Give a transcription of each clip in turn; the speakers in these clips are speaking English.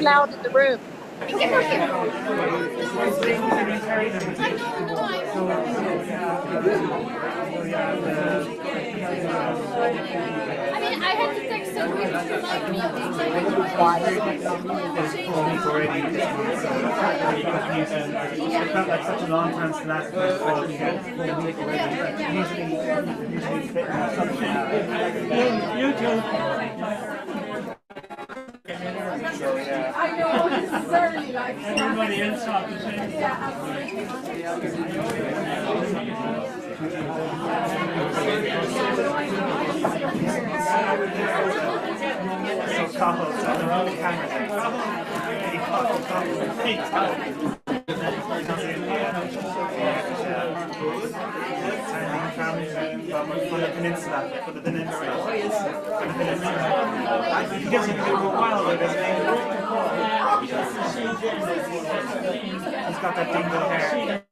loud in the room. I mean, I had to text somebody to remind me of the It felt like such a long time to last you too. I know, this is early, like. Everybody else talking. Yeah, absolutely. So couples, I don't know the camera for the peninsula. You get some people a while with this name. He's got that dingle hair.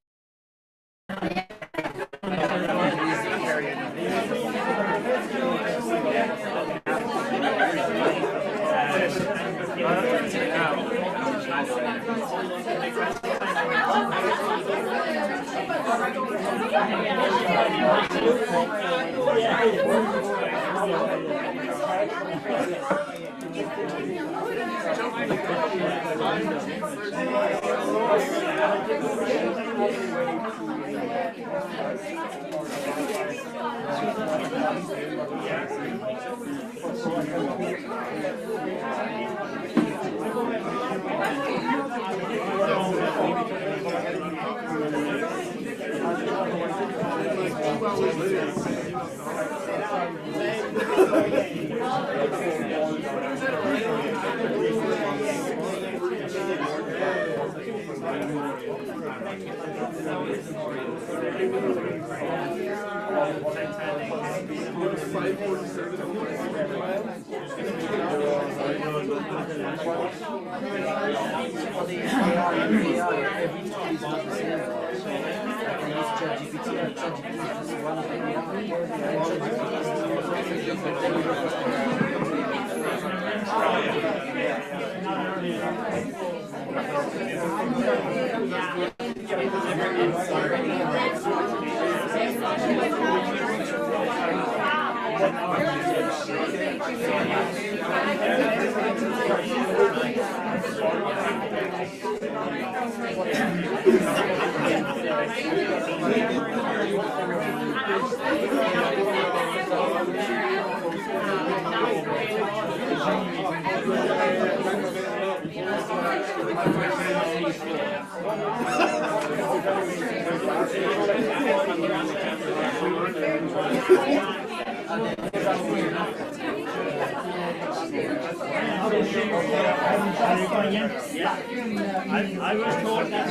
I was told that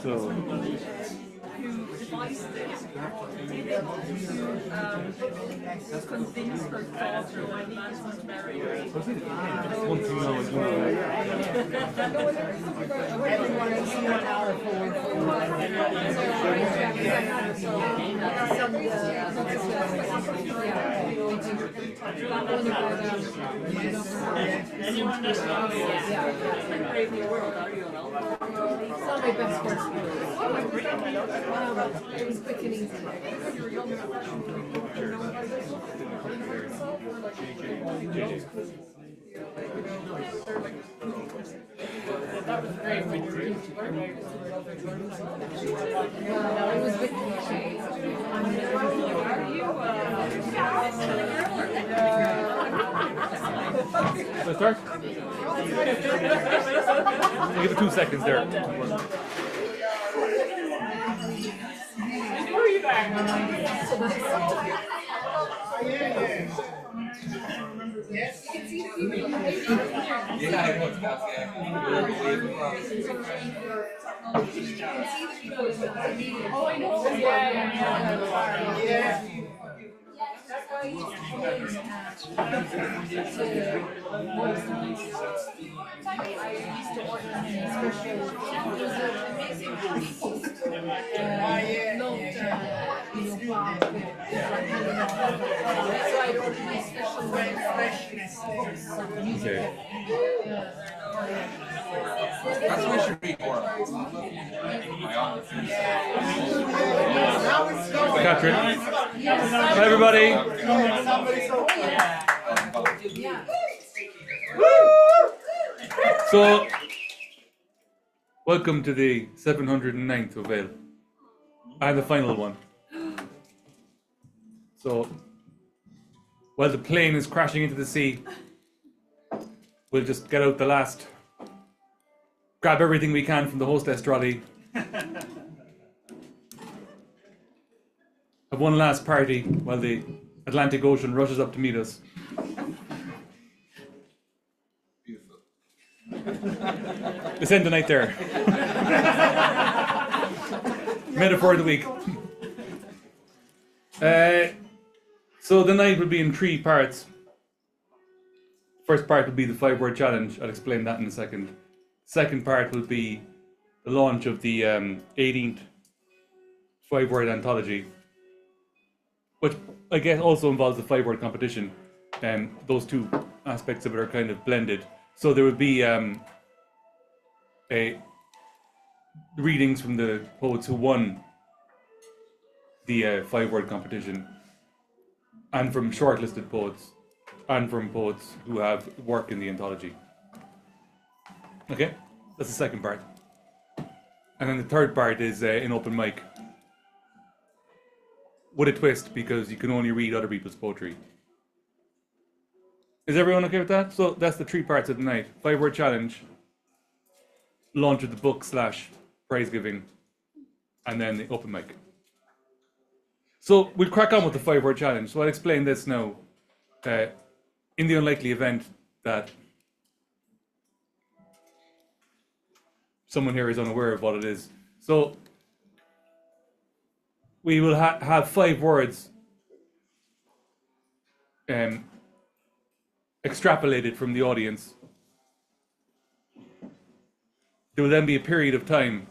So who devised this did it to convince her daughter when man was married. one thing I was anyone that's not Brave New World, are you? It's not my best work. It was quick and easy. That was great. It was with So start? Give it 2 seconds there. Where are you back? Okay. That's why I should read more. Catherine. Hi, everybody. So, welcome to the 709th of Bhéal. And the final one. So, while the plane is crashing into the sea, we'll just get out the last, grab everything we can from the hostess trolley. Have one last party while the Atlantic Ocean rushes up to meet us. Beautiful. Let's end the night there. Metaphor of the week. So the night will be in 3 parts. First part will be the 5-word challenge. I'll explain that in a second. Second part will be the launch of the 18th 5-word anthology, which I guess also involves the 5-word competition. Those two aspects of it are kind of blended. So there would be readings from the poets who won the 5-word competition, and from shortlisted poets, and from poets who have work in the anthology. Okay, that's the second part. And then the third part is an open mic. With a twist, because you can only read other people's poetry. Is everyone okay with that? So that's the 3 parts of the night. 5-word challenge, launch of the book / prize giving, and then the open mic. So we'll crack on with the 5-word challenge. So I'll explain this now. In the unlikely event that someone here is unaware of what it is. So we will have 5 words extrapolated from the audience. There will then be a period of time,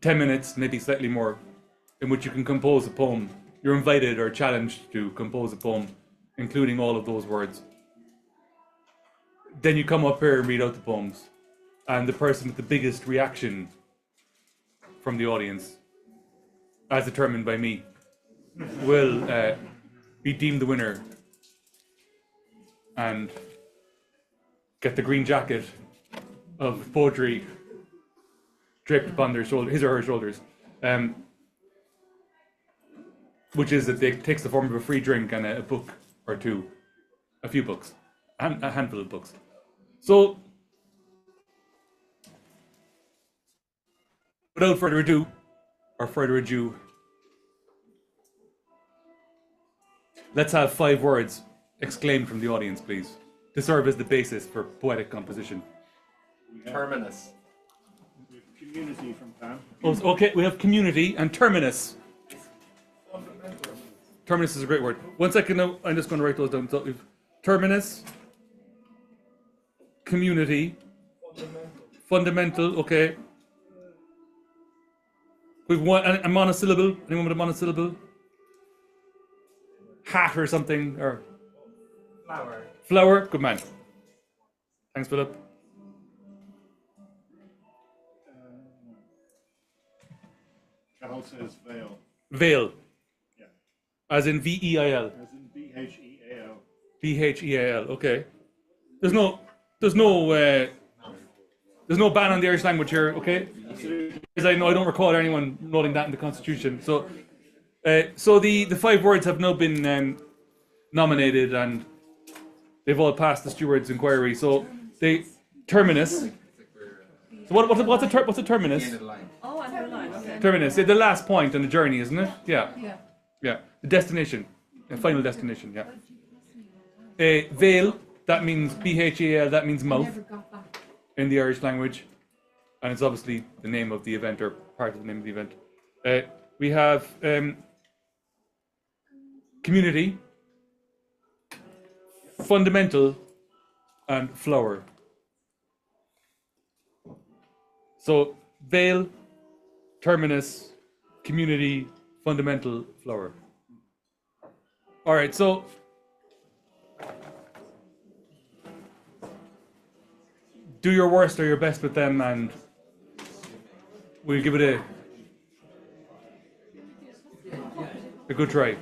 10 minutes, maybe slightly more, in which you can compose a poem. You're invited or challenged to compose a poem, including all of those words. Then you come up here and read out the poems. And the person with the biggest reaction from the audience, as determined by me, will be deemed the winner and get the green jacket of poetry draped upon their shoulder, his or her shoulders, which is that it takes the form of a free drink and a book or two, a few books, a handful of books. So, without further ado, let's have 5 words exclaimed from the audience, please, to serve as the basis for poetic composition. Terminus. Community from Pam. Oh, okay, we have community and terminus. Terminus is a great word. 1 second now, I'm just going to write those down. So we've terminus, community, fundamental, okay. We've one, a monosyllable. Anyone with a monosyllable? Hat or something, or Flower. flower. Good man. Thanks, Philip. Carol says veil. Veil, Yeah. as in Veil. As in Bheal. Bheal. Okay. There's no ban on the Irish language here. Okay. Because I know I don't recall anyone noting that in the Constitution. So, the 5 words have now been nominated and they've all passed the steward's inquiry. So they terminus. So what's a terminus? End of the line. Oh, underline. Okay. Terminus. The last point on the journey, isn't it? Yeah. Yeah. Yeah. The destination. A final destination, yeah. Bhéal, that means Bhal, that means mouth in the Irish language. And it's obviously the name of the event or part of the name of the event. We have community, fundamental, and flower. So Bhéal, terminus, community, fundamental, flower. All right, so do your worst or your best with them, and we'll give it a good try.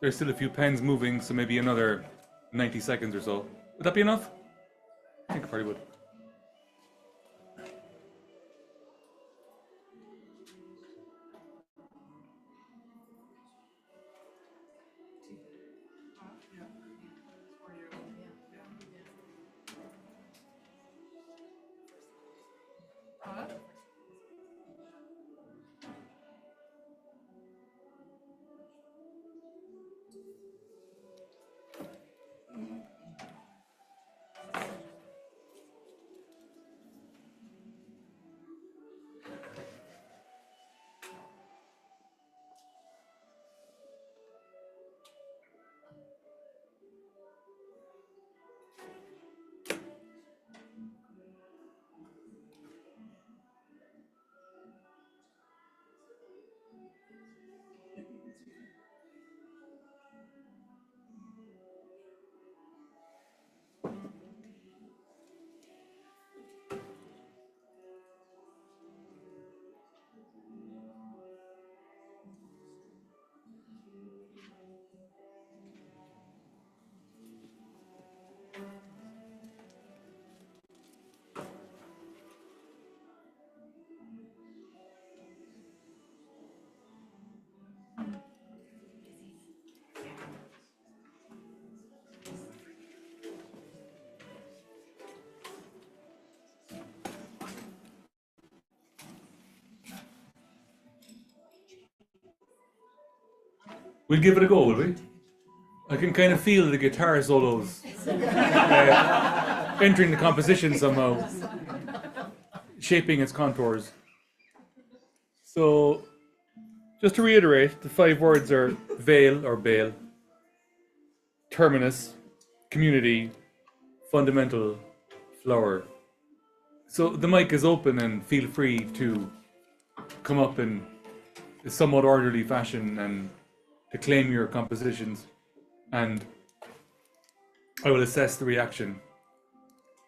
There's still a few pens moving, so maybe another 90 seconds or so. Would that be enough? I think it probably would. We'll give it a go, will we? I can kind of feel the guitar solos entering the composition somehow, shaping its contours. So, just to reiterate, the 5 words are Bhéal or Bhéal, terminus, community, fundamental, flower. So the mic is open and feel free to come up in a somewhat orderly fashion and to claim your compositions, and I will assess the reaction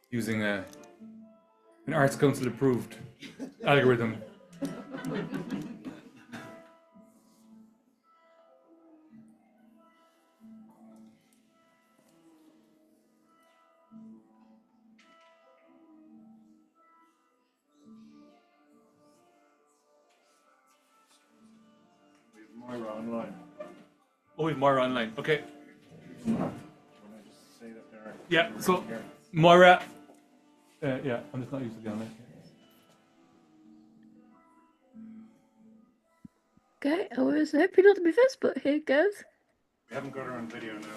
using an Arts Council approved algorithm. Moira online. Oh, we've Moira online. Okay. When I just say that there. Yeah, so Moira. Yeah, I'm just not used to the online. Okay, I was hoping not to be first, but here goes. We haven't got her on video now.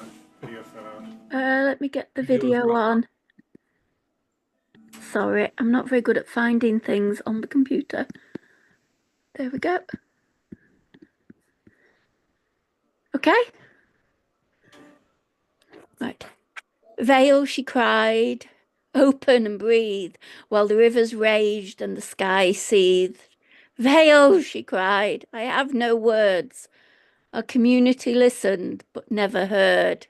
Video fell out. Let me get the video on. Sorry, I'm not very good at finding things on the computer. There we go. Okay. Right. Vale, she cried, open and breathe, while the rivers raged and the sky seethed. Vale, she cried, I have no words. Our community listened, but never heard.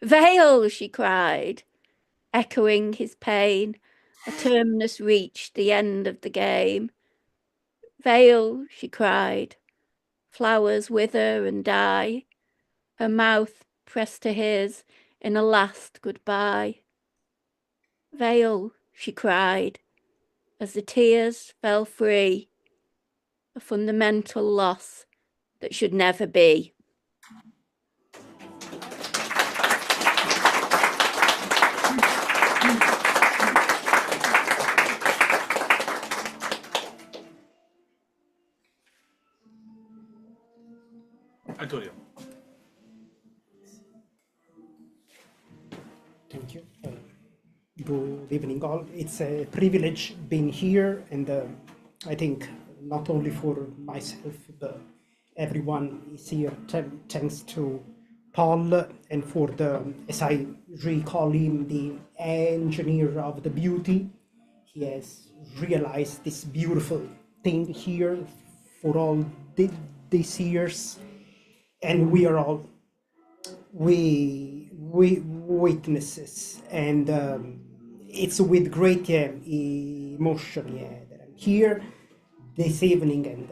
Vale, she cried, echoing his pain. A terminus reached the end of the game. Vale, she cried, flowers wither and die. Her mouth pressed to his in a last goodbye. Vale, she cried, as the tears fell free, a fundamental loss that should never be. Antonio. Thank you. Good evening, all. It's a privilege being here, and I think not only for myself, but everyone is here. Thanks to Paul and for the, as I recall him, the engineer of the beauty. He has realized this beautiful thing here for all these years, and we are all we witnesses, and it's with great emotion that I'm here this evening, and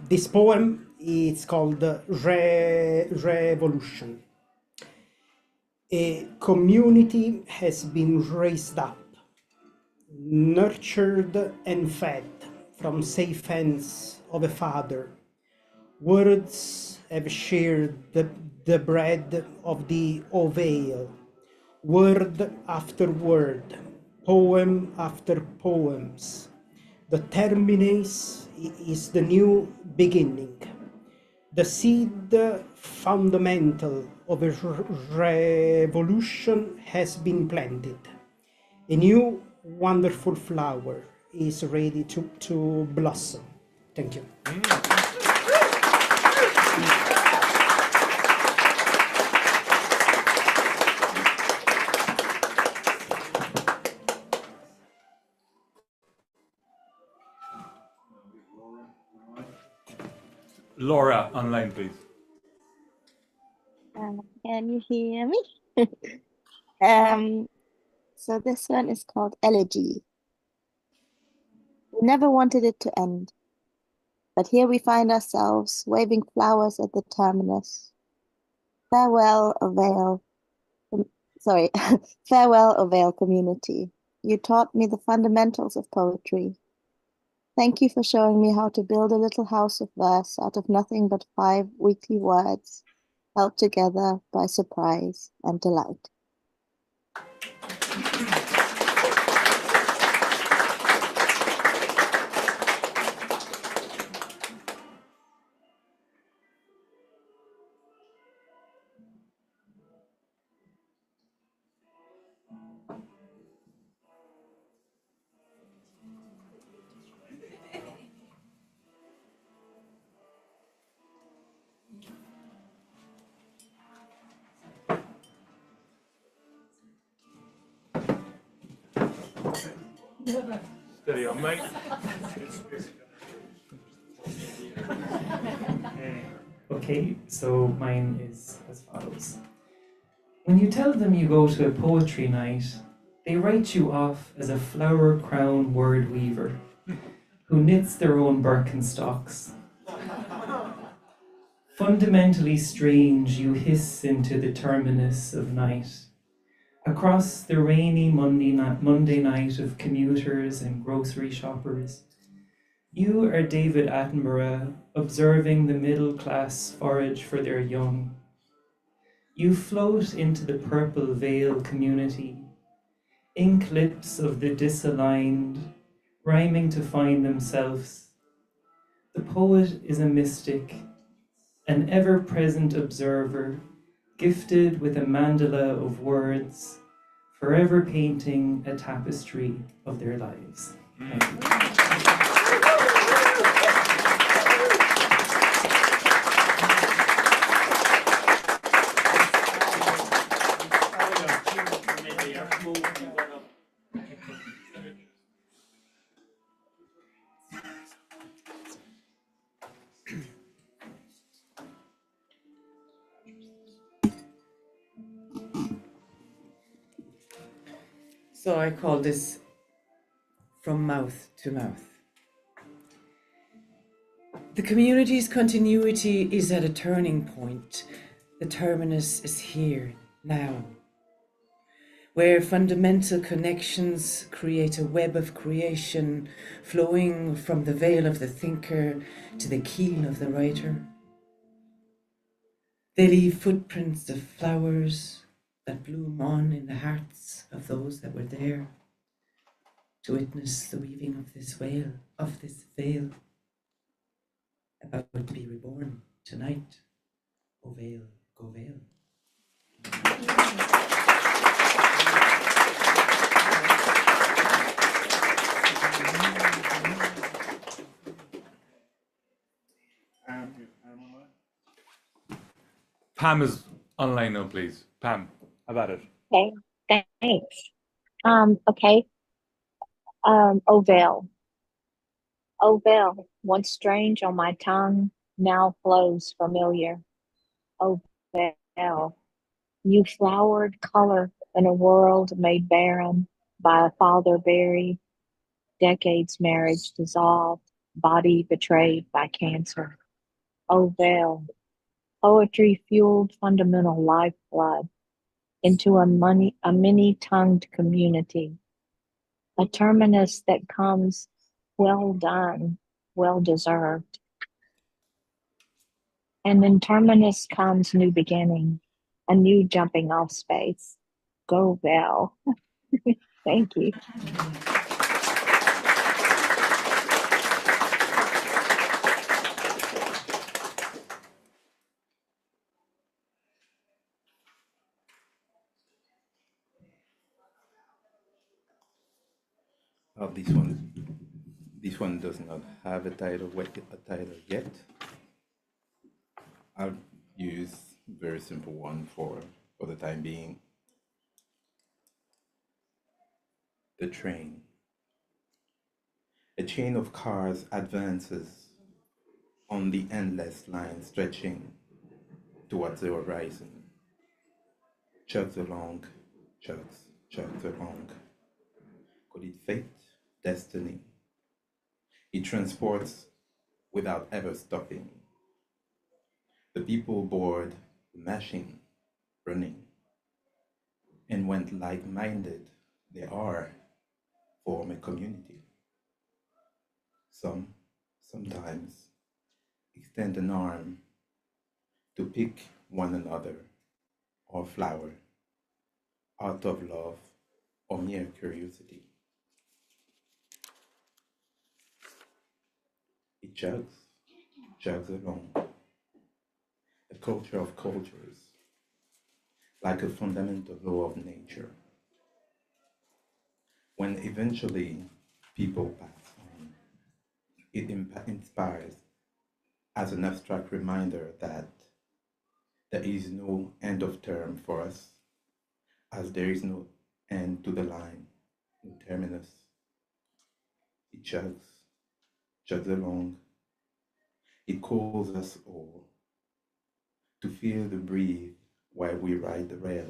this poem is called Revolution. A community has been raised up, nurtured and fed from safe hands of a father. Words have shared the bread of the oval, word after word, poem after poems. The terminus is the new beginning. The seed fundamental of a revolution has been planted. A new wonderful flower is ready to blossom. Thank you. Laura, online, please. Can you hear me? So this one is called Elegy. We never wanted it to end, but here we find ourselves waving flowers at the terminus. Farewell, Avail. Sorry, farewell, Avail community. You taught me the fundamentals of poetry. Thank you for showing me how to build a little house of verse out of nothing but 5 weekly words, held together by surprise and delight. Steady on, mate. Okay, so mine is as follows. When you tell them you go to a poetry night, they write you off as a flower crown word weaver who knits their own Birkenstocks. Fundamentally strange, you hiss into the terminus of night. Across the rainy Monday night of commuters and grocery shoppers, you are David Attenborough observing the middle class forage for their young. You float into the purple veil community, ink lips of the disaligned, rhyming to find themselves. The poet is a mystic, an ever-present observer, gifted with a mandala of words, forever painting a tapestry of their lives. Thank you. So I call this from mouth to mouth. The community's continuity is at a turning point. The terminus is here, now, where fundamental connections create a web of creation flowing from the veil of the thinker to the keel of the writer. They leave footprints of flowers that bloom on in the hearts of those that were there to witness the weaving of this veil, about to be reborn tonight. O veil, go veil. Pam is online now, please. Pam, how about it? Okay, thanks. Okay. Ovale. Ovale, once strange on my tongue, now flows familiar. Ovale, you flowered color in a world made barren by a father buried, decades marriage dissolved, body betrayed by cancer. Ovale, poetry fueled fundamental lifeblood into a many-tongued community, a terminus that comes well done, well deserved. And in terminus comes new beginning, a new jumping off space. Go Bhéal. Thank you. Oh, this one does not have a title yet. I'll use a very simple one for the time being. The train. A chain of cars advances on the endless line stretching towards the horizon. Chugs along, chugs along. Could it fate? Destiny. It transports without ever stopping. The people board the machine, running. And when like-minded they are, form a community. Sometimes extend an arm to pick one another or flower out of love or mere curiosity. It chugs along. A culture of cultures, like a fundamental law of nature. When eventually people pass on, it inspires as an abstract reminder that there is no end of term for us, as there is no end to the line, no terminus. It chugs along. It calls us all to feel the breathe while we ride the rail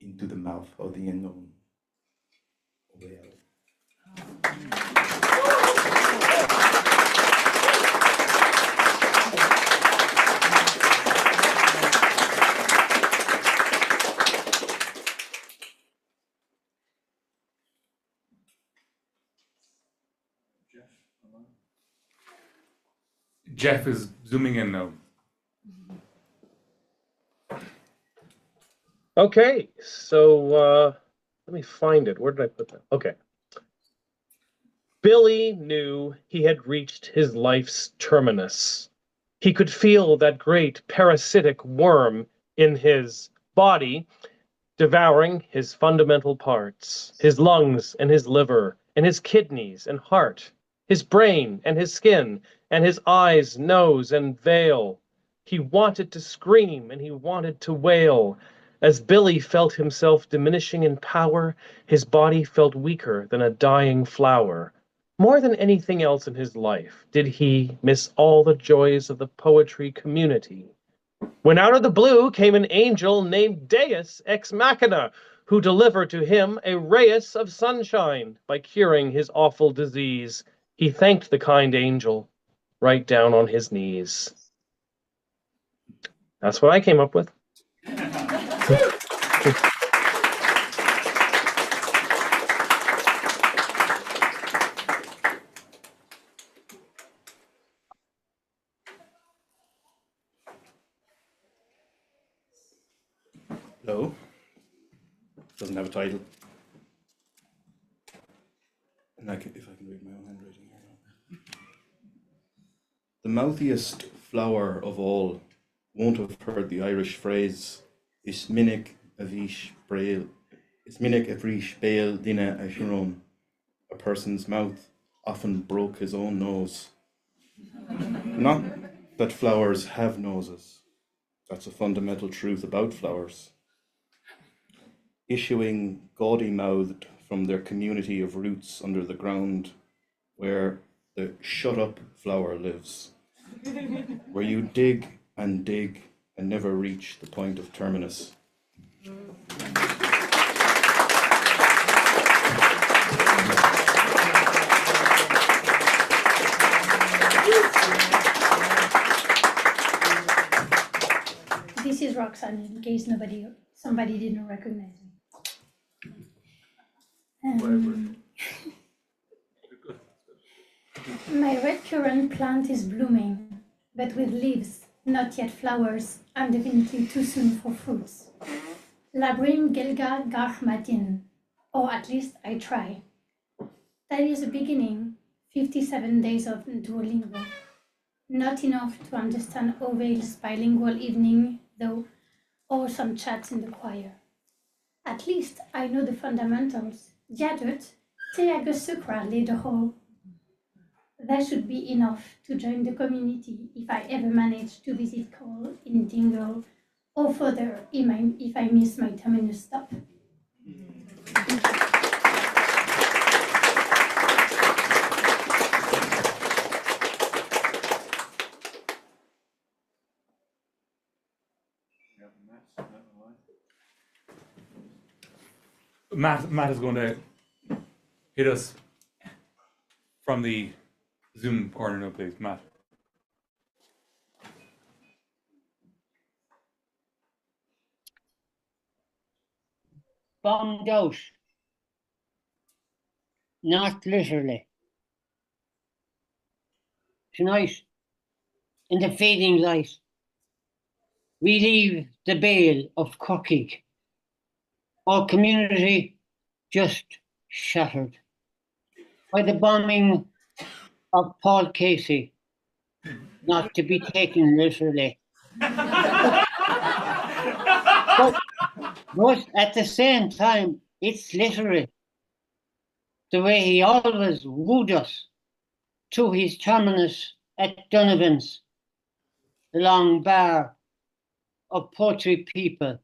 into the mouth of the unknown. Well. Jeff is zooming in now. Okay, so let me find it. Where did I put that? Okay. Billy knew he had reached his life's terminus. He could feel that great parasitic worm in his body devouring his fundamental parts, his lungs and his liver, and his kidneys and heart, his brain and his skin, and his eyes, nose, and veil. He wanted to scream and he wanted to wail. As Billy felt himself diminishing in power, his body felt weaker than a dying flower. More than anything else in his life, did he miss all the joys of the poetry community. When out of the blue came an angel named Deus Ex Machina, who delivered to him a rayus of sunshine by curing his awful disease. He thanked the kind angel right down on his knees. That's what I came up with. No. Doesn't have a title. And if I can read my own handwriting here now. The mouthiest flower of all won't have heard the Irish phrase Is minic a bhís Bhéal duine a Huron. A person's mouth often broke his own nose. Not that flowers have noses. That's a fundamental truth about flowers. Issuing gaudy-mouthed from their community of roots under the ground, where the shut-up flower lives, where you dig and never reach the point of terminus. This is Roxanne, in case somebody didn't recognize me. My red currant plant is blooming, but with leaves, not yet flowers, and definitely too soon for fruits. Labrim Gelga Garmatin, or at least I try. That is the beginning, 57 days of Duolingo. Not enough to understand Oveil's bilingual evening, though, or some chats in the choir. At least I know the fundamentals. Jadut, te agus sucra lederho. That should be enough to join the community if I ever manage to visit Cole in Dingle, or further if I miss my terminus stop. Matt is going to hit us from the Zoom corner now, please. Matt. Bombed out. Not literally. Tonight, in the fading light, we leave the Bhéal of Corkig. Our community just shattered by the bombing of Paul Casey, not to be taken literally. But at the same time, it's literary. The way he always wooed us to his terminus at Donovan's, the long bar of poetry people,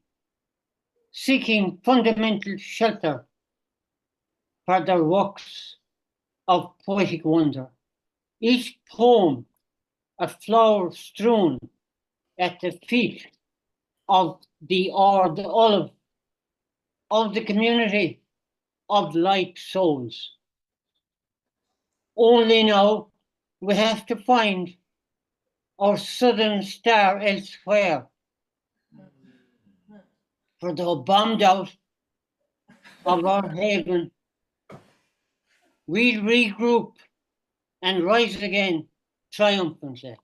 seeking fundamental shelter for their works of poetic wonder. Each poem a flower strewn at the feet of the olive of the community of like souls. Only now we have to find our southern star elsewhere. For though bombed out of our haven, we'll regroup and rise again triumphantly.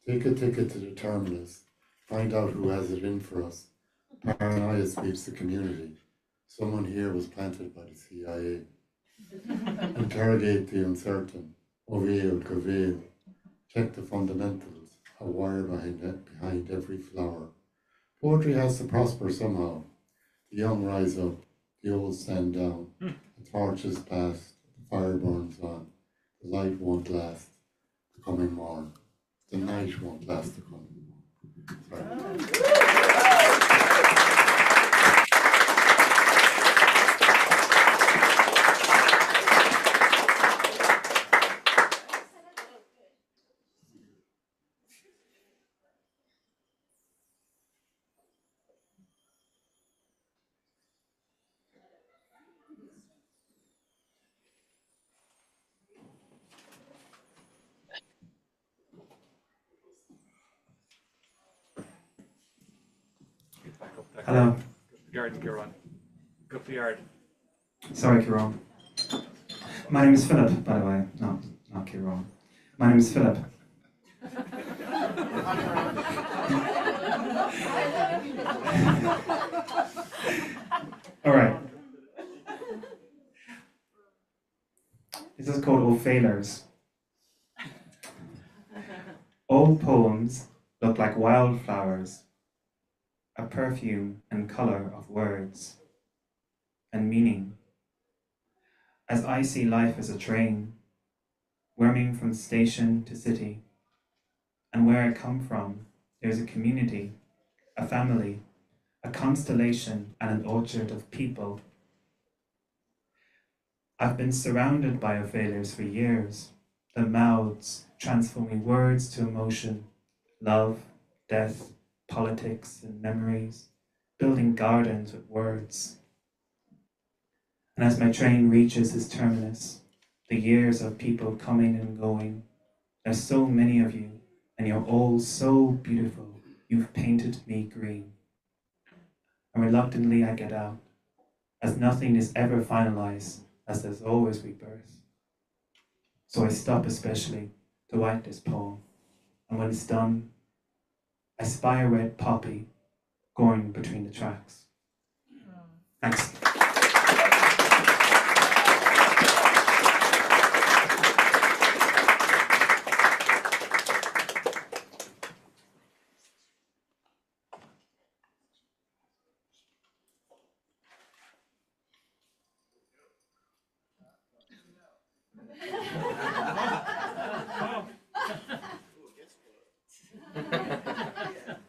Take a ticket to the terminus. Find out who has it in for us. Paranoia sweeps the community. Someone here was planted by the CIA. Interrogate the uncertain. Oveil, Goveil. Check the fundamentals. A wire behind every flower. Poetry has to prosper somehow. The young rise up. The old stand down. The torch is passed. The fire burns on. The light won't last the coming morn. The night won't last the coming morn. Hello. Yard, Kieran. Go to yard. Sorry, Kieran. My name is Philip, by the way. No, not Kieran. My name is Philip. All right. This is called Old Failures. Old poems look like wildflowers, a perfume and color of words and meaning. As I see life as a train, worming from station to city, and where I come from, there's a community, a family, a constellation, and an orchard of people. I've been surrounded by failures for years, the mouths transforming words to emotion, love, death, politics, and memories, building gardens with words. And as my train reaches its terminus, the years of people coming and going, there's so many of you, and you're all so beautiful, you've painted me green. And reluctantly I get out, as nothing is ever finalized, as there's always rebirth. So I stop especially to write this poem, and when it's done, I spy a red poppy growing between the tracks. Thanks.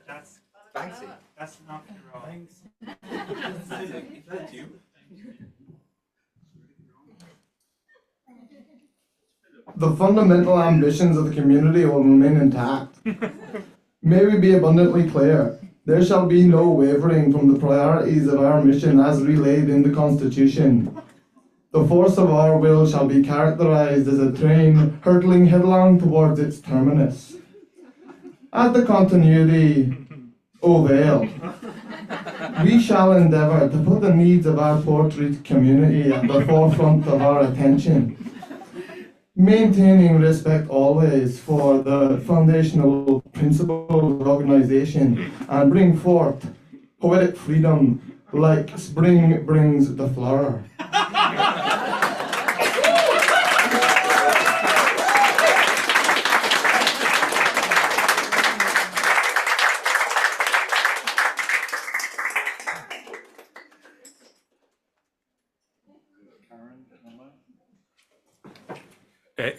That's fancy. That's not wrong. Is that you? The fundamental ambitions of the community will remain intact. May we be abundantly clear, there shall be no wavering from the priorities of our mission as relayed in the Constitution. The force of our will shall be characterized as a train hurtling headlong towards its terminus. At the continuity, O Bhéal, we shall endeavour to put the needs of our poetry community at the forefront of our attention, maintaining respect always for the foundational principles of organisation, and bring forth poetic freedom like spring brings the flower.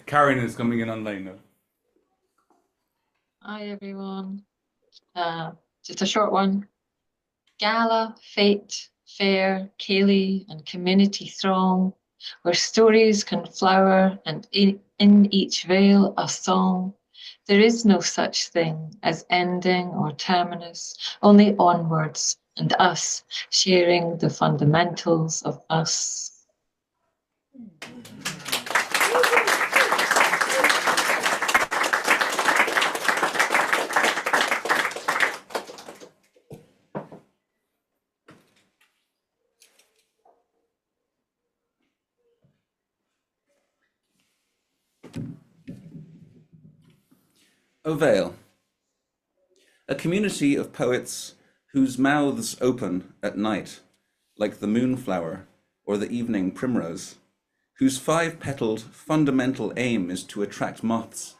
Karen is coming in online now. Hi everyone. Just a short one. Gala, fete, fair, Kaylee, and community throng, where stories can flower and in each veil a song. There is no such thing as ending or terminus, only onwards and us sharing the fundamentals of us. O Bhéal, a community of poets whose mouths open at night, like the moonflower or the evening primrose, whose five-petaled fundamental aim is to attract moths,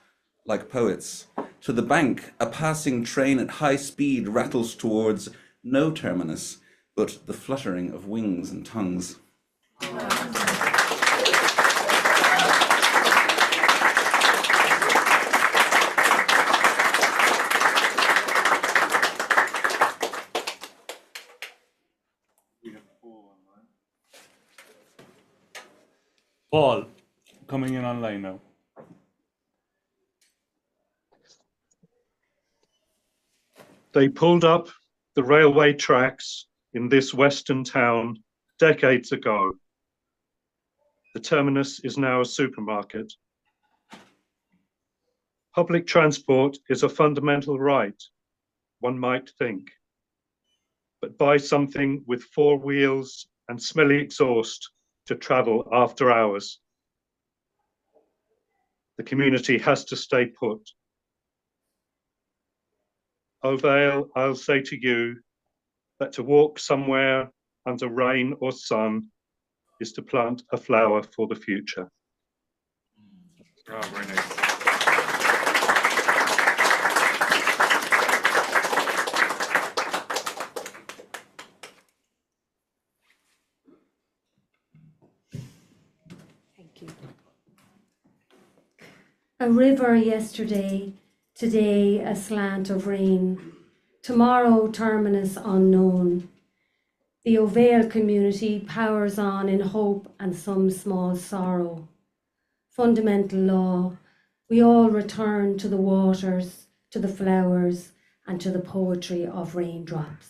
like poets. To the bank, a passing train at high speed rattles towards no terminus, but the fluttering of wings and tongues. Paul, coming in online now. They pulled up the railway tracks in this western town decades ago. The terminus is now a supermarket. Public transport is a fundamental right, one might think. But buy something with 4 wheels and smelly exhaust to travel after hours. The community has to stay put. Oh, Bhéal, I'll say to you that to walk somewhere under rain or sun is to plant a flower for the future. Oh, very nice. Thank you. A river yesterday, today a slant of rain, tomorrow terminus unknown. The Bhéal community powers on in hope and some small sorrow. Fundamental law, we all return to the waters, to the flowers, and to the poetry of raindrops.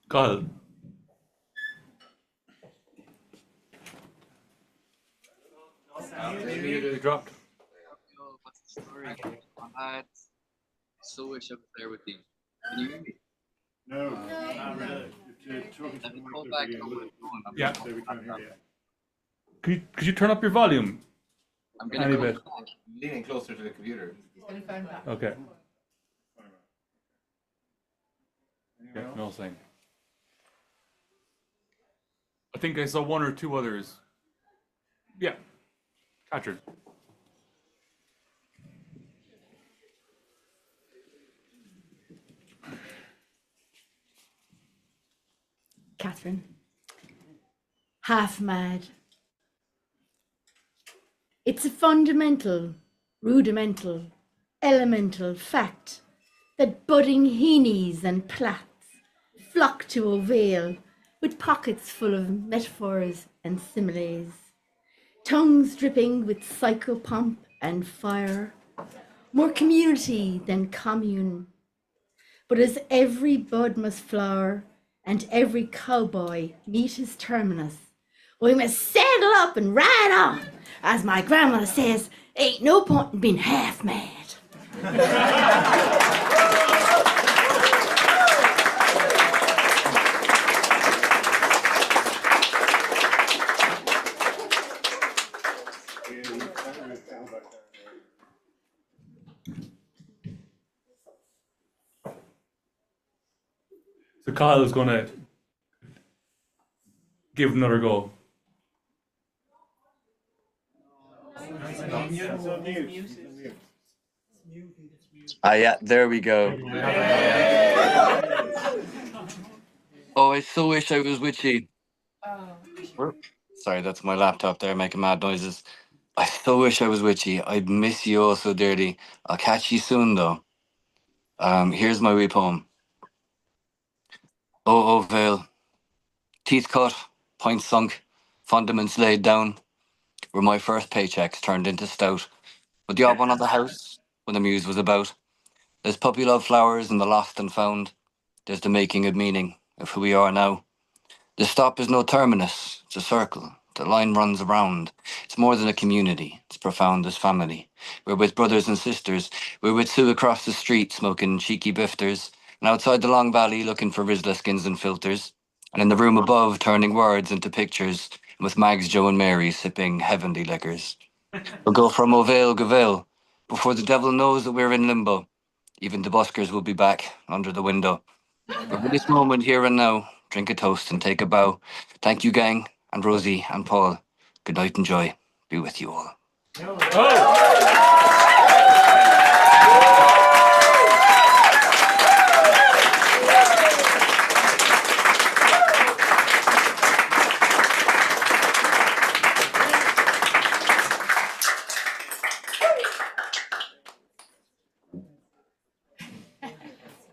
Carl. You dropped. What's the story? I so wish I was there with you. Can you hear me? No, not really. Let me call back on my phone. Yeah. Could you turn up your volume? I'm gonna Any go bit. back. Leaning closer to the computer. Okay. Yeah, no saying. I think I saw 1 or 2 others. Yeah. Catherine. Catherine. Half mad. It's a fundamental, rudimental, elemental fact that budding heenies and plats flock to Bhéal with pockets full of metaphors and similes, tongues dripping with psychopomp and fire, more community than commune. But as every bud must flower and every cowboy meet his terminus, we must saddle up and ride on. As my grandmother says, ain't no point in being half mad. So Kyle is going to give it another go. Yeah, there we go. Oh, I so wish I was with you. Sorry, that's my laptop there making mad noises. I so wish I was with you. I'd miss you all so dearly. I'll catch you soon, though. Here's my wee poem. Oh, Vale, teeth cut, points sunk, fundaments laid down, were my first paychecks turned into stout. With the odd one on the house, when the muse was about. There's puppy love flowers and the lost and found. There's the making of meaning of who we are now. The stop is no terminus, it's a circle. The line runs around. It's more than a community, it's profound as family. We're with brothers and sisters. We're with Sue across the street smoking cheeky bifters, and outside the Long Valley looking for Rizla skins and filters, and in the room above turning words into pictures, and with Mags, Joe and Mary sipping heavenly liquors. We'll go from Ovale Gavale before the devil knows that we're in limbo. Even the buskers will be back under the window. But for this moment here and now, drink a toast and take a bow. Thank you, gang, and Rosie and Paul. Good night and joy be with you all.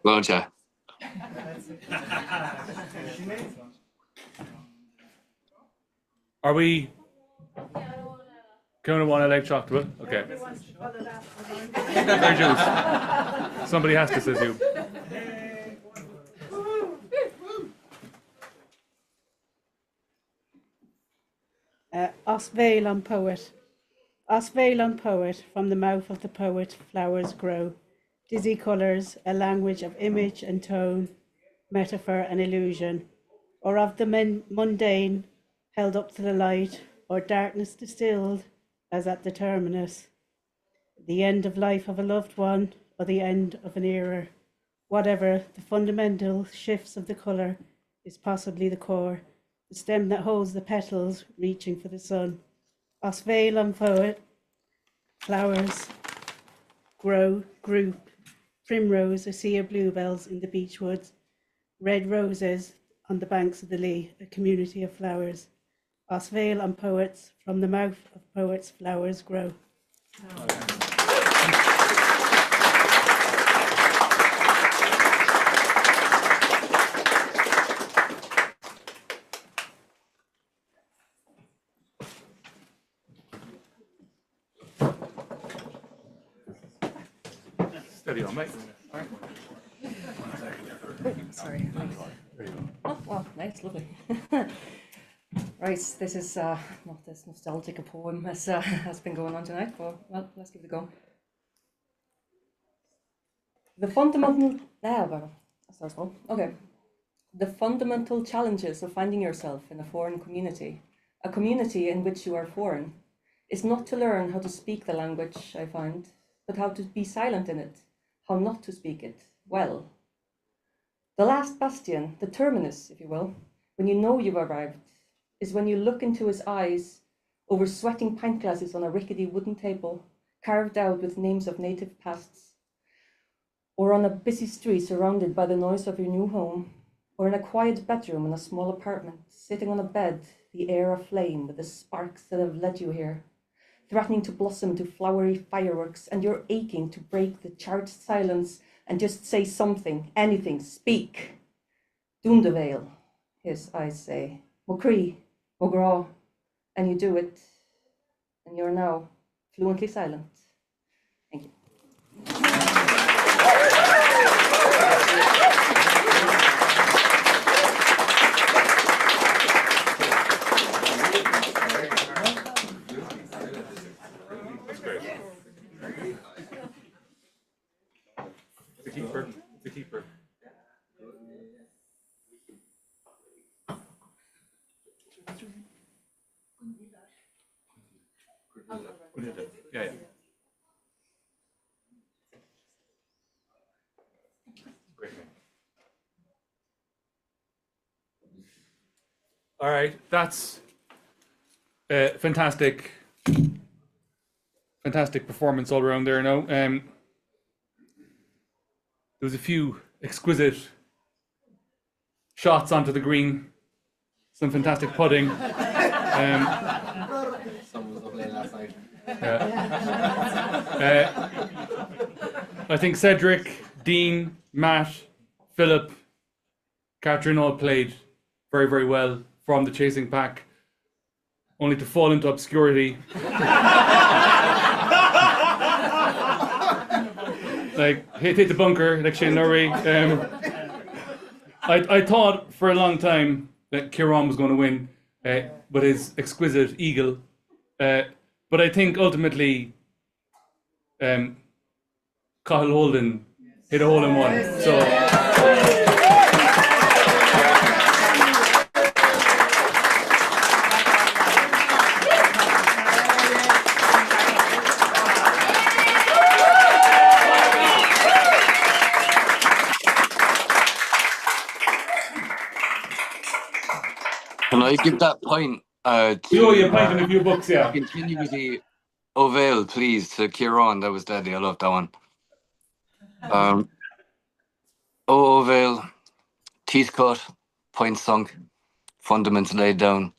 Won't ya? Are we? Can we want to like chocolate? Okay. Very juice. Somebody has to, says you. Os Bhéal poet. Os Bhéal poet, from the mouth of the poet, flowers grow. Dizzy colours, a language of image and tone, metaphor and illusion, or of the mundane held up to the light, or darkness distilled, as at the terminus. The end of life of a loved one, or the end of an era. Whatever, the fundamental shifts of the colour is possibly the core, the stem that holds the petals reaching for the sun. Os Bhéal poet, flowers grow, group, primrose, a sea of bluebells in the beech woods, red roses on the banks of the Lee, a community of flowers. Os Bhéal poets, from the mouth of poets, flowers grow. Steady on, mate. Sorry. Oh, wow, nice, lovely. Right, this is not as nostalgic a poem as has been going on tonight, but well, let's give it a go. The fundamental, okay. The fundamental challenges of finding yourself in a foreign community, a community in which you are foreign, is not to learn how to speak the language, I find, but how to be silent in it, how not to speak it well. The last bastion, the terminus, if you will, when you know you've arrived, is when you look into his eyes over sweating pint glasses on a rickety wooden table, carved out with names of native pasts, or on a busy street surrounded by the noise of your new home, or in a quiet bedroom in a small apartment, sitting on a bed, the air aflame with the sparks that have led you here, threatening to blossom to flowery fireworks, and you're aching to break the charged silence and just say something, anything, speak. Dún de Bhéal, his eyes say, Mocree, Mogra, and you do it, and you're now fluently silent. Thank you. The keeper. The keeper. Yeah, yeah. Great. All right, that's fantastic performance all around there now. There was a few exquisite shots onto the green, some fantastic putting. Someone was up late last night. I think Cedric, Dean, Matt, Philip, Catherine all played very, very well from the chasing pack, only to fall into obscurity. Like hit the bunker like Shane Lowry. I thought for a long time that Kieran was going to win with his exquisite eagle, but I think ultimately Cahill Holden hit a hole in one. So. Can I give that point? You owe you a pint and a few bucks, yeah. Continue with the O'Vale, please, to Kieran. That was deadly. I love that one. O'Vale, teeth cut, point sunk, fundaments laid down,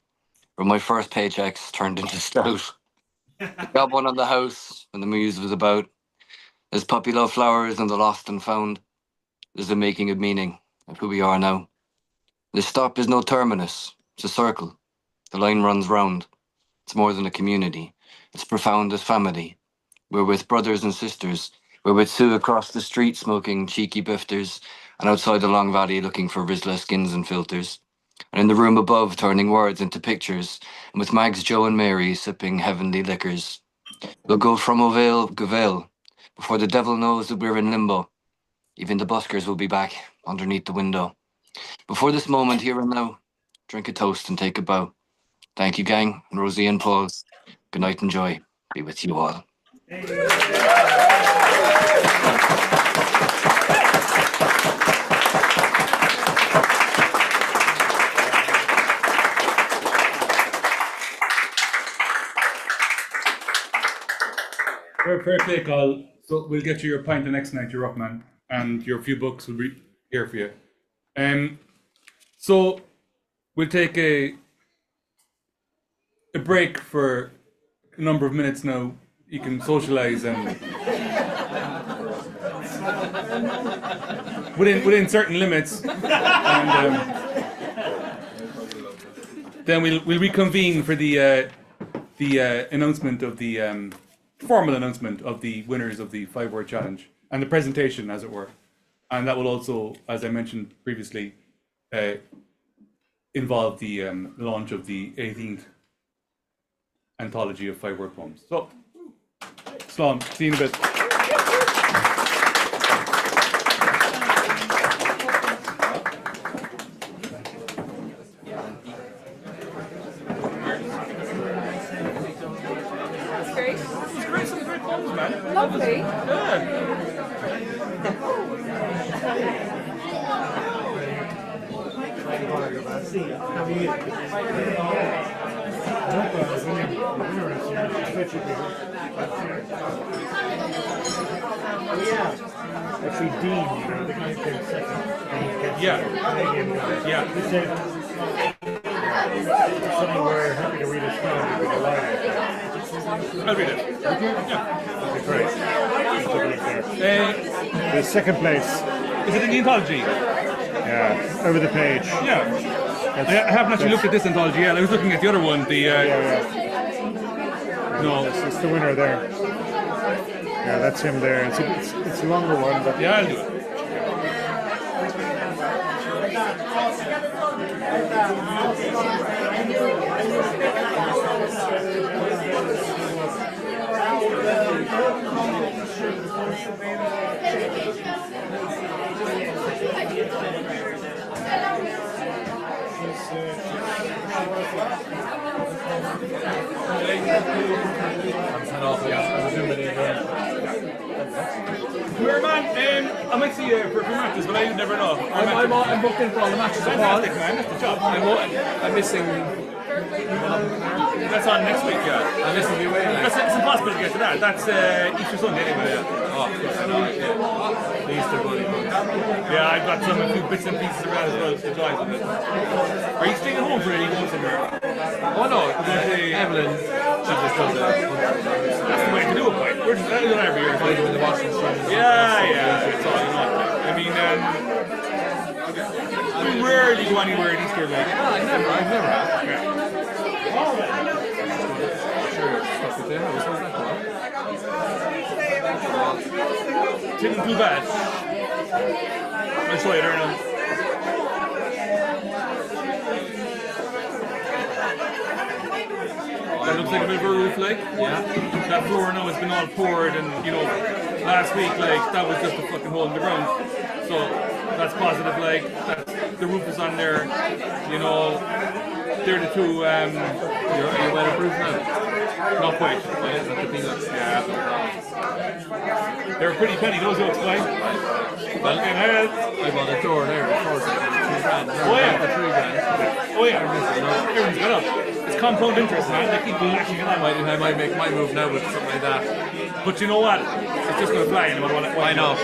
where my first paychecks turned into stout. Got one on the house when the muse was about. There's puppy love flowers and the lost and found. There's the making of meaning of who we are now. This stop is no terminus. It's a circle. The line runs round. It's more than a community. It's profound as family. We're with brothers and sisters. We're with Sue across the street smoking cheeky bifters, and outside the Long Valley looking for Rizla skins and filters. And in the room above turning words into pictures, and with Mags, Joe and Mary sipping heavenly liquors. We'll go from Ovale, Gavale, before the devil knows that we're in limbo. Even the buskers will be back underneath the window. Before this moment, here and now, drink a toast and take a bow. Thank you, gang, and Rosie and Paul. Good night and joy be with you all. Fair play, Carl. So we'll get you your pint the next night you're up, man, and your few books will be here for you. So we'll take a break for a number of minutes now. You can socialize and within certain limits, and then we'll reconvene for the announcement of the formal announcement of the winners of the 5-word challenge and the presentation, as it were, and that will also, as I mentioned previously, involve the launch of the 18th anthology of 5-word poems. So, Slán, see you in a bit. Lovely. Actually, Dean, the guy who came second. Yeah. Something we're happy to read a story with a line. I'll read it. Okay, great. The second place. Is it in the anthology? Yeah, over the page. Yeah. I haven't actually looked at this anthology yet. I was looking at the other one. No, it's the winner there. Yeah, that's him there. It's a longer one, but yeah, I'll do it. Where, man? I might see you for matches, but I never know. I'm booked in for all the matches. Fantastic, man. That's the job. I'm missing. That's on next week, yeah. I'm missing the away night. It's impossible to get to that. That's Easter Sunday anyway. Yeah. Oh, the Easter bunny. Yeah, I've got some a few bits and pieces around as well to join with it. Are you staying at home for any go somewhere? Oh no, Evelyn, she just does it. That's the way to do it, boy. We're just doing it every year. Find them in the Washington. Yeah, it's all you know. I mean, we rarely go anywhere at Easter, like. I've never had. Yeah. Sure, stuff with the house. How's that going? Didn't do bad. I'll show you there now. That looks like a bit of a roof, like. Yeah. That floor now has been all poured, and last week, like, that was just a fucking hole in the ground. So that's positive, like, the roof is on there, they're the two, Are you weatherproof now? not quite. Yeah. They're a pretty penny, those oaks, like. Well, I bought a door there before, so $2 grand. Oh yeah. $3 grand. Oh yeah. Everything's gone up. It's compound interest, man. They keep lashing it on. I might make my move now with something like that. But you know what? It's just going to fly. No matter what. I know.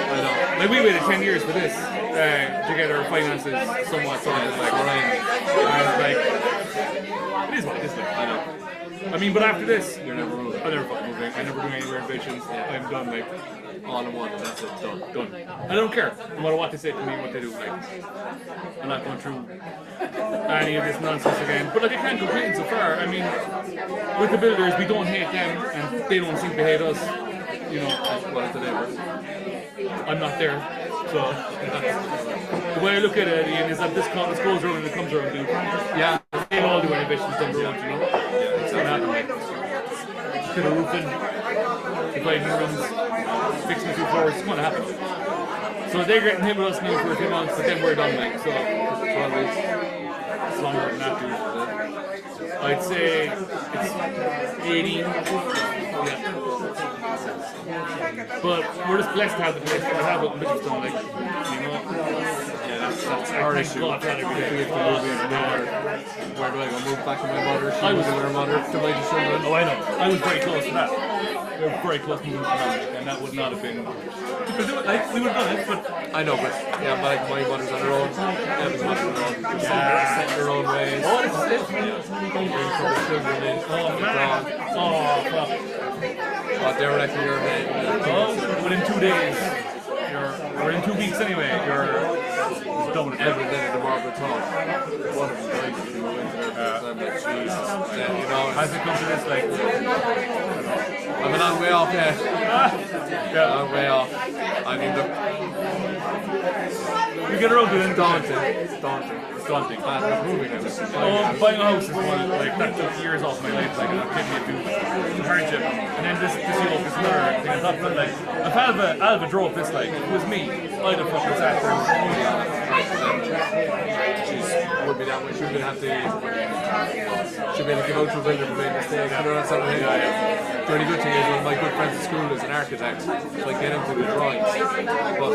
Like, we waited 10 years for this to get our finances somewhat sorted. Like, Ryan. and like, it is what it is. Like. I know. I mean, but after this, you're never moving. I never fucking moving. I never do any renovations. I'm done. Like all in one. That's it. Done. done. I don't care. No matter what they say to me, what they do. Like I'm not going through any of this nonsense again. But like I can't complain so far. I mean, with the builders, we don't hate them, and they don't seem to hate us. You know, well, it's the neighbours. I'm not there, so the way I look at it, Ian, is that this goes around and it comes around. Yeah, they'll all do renovations down the road, you know. Yeah, it's gonna happen. Like, put a roof in, divide new rooms, fix the 2 floors. It's gonna happen. So they're getting hit with us now for a few months, but then we're done. Like so, 12 weeks. It's longer than that, dude. I'd say it's 18. Yeah. But we're just blessed to have the place. I have it in Mitchellstown, like, you know. Yeah, that's our issue. God, that every day. We have to move in there. Where do I go? Move back to my mother. She was with her mother to my children. Oh, I know. I was very close to that. We were very close to moving to Hamburg, and that would not have been. Like, we would have done it, but I know, but yeah, but like my mother's on her own. Emma's on her own. Set in her own ways. Oh, this is it. Bring some children in. Oh man. Oh fuck. Oh, they're like your head. Oh, within 2 days, or in 2 weeks anyway, you're done with every day at the Margaret Hall. One of them going to move into their place. I'm like, Jesus. Then, you know, has it come to this, like, I'm a long way off yet. Yeah. Long way off. I mean, you get around to it. It's daunting. It's daunting. It's daunting. Bad moving it. Buying a house is one, like, that took years off my life, like, it gave me a few hardship. And then this yoke is another thing on top of it, like, if Alva drove this, like, if it was me, I'd have fucking sat there. Jeez, would be that way. Should be have to. Should be able to give out to a builder for making mistakes. You know that sort of thing. The really good thing is one of my good friends at school is an architect, so I get him to do drawings. But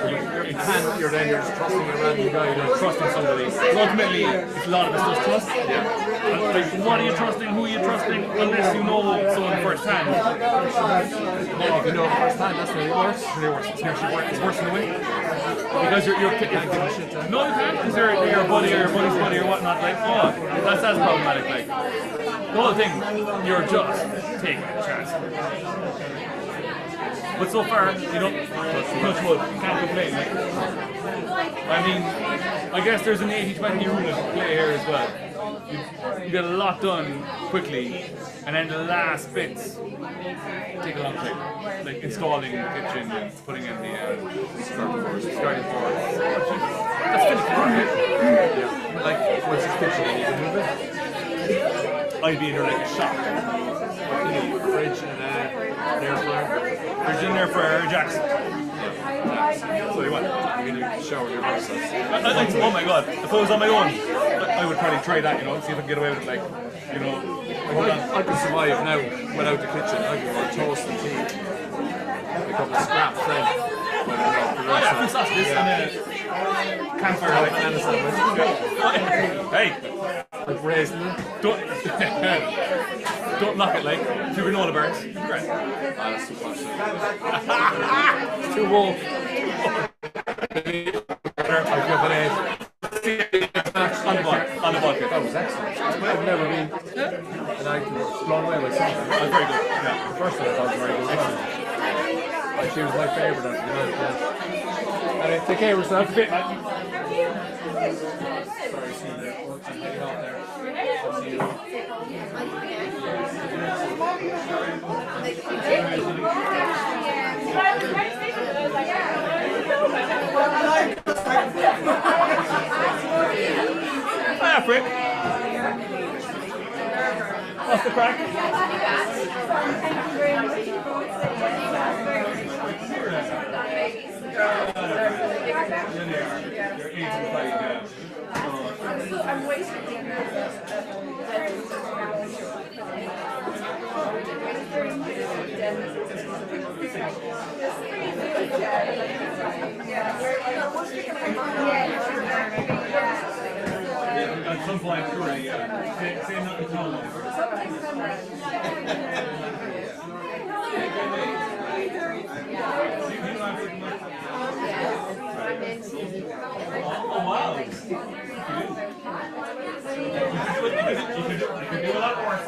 you can't. You're just trusting a random guy. You're trusting somebody. But ultimately, it's a lot of it's just trust. Yeah. Like, what are you trusting? Who are you trusting? Unless you know someone firsthand. And if you know it firsthand, that's really worse. It's really worse. It's actually worse. It's worse in a way. Because you're no, you can't, because they're your buddy or your buddy's buddy or whatnot. Like, oh, that's problematic. Like, the whole thing, you're just taking a chance. But so far, you know, touch wood, can't complain. Like, I mean, I guess there's an 80-20 rule at play here as well. You get a lot done quickly, and then the last bits take a long time. Like installing the kitchen and putting in the starting boards. That's finished. Yeah. Like, once it's kitchen, you can move it. I'd be in there like a shop. You need a fridge and an air fryer. Fridge in there for Jackson. So you want? You can shower your house. Oh my god, if I was on my own, I would probably try that, you know, see if I can get away with it, like, you know. I could survive now without the kitchen. I could go toast and tea. A couple of scraps then. Oh yeah, food sausages and a campfire, like banana sandwich. Hey! Like raisin. Don't knock it, like, 2 granola bars. Great. That's too much. It's too woke. I'll give it 8. On the bucket. That was excellent. I've never been an item blown away with something. That's very good. Yeah. The first one I thought was very good. Excellent. Like, she was my favourite on the United States. Anyway, take care of yourself. Sorry, see you. I'm heading off there. I'll see you. Hiya, Frick. What's the crack? I'm wasting At some point, sure, yeah. Say nothing to them. Oh wow! You can do a lot worse.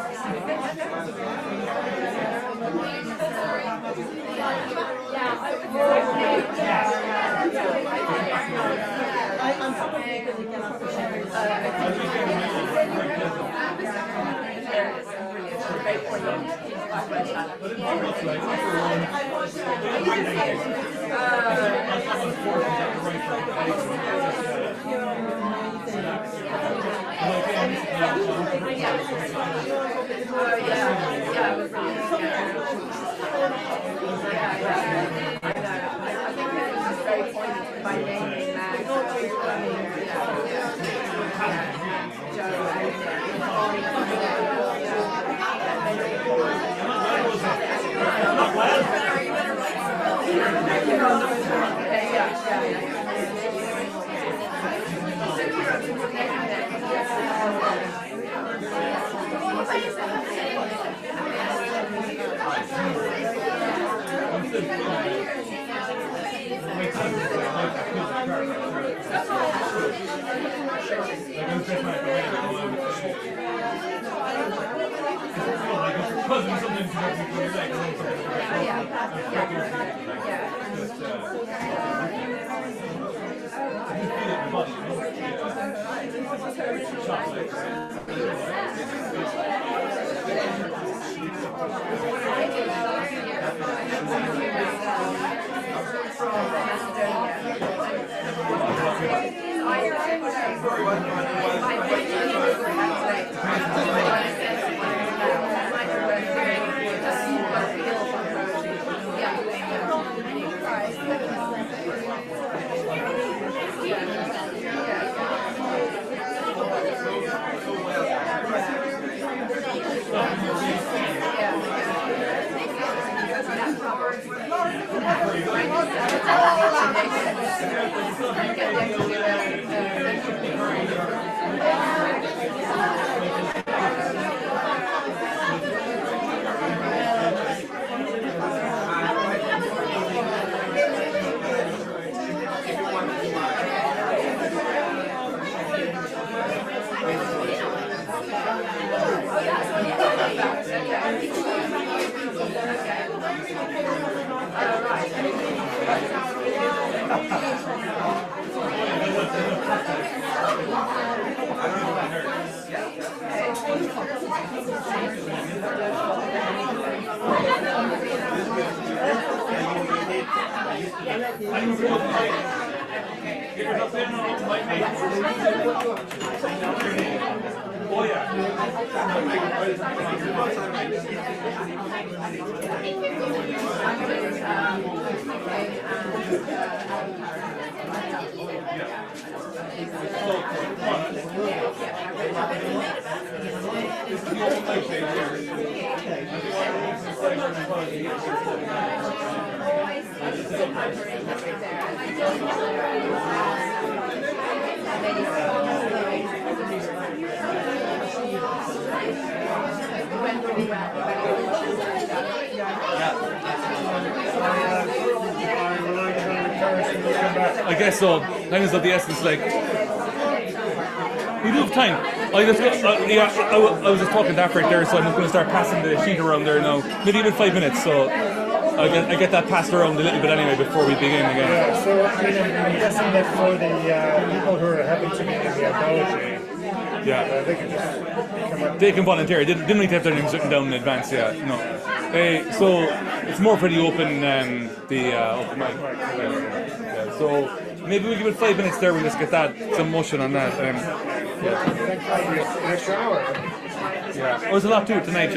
I guess so. Time is of the essence. Like, we do have time. I was just talking to Afric there, so I'm just going to start passing the sheet around there now. Maybe even 5 minutes. So I get that passed around a little bit anyway before we begin again. Yeah. So I'm guessing that for the people who are happy to be in the anthology, they can just come up. They can volunteer. They didn't need to have their names written down in advance. Yeah, no. So it's more for the open open mic. So maybe we give it 5 minutes there. We'll just get some motion on that. An extra hour. Yeah. There's a lot to it tonight.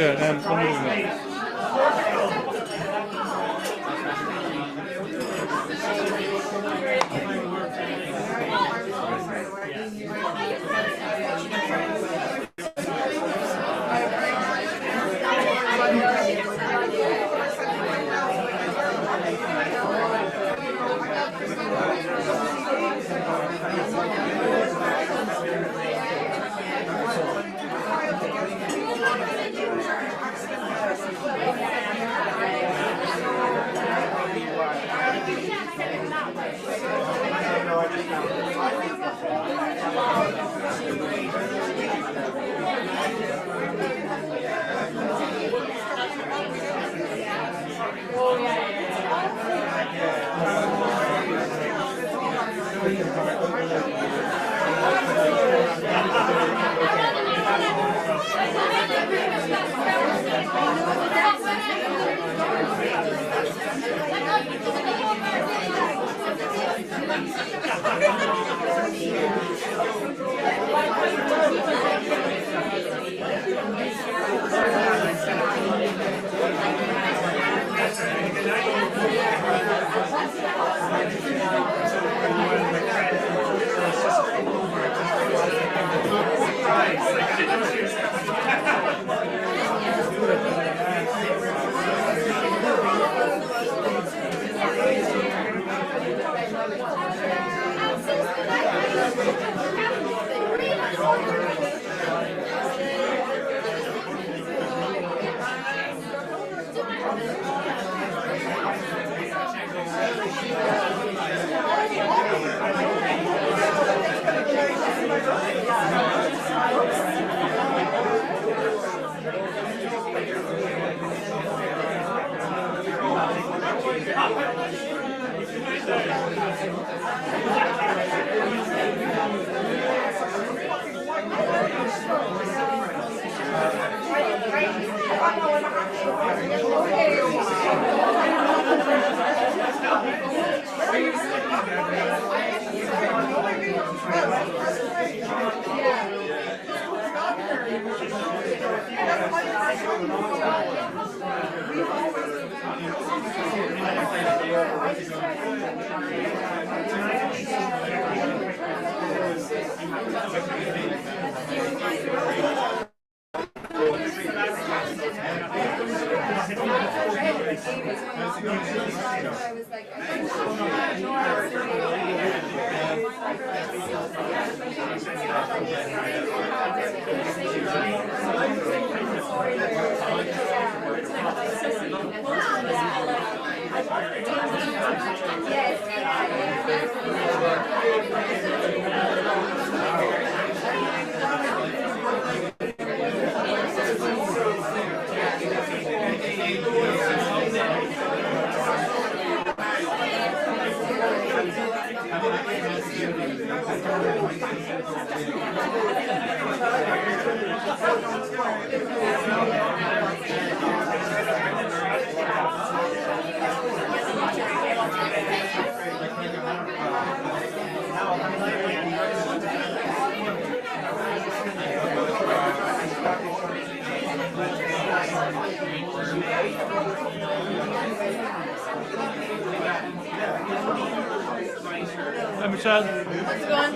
Hi, Michelle. How's it going?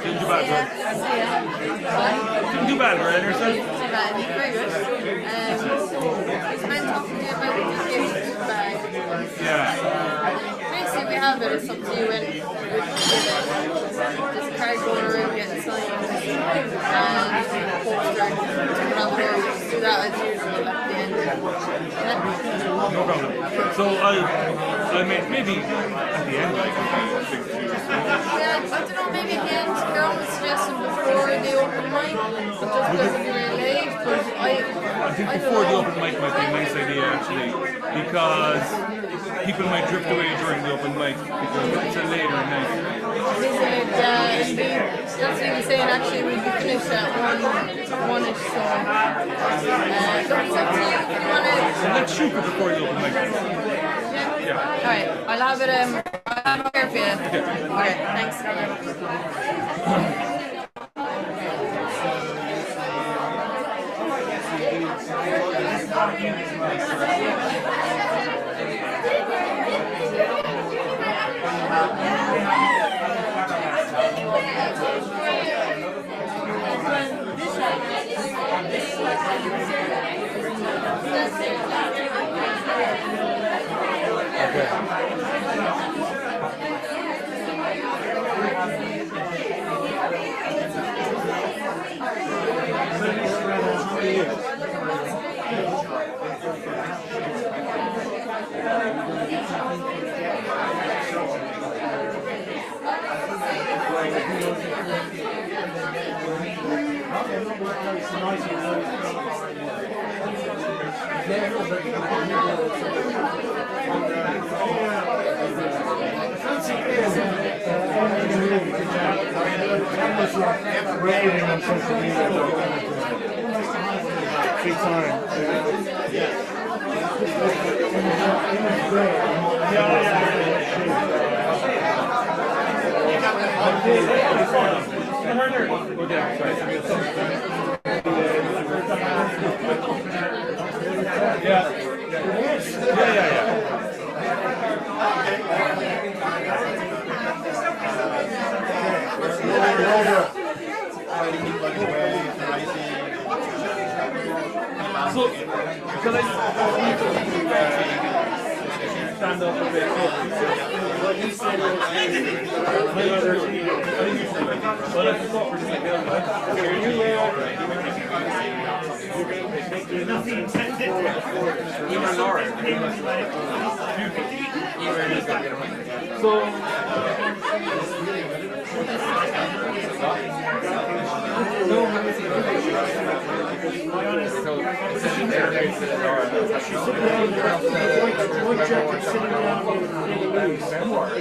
Didn't do bad, Yeah. Didn't do bad, right? Yourself? Not bad. Very good. It's been talking to you about the gift bag. Yeah. Basically, we have it. It's up to you when this card going around getting signed and poster taken off the door. Just do that as usual at the end. Yeah. No problem. So I'll maybe at the end. Yeah, I don't know, maybe at the end, Carol was suggesting before the open mic, but just because it'd be really late, but I think before the open mic might be a nice idea actually, because people might drift away during the open mic because it's a later night. That's what he was saying, actually we'd be finished at 1-ish, so look, it's up to you if you want to... Let's shoot it before the open mic. Yeah. Alright, I'll have it here for you. Okay, thanks. just raving on social media about big time. So, can I stand up a bit? Well, I thought we're just like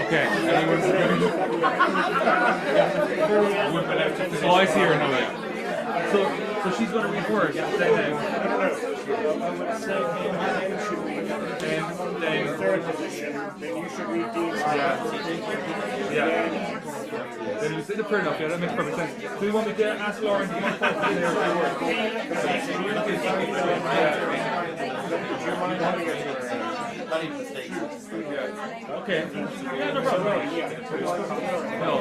okay. So I see her now. Yeah. So she's going to read words. Then third position, then you should read these. Yeah. Then you say the fair enough. Yeah, that makes perfect sense. Do you want me to ask Lauren? Do you want to put in there? Okay. Yeah, no problem. No.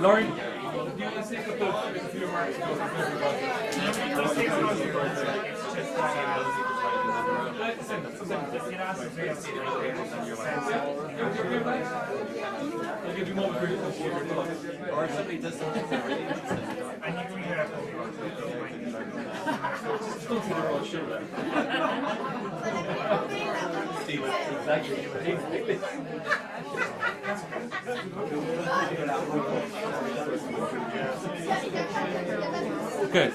Lauren, do you want to say what those few remarks I'll give you more for your thoughts. Or if somebody does something really interesting. And you can read that. Don't see the road show that. Steve, exactly. Okay.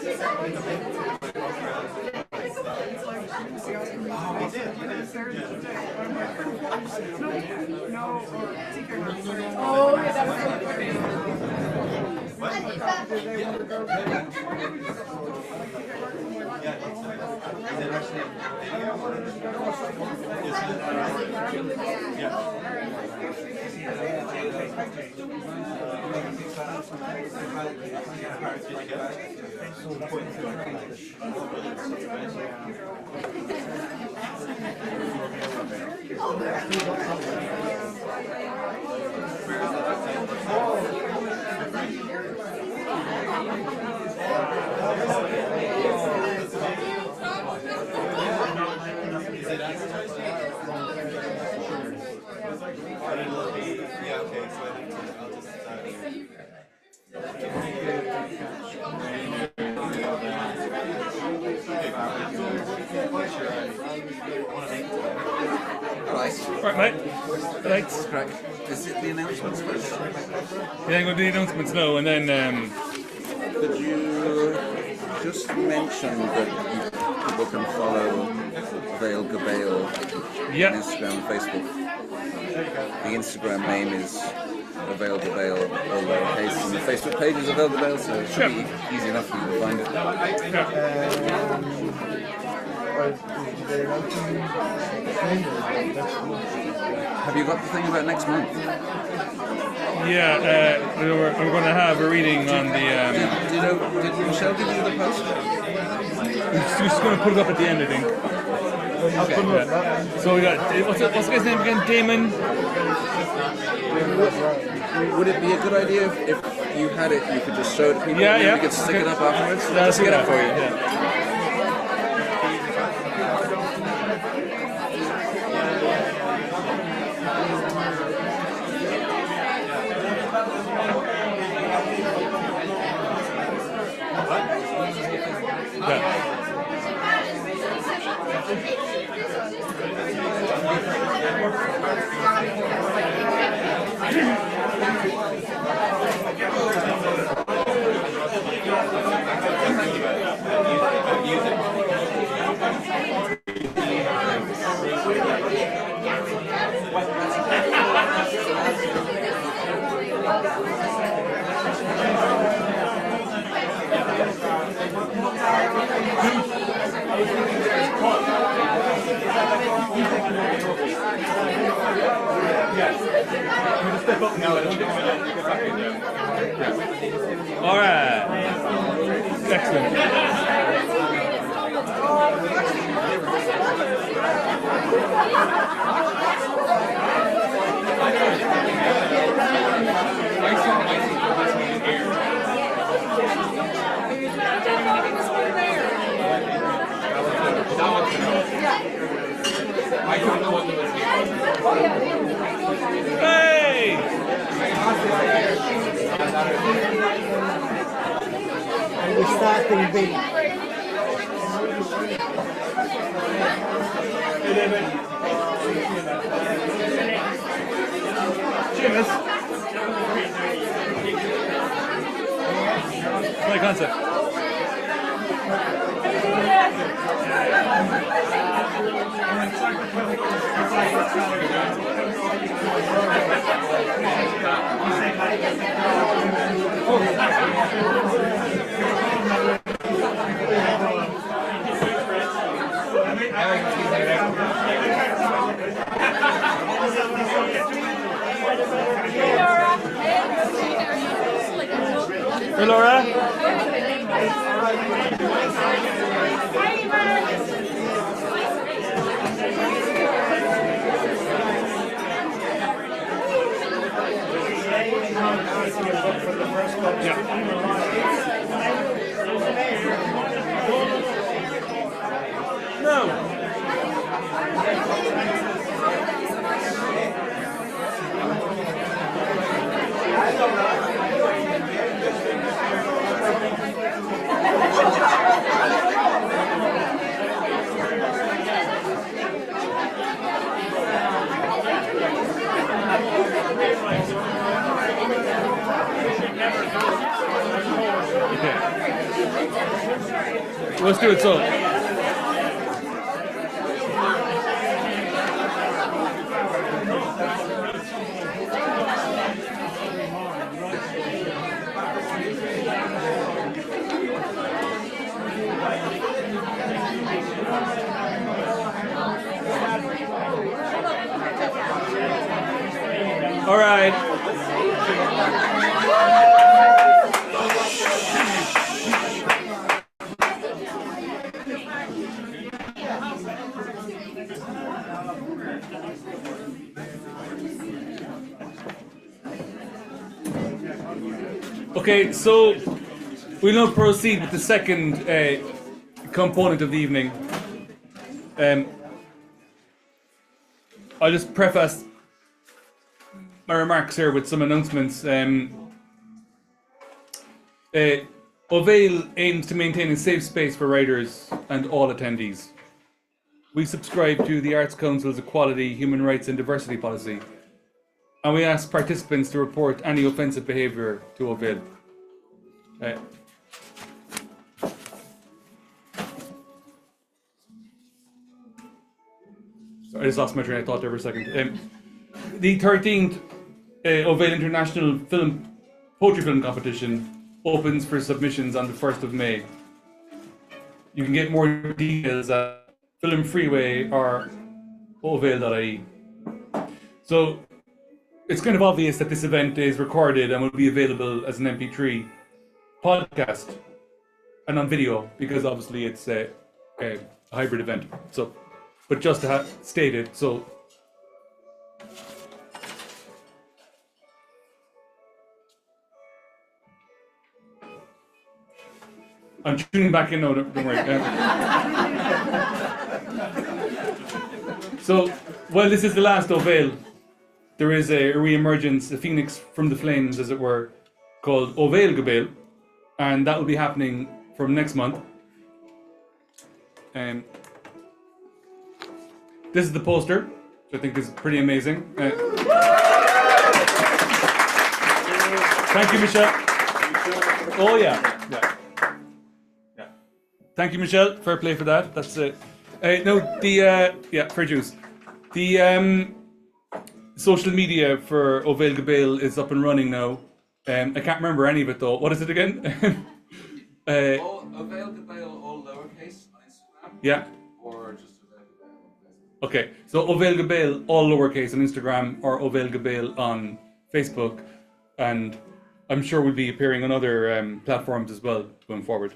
Right, mate. Thanks. Correct. Is it the announcements first? Yeah, I'm going to do the announcements now, and then. Could you just mention that people can follow Bhéal Bhéal on Instagram and Facebook? The Instagram name is Bhéal Bhéal, all lowercase, and the Facebook page is Bhéal Bhéal, so it should be easy enough for you to find it. Have you got the thing about next month? Yeah, we're going to have a reading on the. Did Michelle give you the post? She's just going to put it up at the end, I think. Okay. Yeah. So we got what's the guy's name again? Damon. Would it be a good idea if you had it? You could just show it to people. Yeah, and yeah. We could stick it up afterwards. Let's get it for you. Yeah. step up now. I don't think so. All right. Excellent. Hey! We're starting big. Cheers. My concept. Hey, Laura. Let's do it so. All right. Okay, so we'll now proceed with the second component of the evening. I'll just preface my remarks here with some announcements. Bhéal aims to maintain a safe space for riders and all attendees. We subscribe to the Arts Council's Equality, Human Rights and Diversity policy, and we ask participants to report any offensive behaviour to Bhéal. Sorry, I just lost my train of thought there for a second. The 13th Bhéal International Poetry Film Competition opens for submissions on the 1st of May. You can get more details at Film Freeway or bhéal.ie. So it's kind of obvious that this event is recorded and will be available as an MP3 podcast and on video, because obviously it's a hybrid event. So, but just to have stated, so I'm tuning back in now, don't worry. So, well, this is the last Bhéal. There is a re-emergence, a phoenix from the flames, as it were, called Bhéal go Bhéal, and that will be happening from next month. This is the poster, which I think is pretty amazing. Thank you, Michelle. Oh yeah. Thank you, Michelle. Fair play for that. That's it. No, fair juice. The social media for Bhéal go Bhéal is up and running now. I can't remember any of it though. What is it again? Bhéal go Bhéal, all lowercase on Instagram. Yeah. Or just Bhéal go Bhéal on Facebook. Okay, so Ovail Bhéal, all lowercase on Instagram, or Ovail Bhéal on Facebook, and I'm sure we'll be appearing on other platforms as well going forward.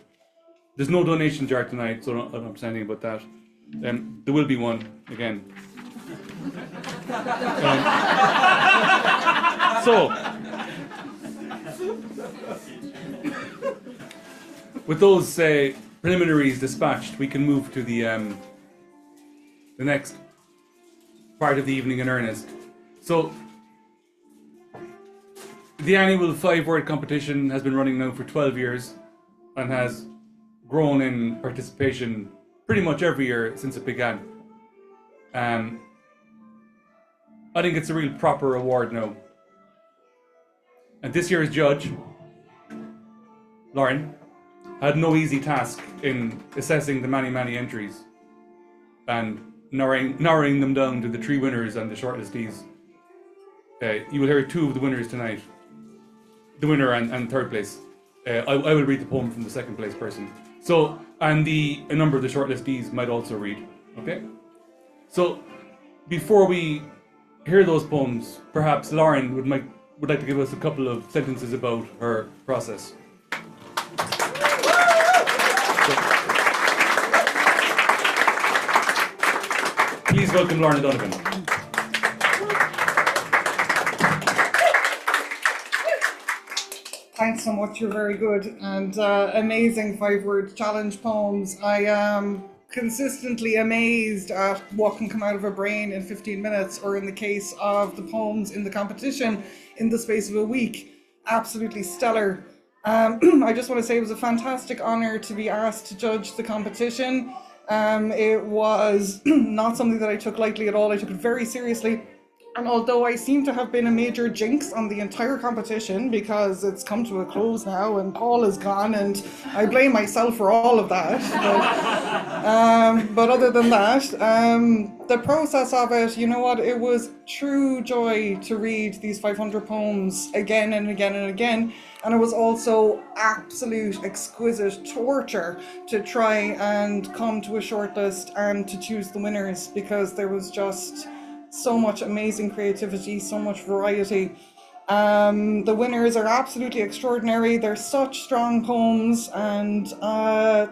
There's no donation jar tonight, so I don't say anything about that. There will be one again. So, with those preliminaries dispatched, we can move to the next part of the evening in earnest. So, the annual 5-word competition has been running now for 12 years and has grown in participation pretty much every year since it began. I think it's a real proper award now. And this year's judge, Lauren, had no easy task in assessing the many entries and narrowing them down to the 3 winners and the shortlistees. You will hear 2 of the winners tonight. The winner and third place. I will read the poem from the second place person. So, and a number of the shortlistees might also read. Okay? So, before we hear those poems, perhaps Lauren would like to give us a couple of sentences about her process. Please welcome Lauren Donovan. Thanks so much, you're very good. And amazing 5-word challenge poems. I am consistently amazed at what can come out of a brain in 15 minutes, or in the case of the poems in the competition, in the space of a week. Absolutely stellar. I just want to say it was a fantastic honor to be asked to judge the competition. It was not something that I took lightly at all. I took it very seriously. And although I seem to have been a major jinx on the entire competition, because it's come to a close now and Paul is gone, and I blame myself for all of that. But other than that, the process of it, you know what, it was true joy to read these 500 poems again and again and again. And it was also absolute exquisite torture to try and come to a shortlist and to choose the winners, because there was just so much amazing creativity, so much variety. The winners are absolutely extraordinary. They're such strong poems, and I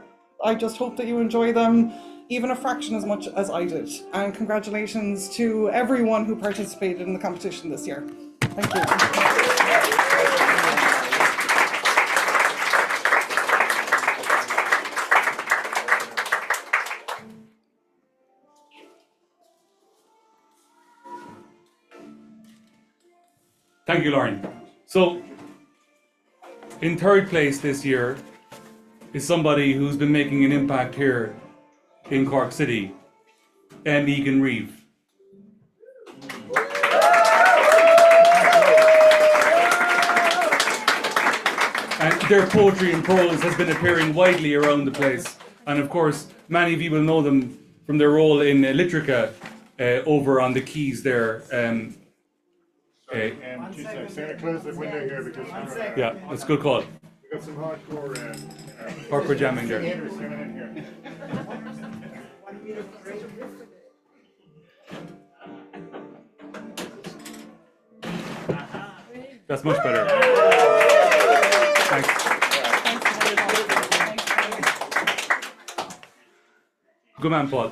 just hope that you enjoy them even a fraction as much as I did. And congratulations to everyone who participated in the competition this year. Thank you. Thank you, Lauren. So, in third place this year is somebody who's been making an impact here in Cork City, Egan Reeve. And their poetry and prose has been appearing widely around the place. And of course, many of you will know them from their role in Litrica over on the quays there. Sarah, close the window here because yeah, that's a good call. we got some Hardcore jamming there. coming in here. That's much better. Thanks. Good man, Paul.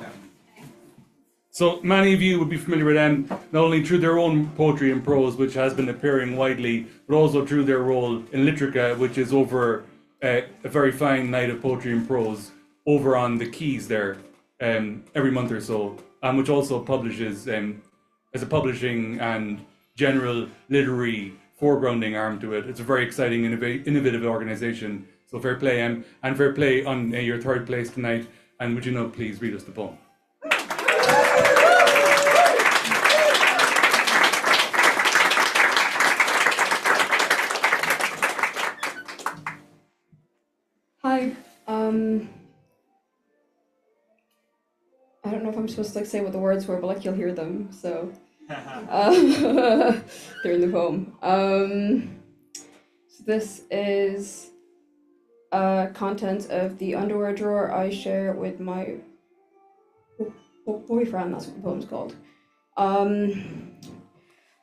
So many of you would be familiar with them, not only through their own poetry and prose, which has been appearing widely, but also through their role in Litrica, which is over a very fine night of poetry and prose over on the quays there every month or so, and which also publishes as a publishing and general literary foregrounding arm to it. It's a very exciting, innovative organisation. So fair play, and fair play on your third place tonight. And would you now please read us the poem? Hi. I don't know if I'm supposed to say what the words were, but you'll hear them. So they're in the poem. So this is contents of the underwear drawer I share with my boyfriend, that's what the poem's called.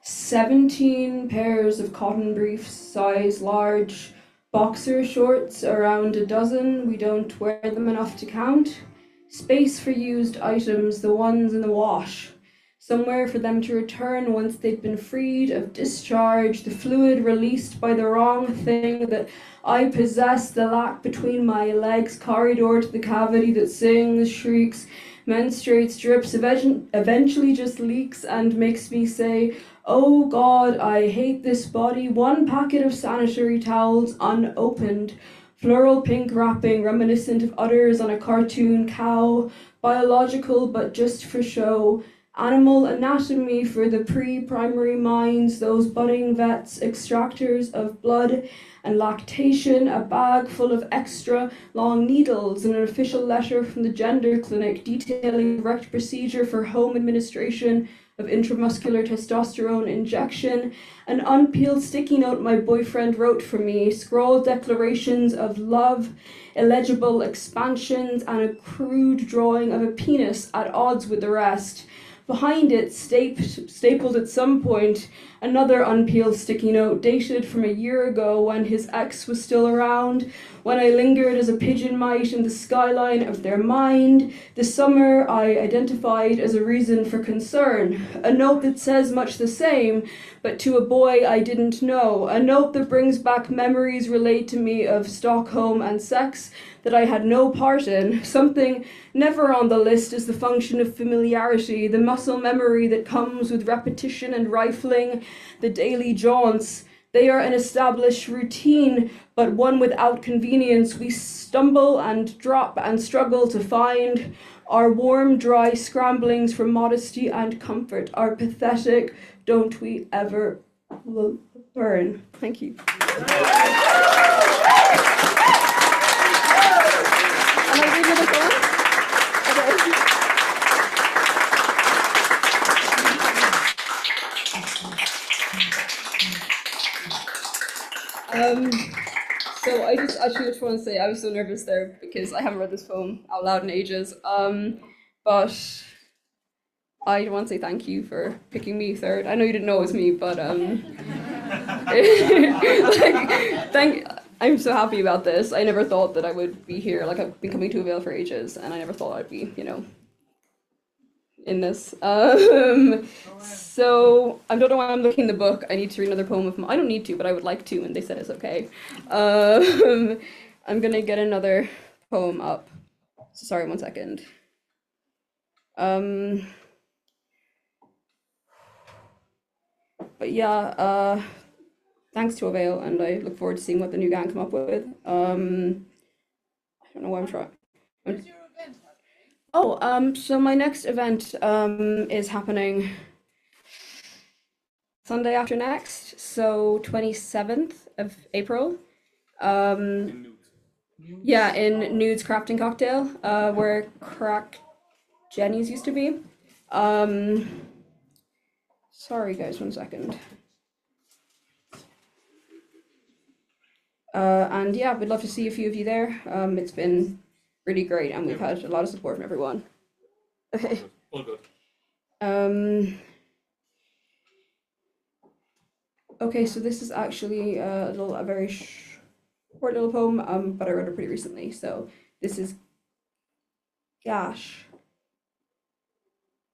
17 pairs of cotton briefs, size large, boxer shorts, around a dozen, we don't wear them enough to count. Space for used items, the ones in the wash. Somewhere for them to return once they've been freed of discharge, the fluid released by the wrong thing that I possess, the lack between my legs, corridor to the cavity that sings, shrieks, menstruates, drips, eventually just leaks and makes me say, oh God, I hate this body. One packet of sanitary towels unopened, floral pink wrapping reminiscent of udders on a cartoon cow, biological but just for show. Animal anatomy for the pre-primary minds, those budding vets, extractors of blood and lactation, a bag full of extra long needles, and an official letter from the gender clinic detailing the correct procedure for home administration of intramuscular testosterone injection, an unpeeled sticky note my boyfriend wrote for me, scrawled declarations of love, illegible expansions, and a crude drawing of a penis at odds with the rest. Behind it, stapled at some point, another unpeeled sticky note dated from a year ago when his ex was still around, when I lingered as a pigeon might in the skyline of their mind, the summer I identified as a reason for concern, a note that says much the same, but to a boy I didn't know, a note that brings back memories relayed to me of Stockholm and sex that I had no part in. Something never on the list is the function of familiarity, the muscle memory that comes with repetition and rifling, the daily jaunts. They are an established routine, but one without convenience. We stumble and drop and struggle to find. Our warm, dry scramblings for modesty and comfort are pathetic. Don't we ever learn? Thank you. So I actually just want to say I was so nervous there because I haven't read this poem out loud in ages. But I want to say thank you for picking me third. I know you didn't know it was me, but I'm so happy about this. I never thought that I would be here. Like, I've been coming to Avail for ages, and I never thought I'd be, in this. So I don't know why I'm looking in the book. I need to read another poem of mine. I don't need to, but I would like to, and they said it's okay. I'm gonna get another poem up. So sorry, 1 second. But yeah, thanks to Avail, and I look forward to seeing what the new gang come up with. I don't know why I'm trying. So my next event is happening Sunday after next, so 27th of April. Yeah, in Nude's Crafting Cocktail, where Crack Jenny's used to be. Sorry guys, 1 second. And yeah, we'd love to see a few of you there. It's been really great, and we've had a lot of support from everyone. Okay. All good. Okay, so this is actually a very short little poem, but I wrote it pretty recently. So this is Gash.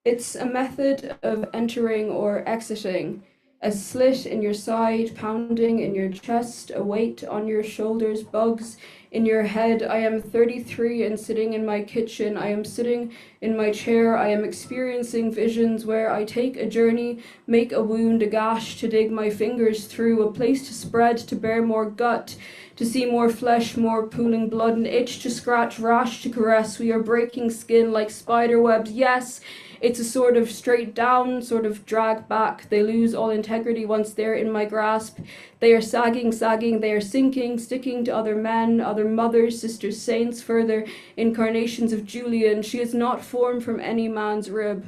It's a method of entering or exiting. A slit in your side, pounding in your chest, a weight on your shoulders, bugs in your head. I am 33 and sitting in my kitchen. I am sitting in my chair. I am experiencing visions where I take a journey, make a wound, a gash to dig my fingers through, a place to spread, to bear more gut, to see more flesh, more pooling blood, an itch to scratch, rash to caress. We are breaking skin like spider webs. Yes, it's a sort of straight down, sort of drag back. They lose all integrity once they're in my grasp. They are sagging, they are sinking, sticking to other men, other mothers, sisters, saints, further incarnations of Julian. She is not formed from any man's rib,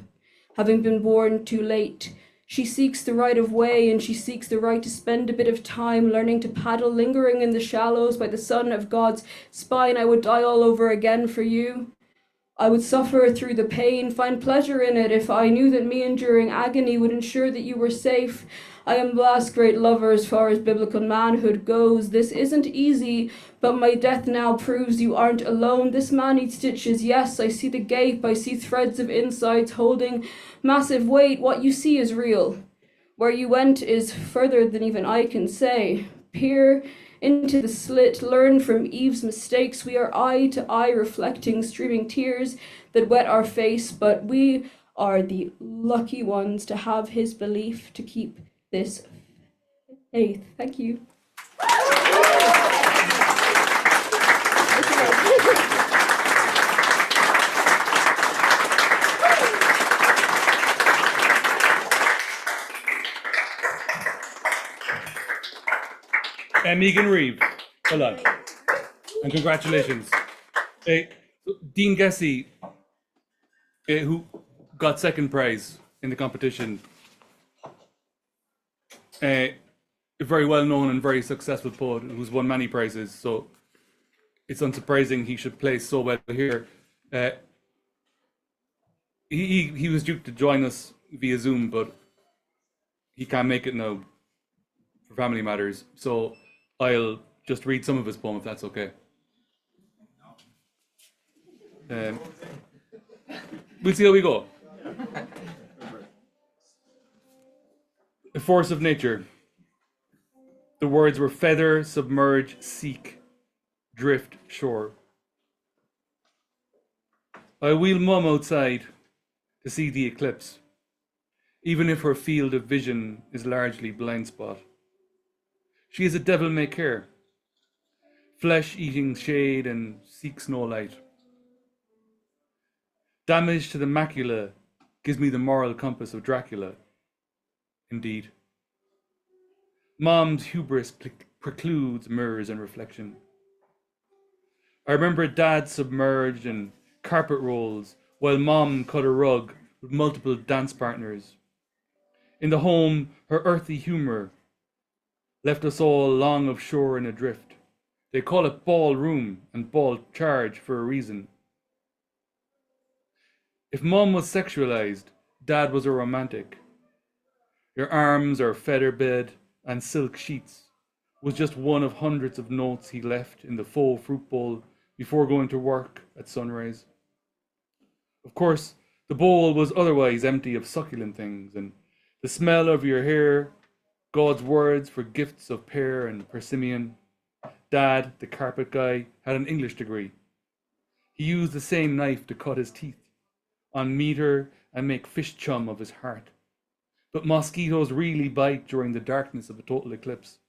having been born too late. She seeks the right of way, and she seeks the right to spend a bit of time learning to paddle, lingering in the shallows by the sun of God's spine. I would die all over again for you. I would suffer through the pain, find pleasure in it, if I knew that me enduring agony would ensure that you were safe. I am the last great lover as far as biblical manhood goes. This isn't easy, but my death now proves you aren't alone. This man needs stitches, yes, I see the gape, I see threads of insides holding massive weight. What you see is real. Where you went is further than even I can say. Peer into the slit, learn from Eve's mistakes. We are eye to eye, reflecting streaming tears that wet our face, but we are the lucky ones to have his belief to keep this faith. Thank you. Megan Reeve, well done. And congratulations. Dean Gessie, who got second prize in the competition, a very well known and very successful poet who's won many prizes, so it's unsurprising he should play so well here. He was due to join us via Zoom, but he can't make it now for family matters, so I'll just read some of his poem if that's okay. We'll see how we go. The force of nature. The words were feather, submerge, seek, drift, shore. I wheel Mum outside to see the eclipse, even if her field of vision is largely blind spot. She is a devil-may-care, flesh-eating shade and seeks no light. Damage to the macula gives me the moral compass of Dracula. Indeed. Mom's hubris precludes mirrors and reflection. I remember Dad submerged in carpet rolls while Mom cut a rug with multiple dance partners. In the home, her earthy humor left us all long of shore and adrift. They call it ballroom and ball charge for a reason. If Mom was sexualized, Dad was a romantic. Your arms are feather bed and silk sheets was just one of hundreds of notes he left in the faux fruit bowl before going to work at sunrise. Of course, the bowl was otherwise empty of succulent things, and the smell of your hair, God's words for gifts of pear and persimmon. Dad, the carpet guy, had an English degree. He used the same knife to cut his teeth, on meter and make fish chum of his heart. But mosquitoes really bite during the darkness of a total eclipse.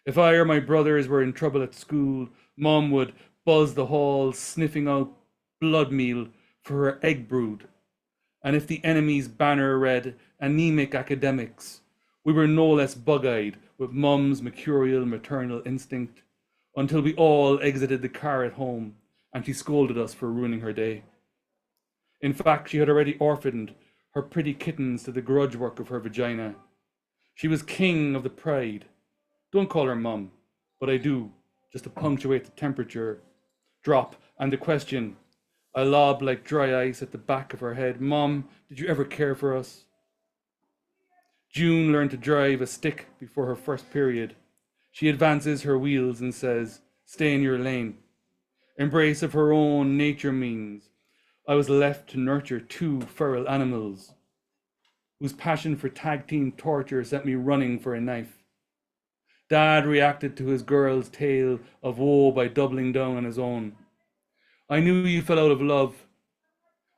If I or my brothers were in trouble at school, Mom would buzz the halls, sniffing out blood meal for her egg brood. And if the enemy's banner read anemic academics, we were no less bug-eyed with Mum's mercurial maternal instinct until we all exited the car at home and she scolded us for ruining her day. In fact, she had already orphaned her pretty kittens to the grudge work of her vagina. She was king of the pride. Don't call her Mum, but I do, just to punctuate the temperature drop and the question. I lob like dry ice at the back of her head. Mom, did you ever care for us? June learned to drive a stick before her first period. She advances her wheels and says, stay in your lane. Embrace of her own nature means I was left to nurture two feral animals whose passion for tag team torture sent me running for a knife. Dad reacted to his girl's tale of woe by doubling down on his own. I knew you fell out of love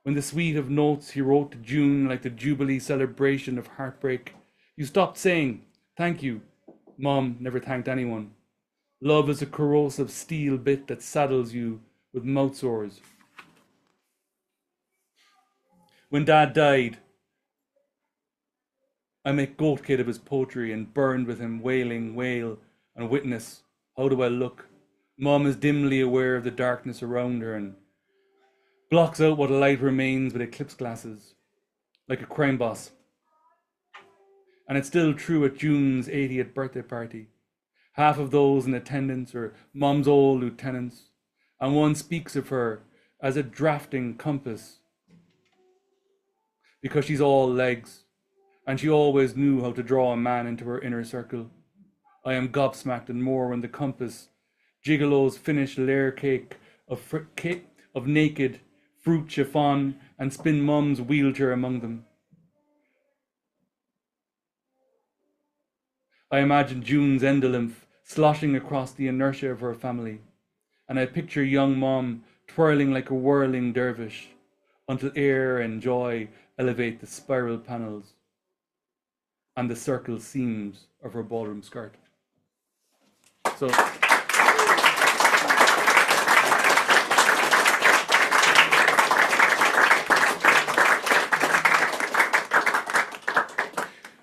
when the suite of notes he wrote to June like the Jubilee celebration of heartbreak. You stopped saying, thank you. Mom never thanked anyone. Love is a corrosive steel bit that saddles you with mouth sores. When Dad died, I make goat kid of his poetry and burned with him wailing, wail, and witness. How do I look? Mom is dimly aware of the darkness around her and blocks out what light remains with eclipse glasses, like a crime boss. And it's still true at June's 80th birthday party. Half of those in attendance are Mom's old lieutenants, and one speaks of her as a drafting compass, because she's all legs, and she always knew how to draw a man into her inner circle. I am gobsmacked and more when the compass gigolos finish layer cake of naked fruit chiffon and spin mum's wheelchair among them. I imagine June's endolymph sloshing across the inertia of her family, and I picture young mom twirling like a whirling dervish until air and joy elevate the spiral panels and the circle seams of her ballroom skirt. So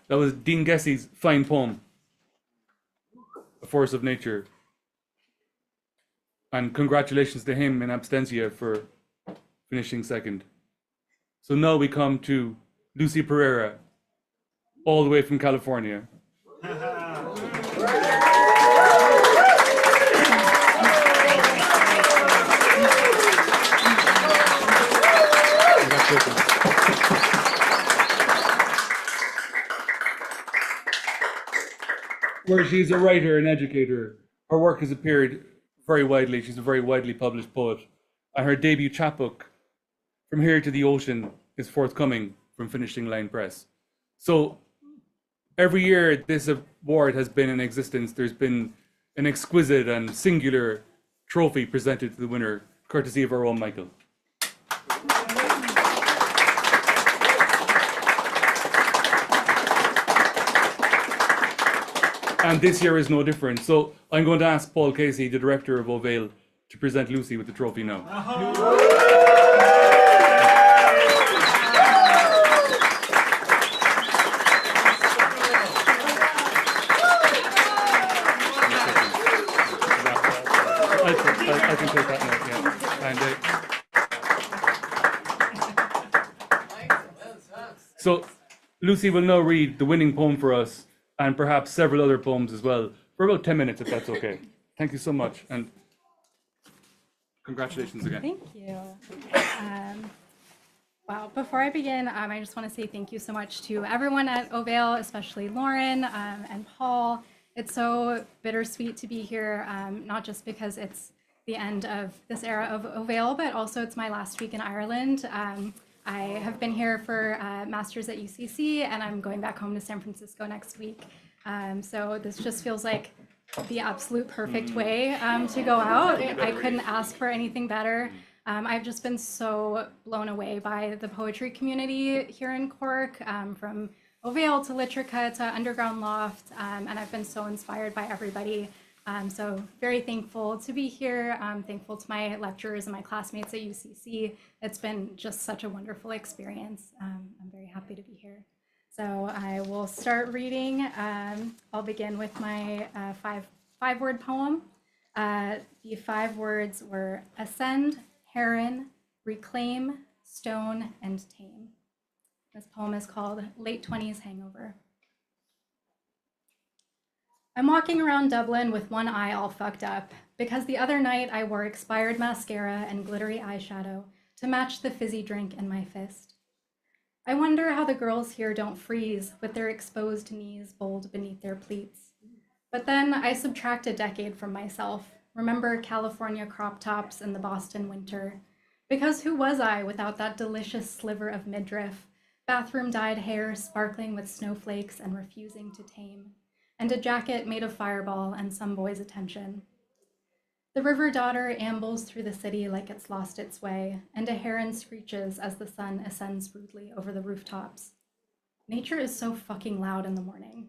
that was Dean Gessy's fine poem, A Force of Nature. And congratulations to him in absentia for finishing second. So now we come to Lucy Pereira, all the way from California. Where she's a writer and educator. Her work has appeared very widely. She's a very widely published poet. And her debut chapbook, From Here to the Ocean, is forthcoming from Finishing Line Press. So every year this award has been in existence, there's been an exquisite and singular trophy presented to the winner, courtesy of our own Michael. And this year is no different. So I'm going to ask Paul Casey, the director of Bhéal, to present Lucy with the trophy now. I can take that now, yeah. So Lucy will now read the winning poem for us, and perhaps several other poems as well, for about 10 minutes, if that's okay. Thank you so much, and congratulations again. Thank you. Wow, before I begin, I just want to say thank you so much to everyone at Bhéal, especially Lauren and Paul. It's so bittersweet to be here, not just because it's the end of this era of Bhéal, but also it's my last week in Ireland. I have been here for Masters at UCC, and I'm going back home to San Francisco next week. So this just feels like the absolute perfect way to go out. I couldn't ask for anything better. I've just been so blown away by the poetry community here in Cork, from Bhéal to Litrica to Underground Loft, and I've been so inspired by everybody. So very thankful to be here. Thankful to my lecturers and my classmates at UCC. It's been just such a wonderful experience. I'm very happy to be here. So I will start reading. I'll begin with my five-word poem. The 5 words were ascend, heron, reclaim, stone, and tame. This poem is called Late 20s Hangover. I'm walking around Dublin with one eye all fucked up because the other night I wore expired mascara and glittery eyeshadow to match the fizzy drink in my fist. I wonder how the girls here don't freeze with their exposed knees bold beneath their pleats. But then I subtract a decade from myself, remember California crop tops in the Boston winter. Because who was I without that delicious sliver of midriff, bathroom-dyed hair sparkling with snowflakes and refusing to tame, and a jacket made of Fireball and some boy's attention. The river daughter ambles through the city like it's lost its way, and a heron screeches as the sun ascends rudely over the rooftops. Nature is so fucking loud in the morning.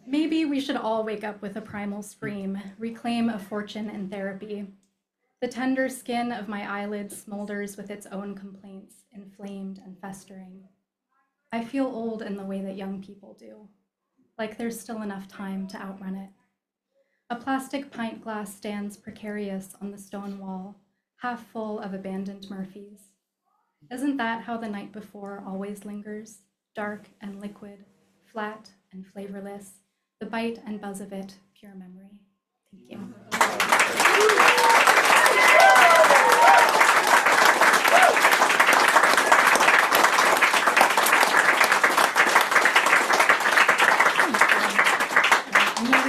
Maybe we should all wake up with a primal scream, reclaim a fortune in therapy. The tender skin of my eyelid smolders with its own complaints, inflamed and festering. I feel old in the way that young people do, like there's still enough time to outrun it. A plastic pint glass stands precarious on the stone wall, half full of abandoned Murphys. Isn't that how the night before always lingers, dark and liquid, flat and flavorless, the bite and buzz of it, pure memory? Thank you.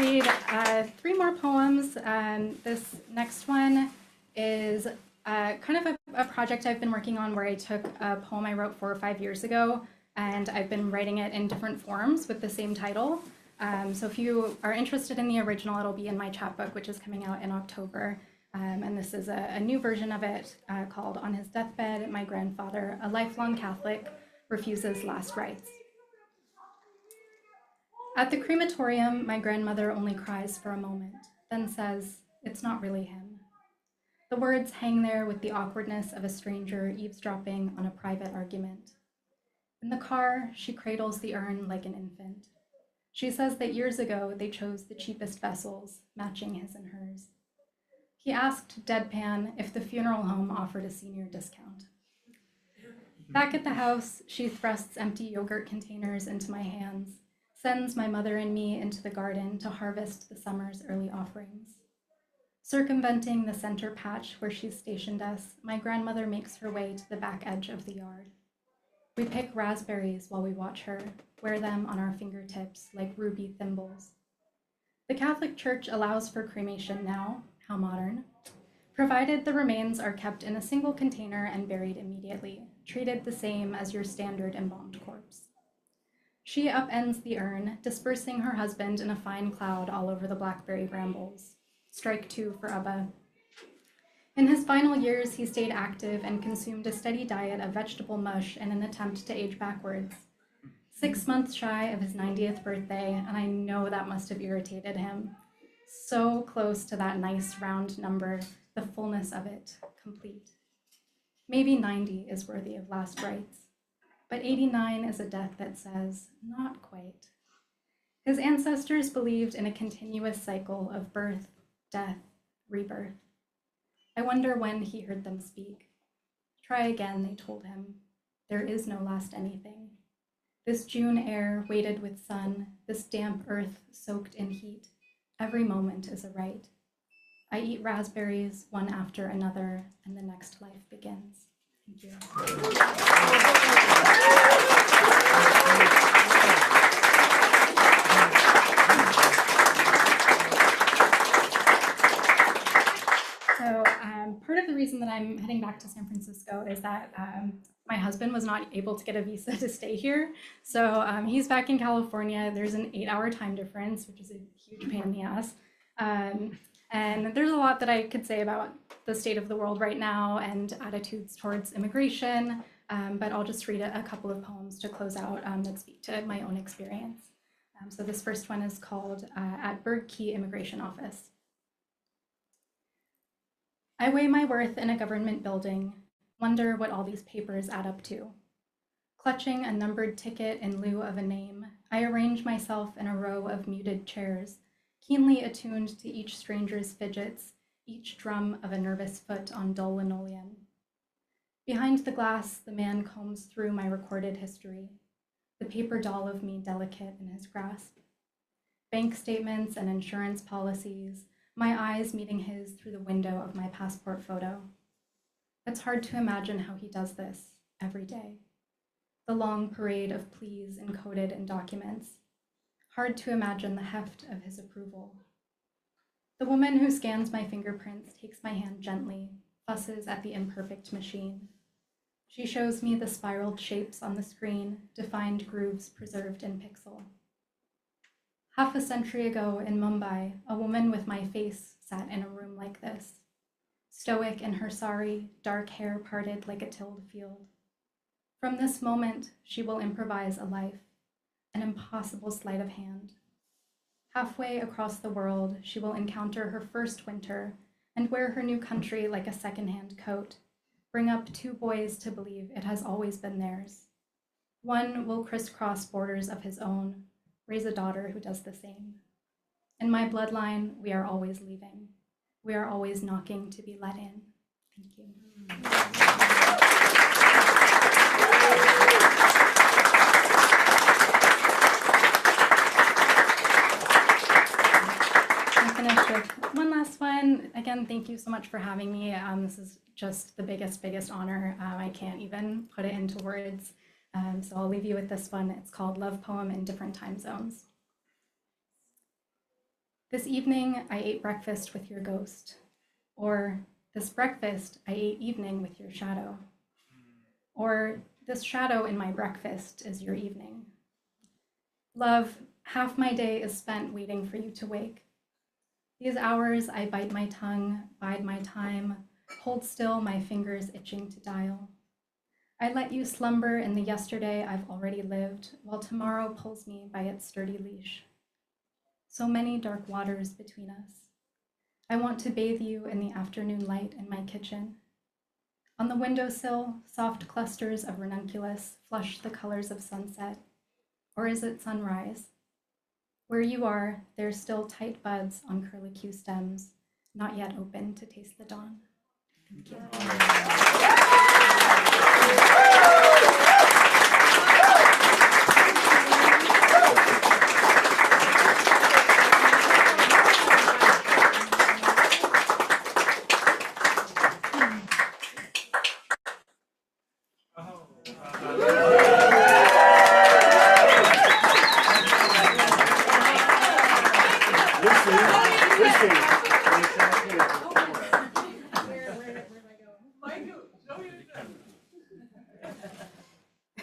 read 3 more poems. This next one is kind of a project I've been working on where I took a poem I wrote 4 or 5 years ago, and I've been writing it in different forms with the same title. So if you are interested in the original, it'll be in my chapbook, which is coming out in October. And this is a new version of it called On His Deathbed, My Grandfather, a lifelong Catholic, refuses last rites. At the crematorium, my grandmother only cries for a moment, then says, "It's not really him." The words hang there with the awkwardness of a stranger eavesdropping on a private argument. In the car, she cradles the urn like an infant. She says that years ago they chose the cheapest vessels, matching his and hers. He asked deadpan if the funeral home offered a senior discount. Back at the house, she thrusts empty yogurt containers into my hands, sends my mother and me into the garden to harvest the summer's early offerings. Circumventing the center patch where she's stationed us, my grandmother makes her way to the back edge of the yard. We pick raspberries while we watch her, wear them on our fingertips like ruby thimbles. The Catholic Church allows for cremation now, how modern, provided the remains are kept in a single container and buried immediately, treated the same as your standard embalmed corpse. She upends the urn, dispersing her husband in a fine cloud all over the blackberry brambles. Strike 2 for Abba. In his final years, he stayed active and consumed a steady diet of vegetable mush in an attempt to age backwards. 6 months shy of his 90th birthday, and I know that must have irritated him. So close to that nice round number, the fullness of it, complete. Maybe 90 is worthy of last rites, but 89 is a death that says, not quite. His ancestors believed in a continuous cycle of birth, death, rebirth. I wonder when he heard them speak. Try again, they told him. There is no last anything. This June air weighted with sun, this damp earth soaked in heat, every moment is a rite. I eat raspberries one after another, and the next life begins. Thank you. So part of the reason that I'm heading back to San Francisco is that my husband was not able to get a visa to stay here. So he's back in California. There's an 8-hour time difference, which is a huge pain in the ass. And there's a lot that I could say about the state of the world right now and attitudes towards immigration, but I'll just read a couple of poems to close out that speak to my own experience. So this first one is called At Berg Key Immigration Office. I weigh my worth in a government building, wonder what all these papers add up to. Clutching a numbered ticket in lieu of a name, I arrange myself in a row of muted chairs, keenly attuned to each stranger's fidgets, each drum of a nervous foot on dull linoleum. Behind the glass, the man combs through my recorded history, the paper doll of me delicate in his grasp. Bank statements and insurance policies, my eyes meeting his through the window of my passport photo. It's hard to imagine how he does this every day. The long parade of pleas encoded in documents. Hard to imagine the heft of his approval. The woman who scans my fingerprints takes my hand gently, fusses at the imperfect machine. She shows me the spiraled shapes on the screen, defined grooves preserved in pixel. Half a century ago in Mumbai, a woman with my face sat in a room like this, stoic in her sari, dark hair parted like a tilled field. From this moment, she will improvise a life, an impossible sleight of hand. Halfway across the world, she will encounter her first winter and wear her new country like a second-hand coat, bring up 2 boys to believe it has always been theirs. One will crisscross borders of his own, raise a daughter who does the same. In my bloodline, we are always leaving. We are always knocking to be let in. Thank you. I'll finish with one last one. Again, thank you so much for having me. This is just the biggest honor. I can't even put it into words. So I'll leave you with this one. It's called Love Poem in Different Time Zones. This evening, I ate breakfast with your ghost. Or, this breakfast, I ate evening with your shadow. Or, this shadow in my breakfast is your evening. Love, half my day is spent waiting for you to wake. These hours I bite my tongue, bide my time, hold still my fingers itching to dial. I let you slumber in the yesterday I've already lived, while tomorrow pulls me by its sturdy leash. So many dark waters between us. I want to bathe you in the afternoon light in my kitchen. On the windowsill, soft clusters of ranunculus flush the colors of sunset. Or is it sunrise? Where you are, there's still tight buds on curlicue stems, not yet open to taste the dawn. Thank you.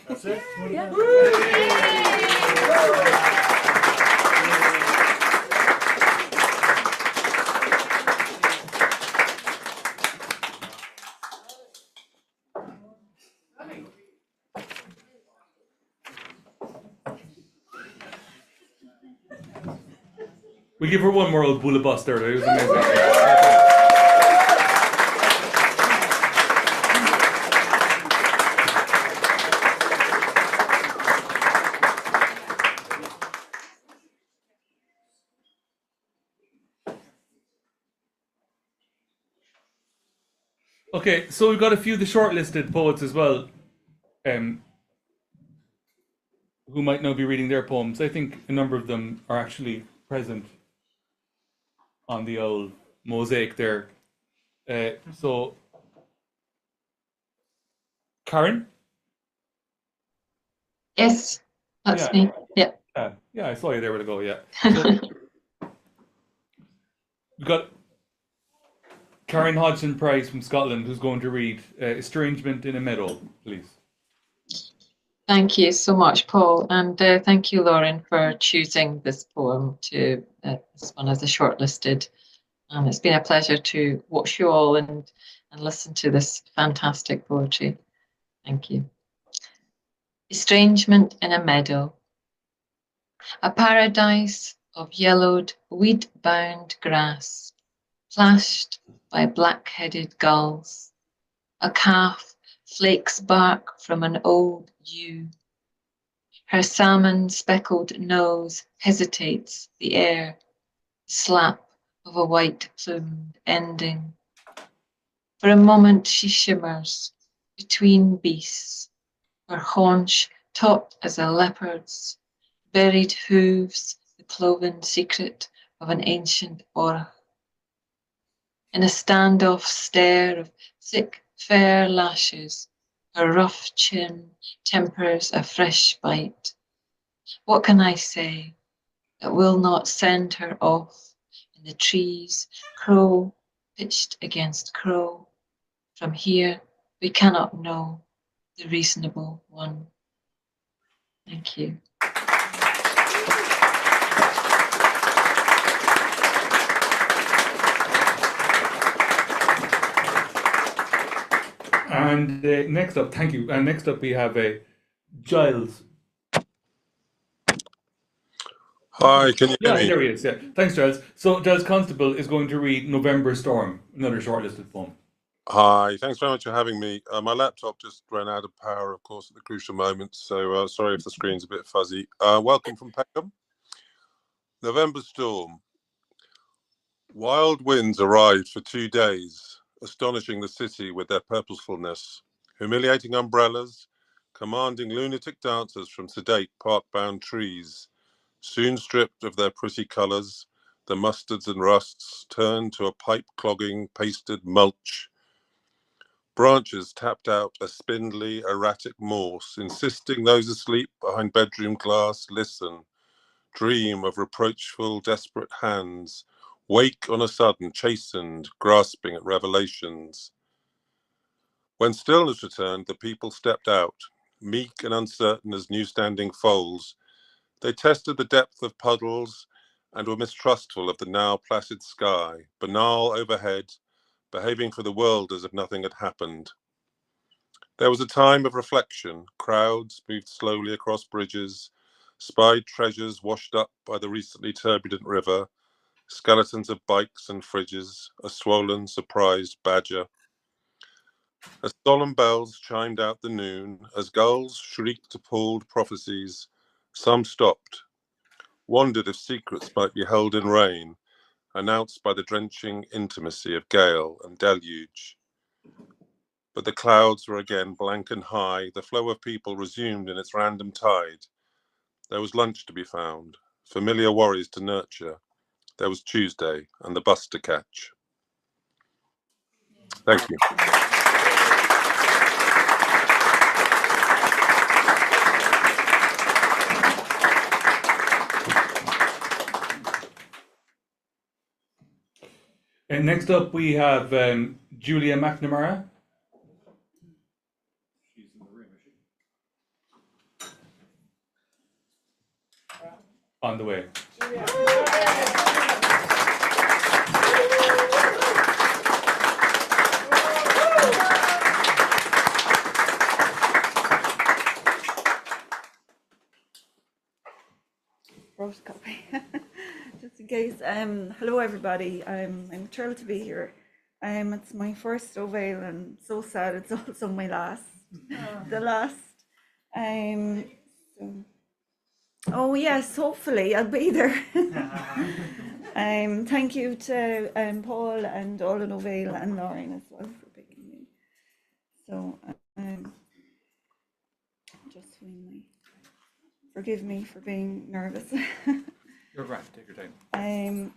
That's it? Yeah. We give her one more old bullet buster. It was amazing. Okay, so we've got a few of the shortlisted poets as well, who might now be reading their poems. I think a number of them are actually present on the old mosaic there. So, Karen? Yes, that's me. Yeah. Yeah, I saw you there with a go, yeah. So, we've got Karen Hodgson Price from Scotland, who's going to read Estrangement in a Meadow, please. Thank you so much, Paul, and thank you, Lauren, for choosing this poem to as one of the shortlisted. It's been a pleasure to watch you all and listen to this fantastic poetry. Thank you. Estrangement in a Meadow. A paradise of yellowed, weed-bound grass, plashed by black-headed gulls. A calf flakes bark from an old yew. Her salmon-speckled nose hesitates the air, slap of a white-plumed ending. For a moment she shimmers between beasts, her haunch taut as a leopard's, buried hooves the cloven secret of an ancient aura. In a standoff stare of thick, fair lashes, her rough chin tempers a fresh bite. What can I say that will not send her off in the trees, crow pitched against crow? From here, we cannot know the reasonable one. Thank you. And next up, thank you. And next up we have Giles. Hi, can you hear me? There he is, yeah. Thanks, Giles. So Giles Constable is going to read November Storm, another shortlisted poem. Hi, thanks very much for having me. My laptop just ran out of power, of course, at the crucial moment, so sorry if the screen's a bit fuzzy. Welcome from Peckham. November Storm. Wild winds arrived for 2 days, astonishing the city with their purposefulness, humiliating umbrellas, commanding lunatic dancers from sedate park-bound trees. Soon stripped of their pretty colours, the mustards and rusts turned to a pipe-clogging pasted mulch. Branches tapped out a spindly, erratic morse, insisting those asleep behind bedroom glass listen, dream of reproachful, desperate hands, wake on a sudden, chastened, grasping at revelations. When stillness returned, the people stepped out, meek and uncertain as new-standing foals. They tested the depth of puddles and were mistrustful of the now placid sky, banal overhead, behaving for the world as if nothing had happened. There was a time of reflection. Crowds moved slowly across bridges, spied treasures washed up by the recently turbulent river, skeletons of bikes and fridges, a swollen, surprised badger. As solemn bells chimed out the noon, as gulls shrieked appalled prophecies, some stopped, wondered if secrets might be held in rain, announced by the drenching intimacy of gale and deluge. But the clouds were again blank and high, the flow of people resumed in its random tide. There was lunch to be found, familiar worries to nurture. There was Tuesday and the bus to catch. Thank you. And next up we have Julia McNamara. On the way. First copy. Just in case. Hello everybody. I'm thrilled to be here. It's my first O'Vale and so sad it's also my last. The last. So, oh yes, hopefully I'll be there. Thank you to Paul and all in O'Vale and Lauren as well for picking me. So just finally, forgive me for being nervous. You're right, take your time.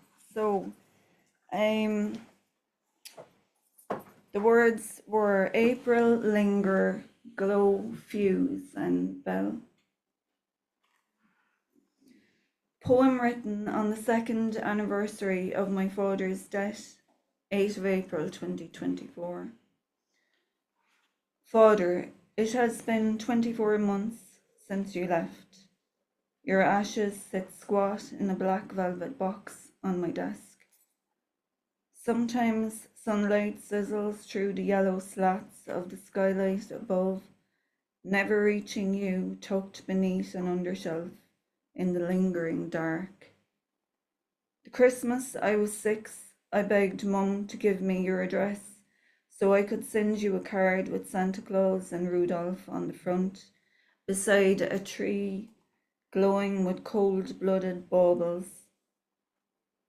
The words were April, linger, glow, fuse, and bell. Poem written on the 2nd anniversary of my father's death, 8th of April 2024. Father, it has been 24 months since you left. Your ashes sit squat in a black velvet box on my desk. Sometimes sunlight sizzles through the yellow slats of the skylight above, never reaching you tucked beneath an undershelf in the lingering dark. The Christmas I was 6, I begged Mum to give me your address so I could send you a card with Santa Claus and Rudolph on the front, beside a tree glowing with cold-blooded baubles.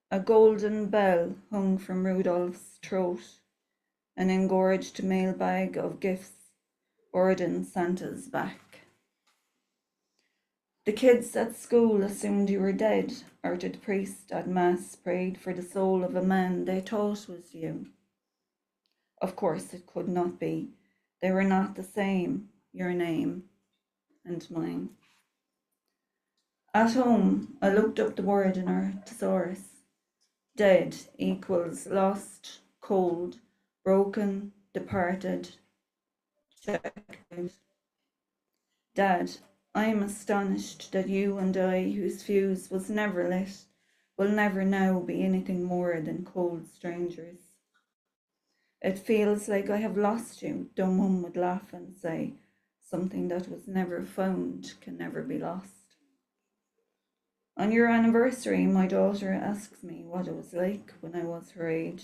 A golden bell hung from Rudolph's throat, an engorged mailbag of gifts burdened Santa's back. The kids at school assumed you were dead, or the priest at Mass prayed for the soul of a man they thought was you. Of course it could not be. They were not the same, your name and mine. At home, I looked up the word in our thesaurus. Dead equals lost, cold, broken, departed, checked out. Dad, I am astonished that you and I, whose fuse was never lit, will never now be anything more than cold strangers. It feels like I have lost you, though Mum would laugh and say, something that was never found can never be lost. On your anniversary, my daughter asks me what it was like when I was her age.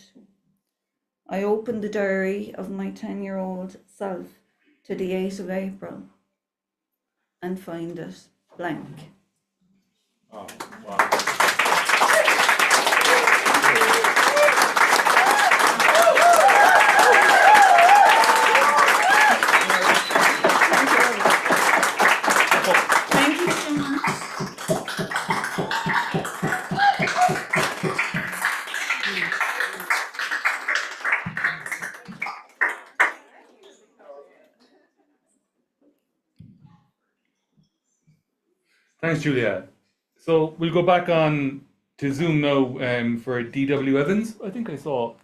I opened the diary of my 10-year-old self to the 8th of April and find it blank. Oh, wow. Thank you so much. Thanks, Julia. So we'll go back on to Zoom now for D.W. Evans. I think I saw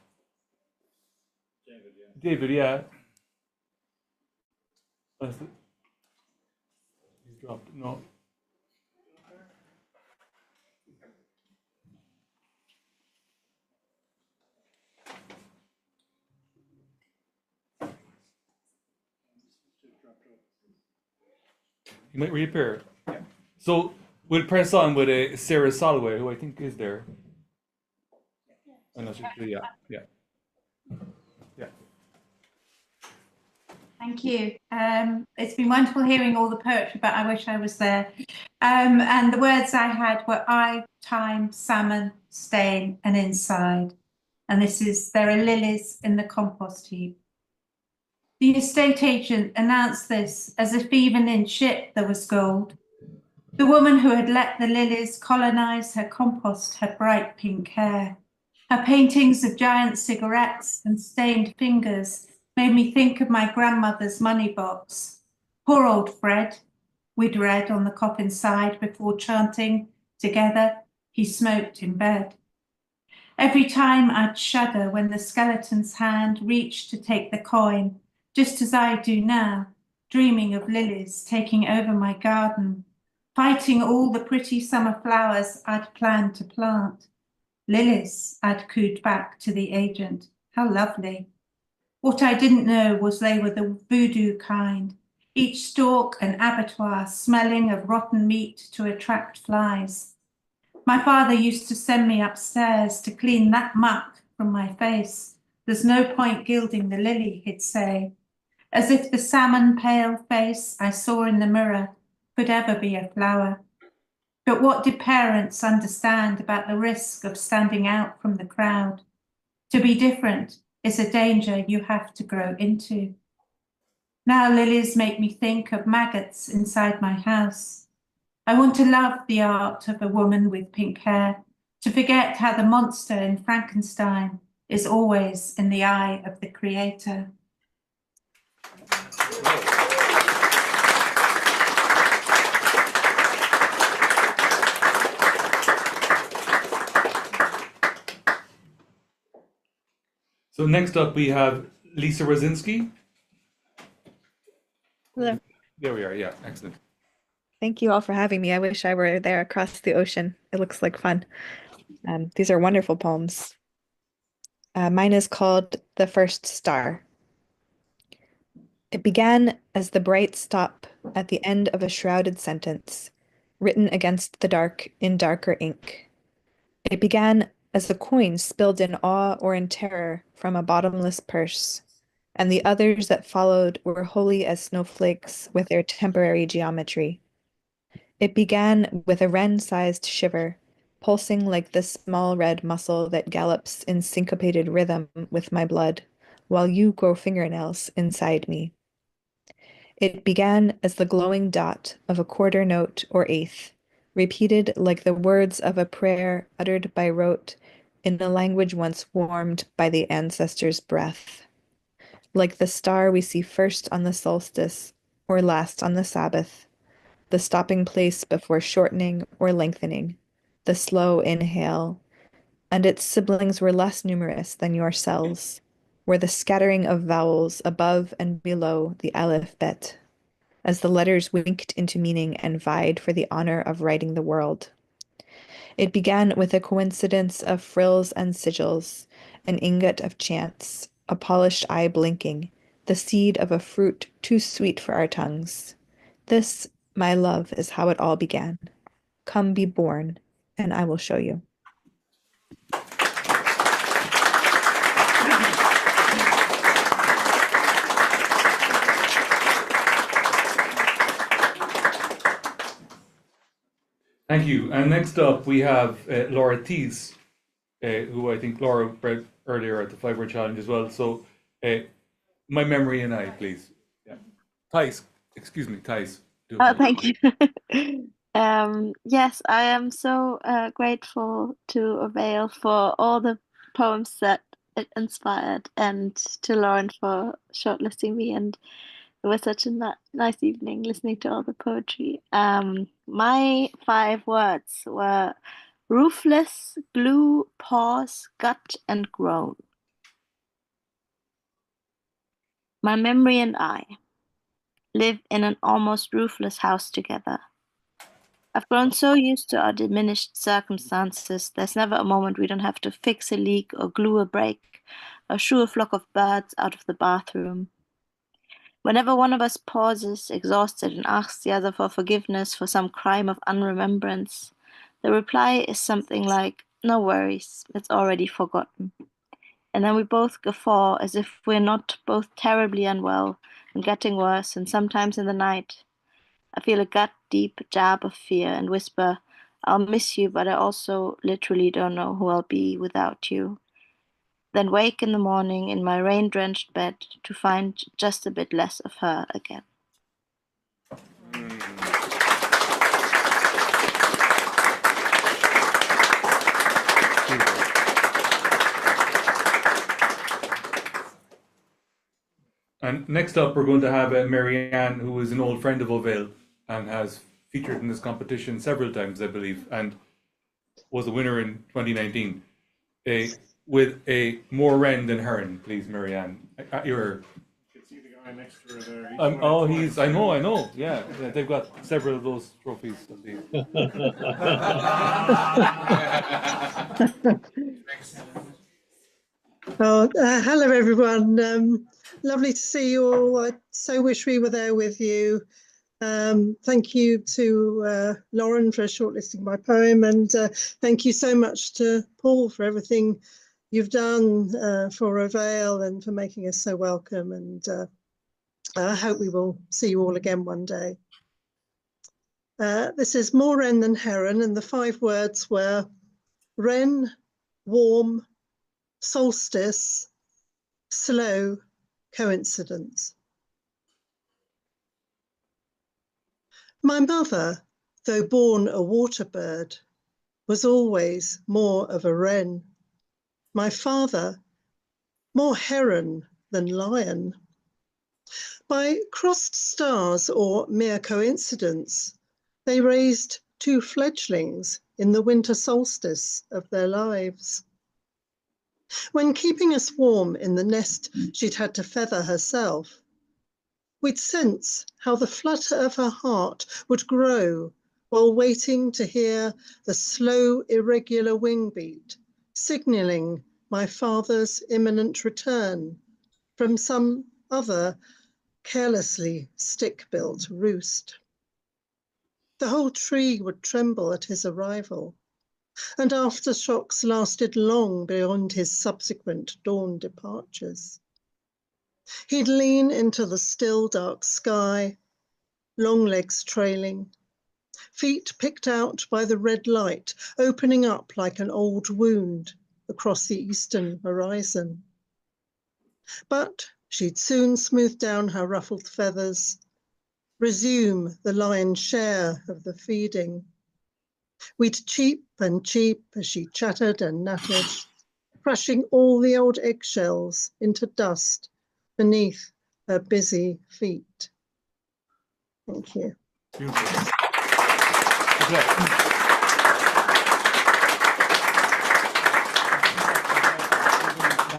David, yeah. He's dropped. No. He might reappear. Yeah. So we'll press on with Sarah Soloway, who I think is there. I'm not sure. Yeah, yeah, yeah. Thank you. It's been wonderful hearing all the poetry, but I wish I was there. And the words I had were I, time, salmon, stain, and inside. And this is, there are lilies in the compost heap. The estate agent announced this as if even in shit there was gold. The woman who had let the lilies colonize her compost had bright pink hair. Her paintings of giant cigarettes and stained fingers made me think of my grandmother's money box. Poor old Fred, we'd read on the coffin side before chanting together, he smoked in bed. Every time I'd shudder when the skeleton's hand reached to take the coin, just as I do now, dreaming of lilies taking over my garden, fighting all the pretty summer flowers I'd planned to plant. Lilies, I'd cooed back to the agent. How lovely. What I didn't know was they were the voodoo kind, each stalk an abattoir smelling of rotten meat to attract flies. My father used to send me upstairs to clean that muck from my face. There's no point gilding the lily, he'd say, as if the salmon pale face I saw in the mirror could ever be a flower. But what did parents understand about the risk of standing out from the crowd? To be different is a danger you have to grow into. Now lilies make me think of maggots inside my house. I want to love the art of a woman with pink hair, to forget how the monster in Frankenstein is always in the eye of the creator. So next up we have Lisa Rosinski. Hello. There we are, yeah, excellent. Thank you all for having me. I wish I were there across the ocean. It looks like fun. These are wonderful poems. Mine is called The First Star. It began as the bright stop at the end of a shrouded sentence, written against the dark in darker ink. It began as a coin spilled in awe or in terror from a bottomless purse, and the others that followed were holy as snowflakes with their temporary geometry. It began with a wren-sized shiver, pulsing like the small red muscle that gallops in syncopated rhythm with my blood, while you grow fingernails inside me. It began as the glowing dot of a quarter note or eighth, repeated like the words of a prayer uttered by rote in a language once warmed by the ancestors' breath. Like the star we see first on the solstice or last on the Sabbath, the stopping place before shortening or lengthening, the slow inhale, and its siblings were less numerous than your cells, were the scattering of vowels above and below the aleph bet, as the letters winked into meaning and vied for the honor of writing the world. It began with a coincidence of frills and sigils, an ingot of chance, a polished eye blinking, the seed of a fruit too sweet for our tongues. This, my love, is how it all began. Come be born, and I will show you. Thank you. And next up we have Laura Thies, who I think Laura read earlier at the 5-word challenge as well. So my memory and I, please. Yeah. Thais, excuse me, Thais. Oh, thank you. Yes, I am so grateful to Avail for all the poems that it inspired, and to Lauren for shortlisting me and It was such a nice evening listening to all the poetry. My 5 words were roofless, glue, pause, gut, and groan. My memory and I live in an almost roofless house together. I've grown so used to our diminished circumstances, there's never a moment we don't have to fix a leak or glue a break or shoo a flock of birds out of the bathroom. Whenever one of us pauses, exhausted, and asks the other for forgiveness for some crime of unremembrance, the reply is something like, "No worries, it's already forgotten." And then we both guffaw as if we're not both terribly unwell and getting worse, and sometimes in the night, I feel a gut-deep jab of fear and whisper, "I'll miss you, but I also literally don't know who I'll be without you." Then wake in the morning in my rain-drenched bed to find just a bit less of her again. And next up, we're going to have Marianne, who is an old friend of Bhéal and has featured in this competition several times, I believe, and was a winner in 2019. With a more Wren than Heron, please, Marianne. You're. See the guy next to her there. I know. Yeah, they've got several of those trophies. Hello everyone. Lovely to see you all. I so wish we were there with you. Thank you to Lauren for shortlisting my poem, and thank you so much to Paul for everything you've done for Bhéal and for making us so welcome. And I hope we will see you all again one day. This is More Wren Than Heron, and the 5 words were wren, warm, solstice, slow, coincidence. My mother, though born a water bird, was always more of a wren. My father, more heron than lion. By crossed stars or mere coincidence, they raised 2 fledglings in the winter solstice of their lives. When keeping us warm in the nest she'd had to feather herself, we'd sense how the flutter of her heart would grow while waiting to hear the slow, irregular wing beat, signalling my father's imminent return from some other carelessly stick-built roost. The whole tree would tremble at his arrival, and aftershocks lasted long beyond his subsequent dawn departures. He'd lean into the still dark sky, long legs trailing, feet picked out by the red light, opening up like an old wound across the eastern horizon. But she'd soon smooth down her ruffled feathers, resume the lion's share of the feeding. We'd cheep and cheep as she chattered and nattered, crushing all the old eggshells into dust beneath her busy feet. Thank you.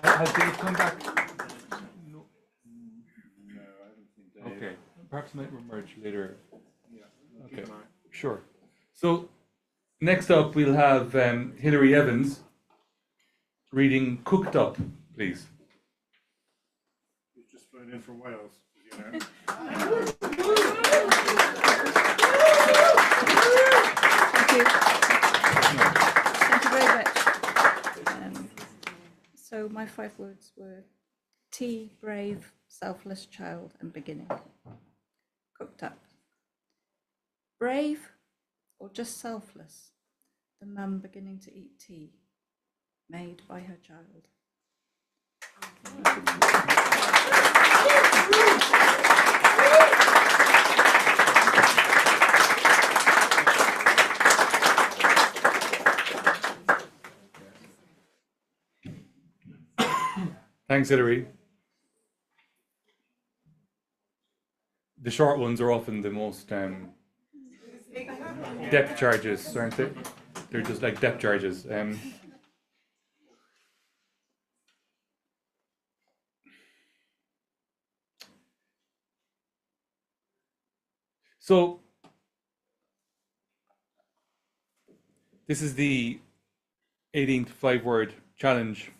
Has Dave come back? No. Okay, perhaps might emerge later. Okay, sure. So next up we'll have Hilary Evans reading Cooked Up, please. He's just flown in from Wales, you know. Thank you. Thank you very much. So my 5 words were tea, brave, selfless child, and beginning. Cooked up. Brave or just selfless? The mum beginning to eat tea made by her child. Thanks, Hilary. the short ones are often the most depth charges, aren't they? They're just like depth charges. So this is the 18th 5-word challenge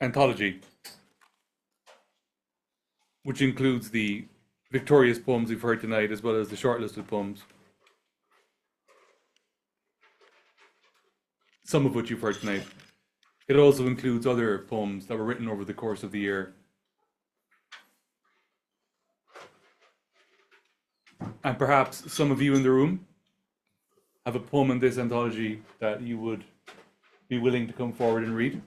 anthology, which includes the victorious poems we've heard tonight, as well as the shortlisted poems, some of which you've heard tonight. It also includes other poems that were written over the course of the year. And perhaps some of you in the room have a poem in this anthology that you would be willing to come forward and read.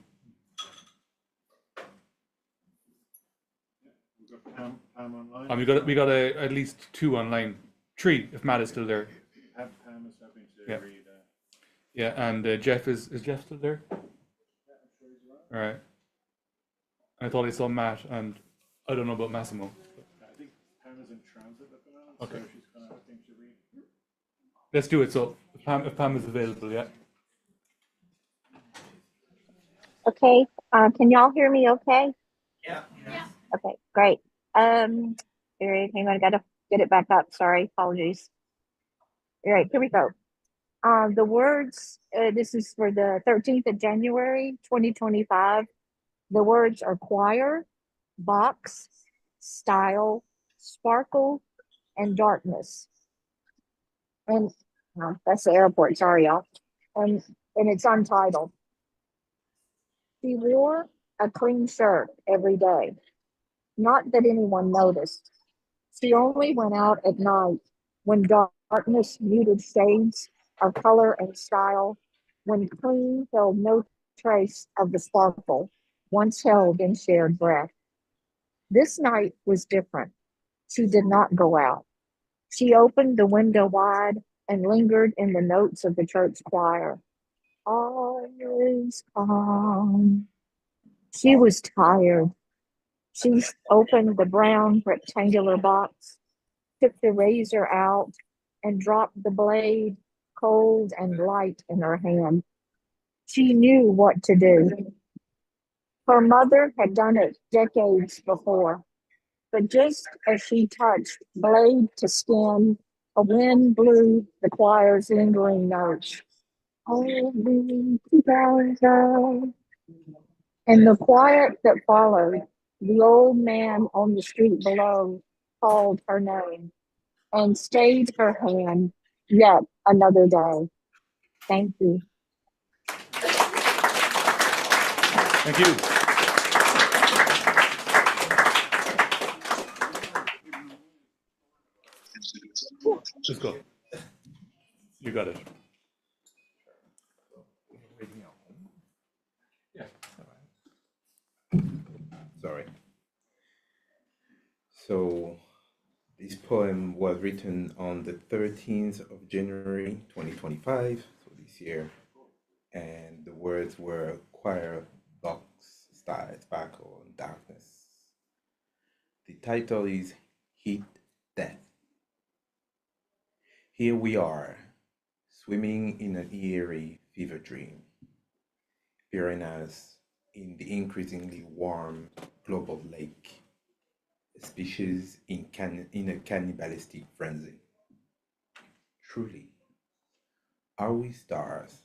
Pam online. And we got at least 2 online, 3 if Matt is still there. Pam is hoping to Yeah. read. Yeah, and Jeff is Jeff still there? All right. I thought I saw Matt, and I don't know about Massimo. I think Pam is in transit at the moment, Okay. so she's kind of hoping to read. Let's do it. So if Pam is available, yeah. Okay, can y'all hear me okay? Yeah. Okay, great. Here, hang on, I gotta get it back up. Sorry, apologies. All right, here we go. The words, this is for the 13th of January, 2025. The words are choir, box, style, sparkle, and darkness. And that's the airport, sorry, y'all. And it's untitled. She wore a clean shirt every day. Not that anyone noticed. She only went out at night when darkness muted shades of color and style, when clean held no trace of the sparkle once held in shared breath. This night was different. She did not go out. She opened the window wide and lingered in the notes of the church choir. All is calm. She was tired. She opened the brown rectangular box, took the razor out, and dropped the blade, cold and light, in her hand. She knew what to do. Her mother had done it decades before, but just as she touched blade to skin, a wind blew the choir's lingering notes. Only together. In the quiet that followed, the old man on the street below called her name and stayed her hand yet another day. Thank you. Thank you. Just go. You got it. Sorry. So this poem was written on the 13th of January 2025, so this year, and the words were choir, box, style, sparkle, and darkness. The title is Heat, Death. Here we are, swimming in an eerie fever dream, piranhas in the increasingly warm global lake, a species in a cannibalistic frenzy. Truly, are we stars,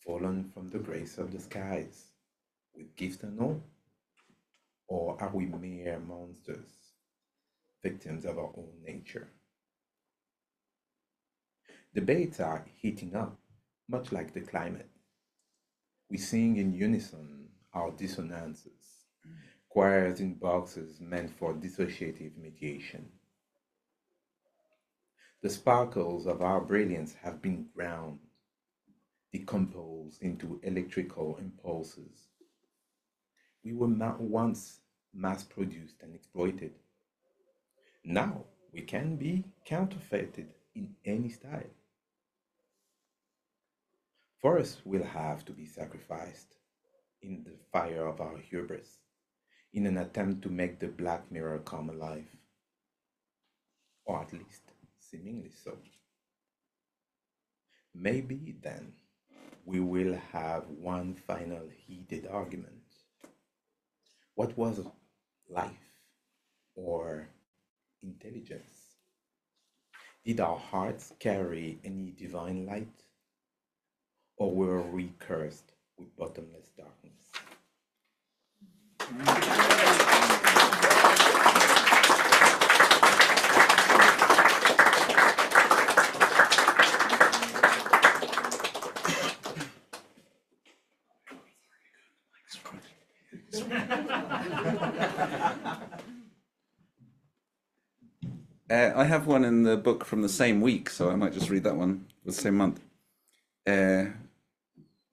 fallen from the grace of the skies, with gifts and all? Or are we mere monsters, victims of our own nature? Debates are heating up, much like the climate. We sing in unison our dissonances, choirs in boxes meant for dissociative mediation. The sparkles of our brilliance have been ground, decomposed into electrical impulses. We were once mass-produced and exploited. Now we can be counterfeited in any style. Forests will have to be sacrificed in the fire of our hubris, in an attempt to make the Black Mirror come alive. Or at least seemingly so. Maybe then we will have one final heated argument. What was life or intelligence? Did our hearts carry any divine light? Or were we cursed with bottomless darkness? I have one in the book from the same week, so I might just read that one, the same month. Yeah,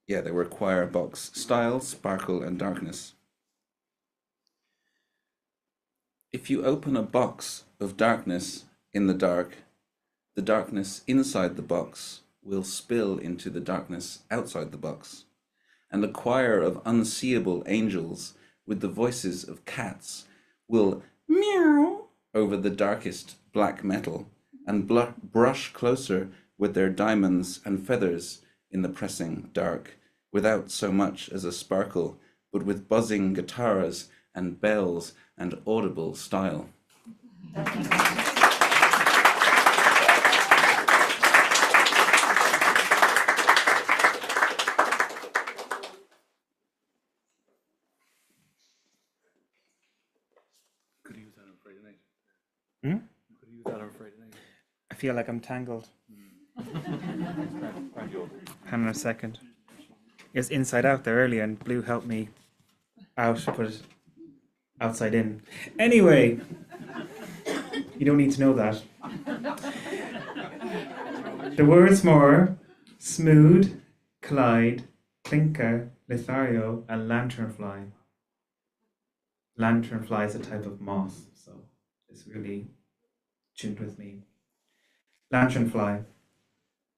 they were Choir Box. Style, Sparkle, and Darkness. If you open a box of darkness in the darkness inside the box will spill into the darkness outside the box, and a choir of unseeable angels with the voices of cats will meow over the darkest black metal and brush closer with their diamonds and feathers in the pressing dark, without so much as a sparkle, but with buzzing guitars and bells and audible style. Could use that on Friday night. Hmm? Could use that on Friday night. I feel like I'm tangled. Hang on a second. It was inside out there earlier, and Blue helped me out to put it outside in. Anyway, you don't need to know that. The words more smooth, collide, clinker, lithario, and lanternfly. Lanternfly is a type of moth, so it's really tuned with me. Lanternfly.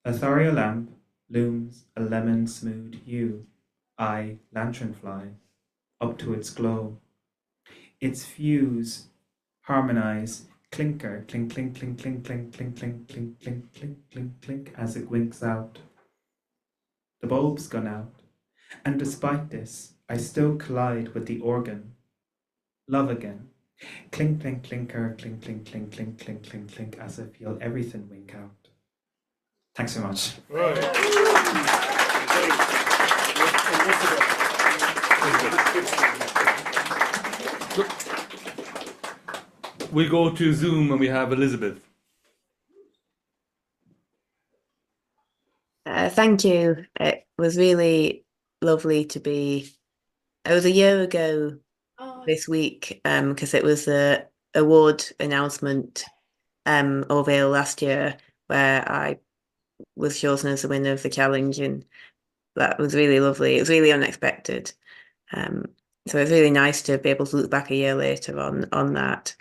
Lithario lamp looms a lemon smooth hue. I, lanternfly, up to its glow. Its fuse harmonize, clinker, clink, clink, clink, clink, clink, clink, clink, clink, clink, clink, clink, clink, as it winks out. The bulb's gone out, and despite this, I still collide with the organ. Love again. Clink, clink, clinker, clink, clink, clink, clink, clink, clink, clink, as I feel everything wink out. Thanks so much. We go to Zoom and we have Elizabeth. Thank you. It was really lovely to be. It was a year ago this week because it was the award announcement of Bhéal last year where I was chosen as the winner of the challenge, and that was really lovely. It was really unexpected. So it's really nice to be able to look back a year later on that.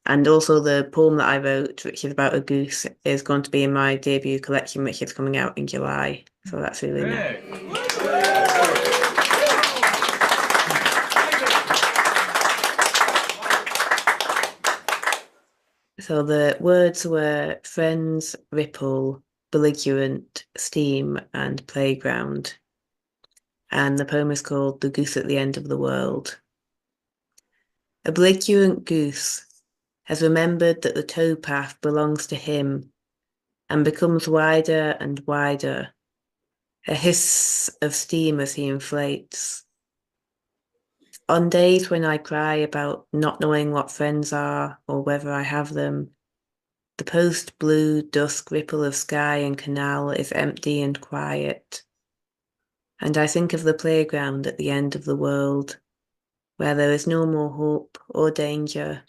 And also the poem that I wrote, which is about a goose, is going to be in my debut collection, which is coming out in July. So that's really nice. So the words were friends, ripple, belligerent, steam, and playground. And the poem is called The Goose at the End of the World. A belligerent goose has remembered that the towpath belongs to him and becomes wider and wider, a hiss of steam as he inflates. On days when I cry about not knowing what friends are or whether I have them, the post-blue dusk ripple of sky and canal is empty and quiet. And I think of the playground at the end of the world, where there is no more hope or danger,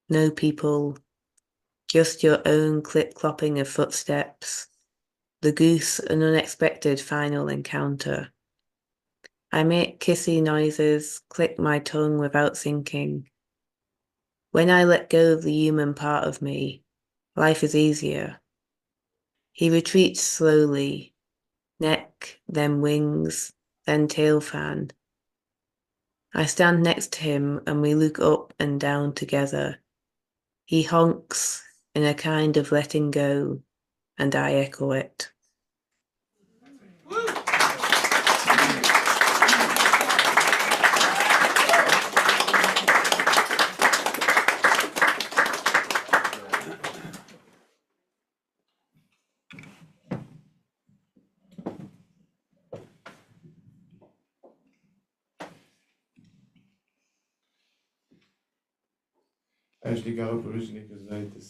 no people, just your own clip-clopping of footsteps, the goose an unexpected final encounter. I make kissy noises, click my tongue without thinking. When I let go of the human part of me, life is easier. He retreats slowly, neck, then wings, then tail fan. I stand next to him and we look up and down together. He honks in a kind of letting go, and I echo it. I actually got up originally because I had the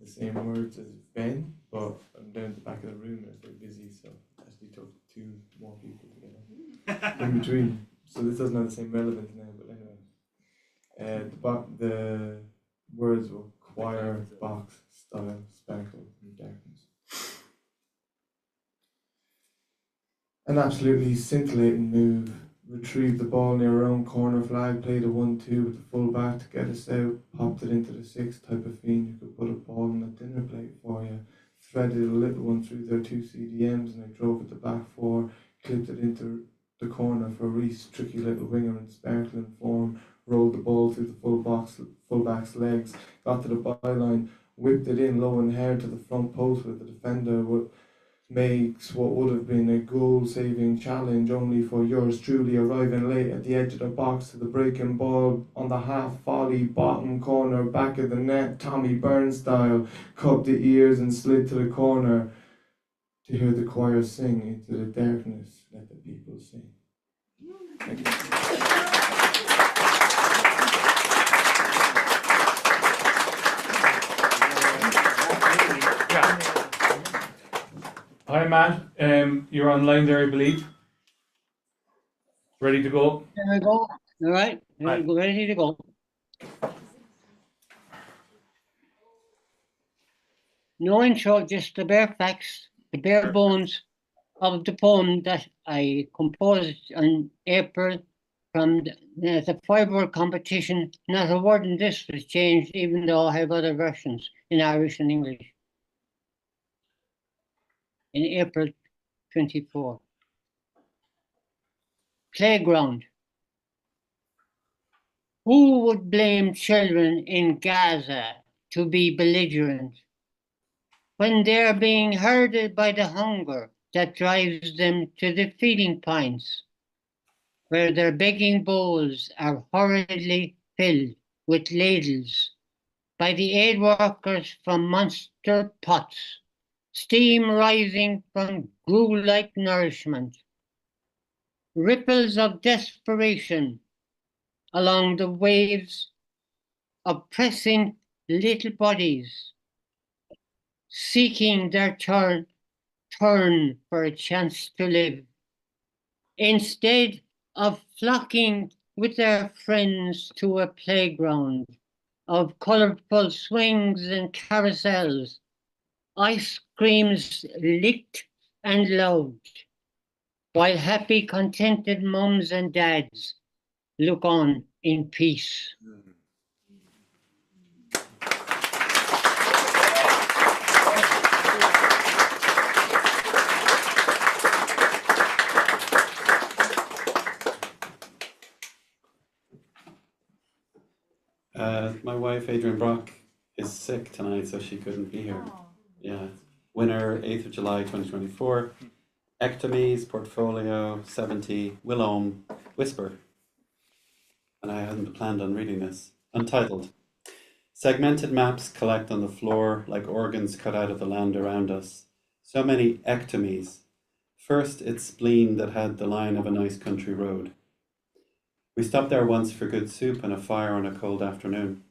same words as Ben, but I'm down at the back of the room and I was very busy, so I actually took 2 more people to get up in between. So this doesn't have the same relevance now, but anyway. The words were choir, box, style, sparkle, and darkness. An absolutely scintillating move. Retrieved the ball near our own corner flag, played a 1-2 with the full back to get us out, popped it into the 6th, type of fiend who could put a ball on a dinner plate for you. Threaded a little one through their 2 CDMs and I drove at the back 4, clipped it into the corner for Reese, tricky little winger in sparkling form, rolled the ball through the fullback's legs, got to the byline, whipped it in low and hard to the front post with the defender. Makes what would have been a goal-saving challenge only for yours truly arriving late at the edge of the box to the breaking ball on the half-volley bottom corner back of the net, Tommy Burns style, cupped the ears and slid to the corner to hear the choir sing into the darkness. Let the people sing. Thank you. Hi, Matt. You're online there, I believe. Ready to go? There we go. All right. Right. Ready to go. No intro, just the bare facts, the bare bones of the poem that I composed in April from the 5-word competition. Not a word in this was changed, even though I have other versions in Irish and English. In April 24. Playground. Who would blame children in Gaza to be belligerent when they're being herded by the hunger that drives them to the feeding pints, where their begging bowls are hurriedly filled with ladles by the aid workers from monster pots, steam rising from glue-like nourishment, ripples of desperation along the waves of pressing little bodies, seeking their turn for a chance to live, instead of flocking with their friends to a playground of colorful swings and carousels, ice creams licked and loved, while happy, contented mums and dads look on in peace. My wife, Adrian Brock, is sick tonight, so she couldn't be here. Yeah. Winner, 8th of July, 2024. Ectomies, Portfolio, 70, Willome, Whisper. And I hadn't planned on reading this. Untitled. Segmented maps collect on the floor like organs cut out of the land around us. So many ectomies. First, its spleen that had the line of a nice country road. We stopped there once for good soup and a fire on a cold afternoon.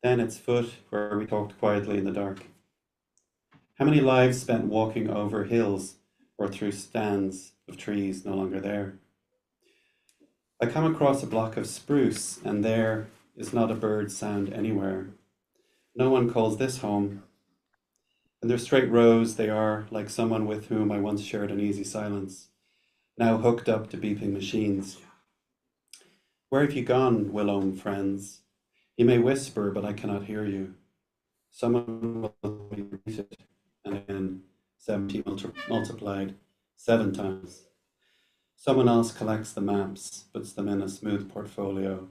Then its foot, where we talked quietly in the dark. How many lives spent walking over hills or through stands of trees no longer there? I come across a block of spruce, and there is not a bird sound anywhere. No one calls this home. In their straight rows, they are like someone with whom I once shared an easy silence, now hooked up to beeping machines. Where have you gone, Willome friends? You may whisper, but I cannot hear you. Someone will be repeated, and again, 70 multiplied 7 times. Someone else collects the maps, puts them in a smooth portfolio.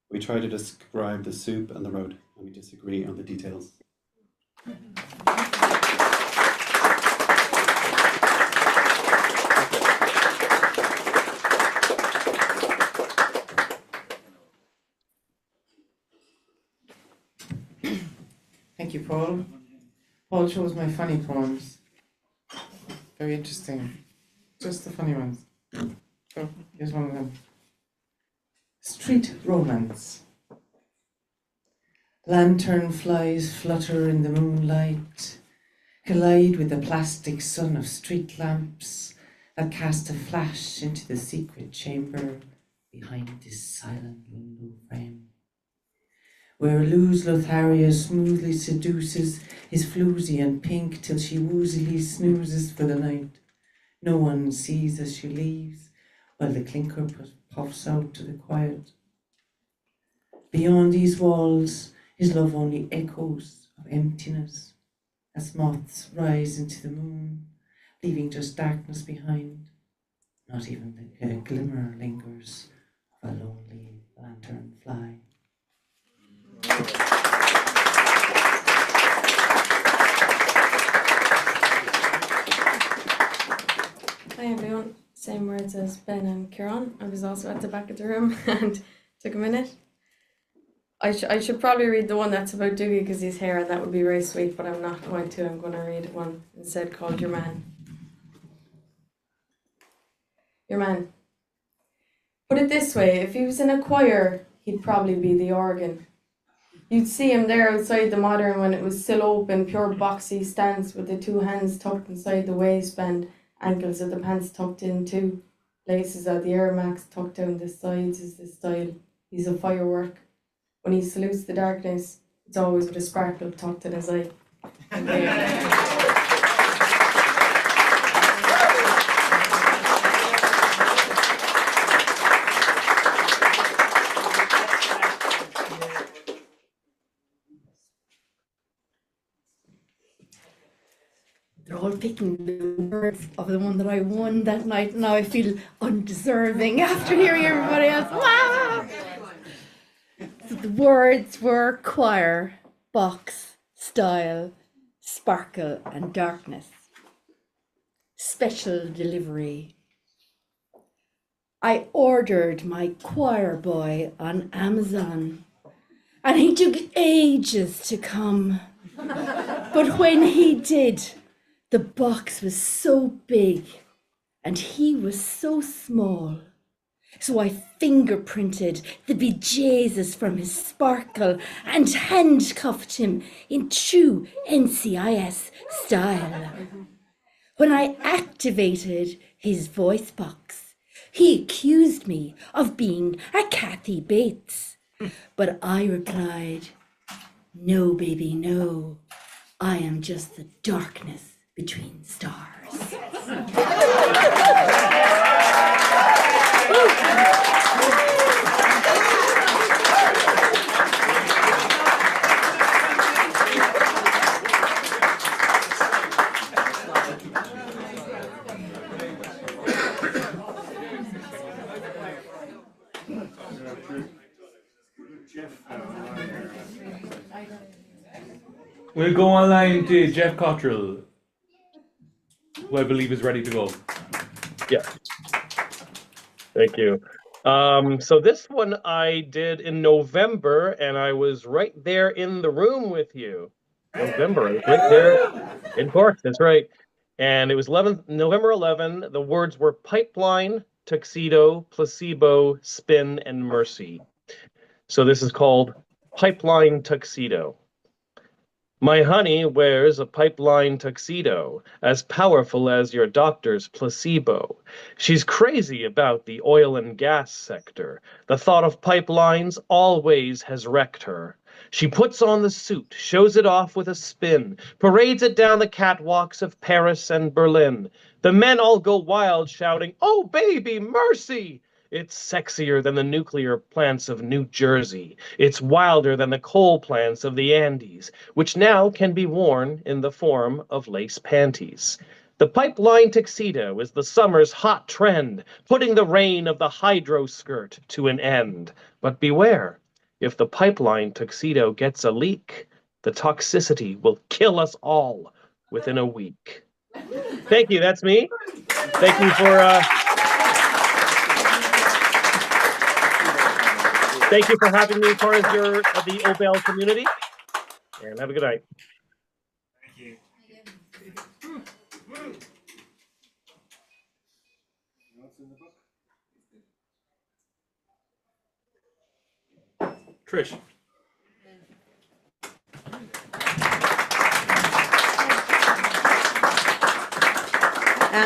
We try to describe the soup and the road, and we disagree on the details. Thank you, Paul. Paul chose my funny poems. Very interesting. Just the funny ones. So, here's one of them. Street Romance. Lantern flies flutter in the moonlight, collide with the plastic sun of street lamps that cast a flash into the secret chamber behind this silent window frame, where Luz Lothario smoothly seduces his floozy and pink till she woozily snoozes for the night. No one sees as she leaves, while the clinker puffs out to the quiet. Beyond these walls, his love only echoes of emptiness, as moths rise into the moon, leaving just darkness behind. Not even the glimmer lingers of a lonely lantern fly. Hi everyone, same words as Ben and Kieran. I was also at the back of the room and took a minute. I should probably read the one that's about Dougie because he's here and that would be very sweet, but I'm not going to. I'm going to read one instead called Your Man. Your Man. Put it this way, if he was in a choir, he'd probably be the organ. You'd see him there outside the Modern when it was still open, pure boxy stance with the two hands tucked inside the waistband, ankles of the pants tucked in too, laces of the Air Max tucked down the sides is the style. He's a firework. When he salutes the darkness, it's always with a sparkle tucked in his eye. They're all picking the words of the one that I won that night. Now I feel undeserving after hearing everybody else. Ah! So the words were choir, box, style, sparkle, and darkness. Special delivery. I ordered my choir boy on Amazon, and he took ages to come. But when he did, the box was so big and he was so small. So I fingerprinted the bejesus from his sparkle and handcuffed him in true NCIS style. When I activated his voice box, he accused me of being a Kathy Bates. But I replied, "No, baby, no. I am just the darkness between stars." We'll go online to Jeff Cottrell, who I believe is ready to go. Yeah. Thank you. So this one I did in November, and I was right there in the room with you. November, I was right there in Cork, that's right. And it was November 11. The words were pipeline, tuxedo, placebo, spin, and mercy. So this is called Pipeline Tuxedo. My honey wears a pipeline tuxedo, as powerful as your doctor's placebo. She's crazy about the oil and gas sector. The thought of pipelines always has wrecked her. She puts on the suit, shows it off with a spin, parades it down the catwalks of Paris and Berlin. The men all go wild, shouting, "Oh, baby, mercy!" It's sexier than the nuclear plants of New Jersey. It's wilder than the coal plants of the Andes, which now can be worn in the form of lace panties. The pipeline tuxedo is the summer's hot trend, putting the reign of the hydro skirt to an end. But beware, if the pipeline tuxedo gets a leak, the toxicity will kill us all within a week. Thank you, that's me. Thank you for having me as part of the Bhéal community, and have a good night. Trish.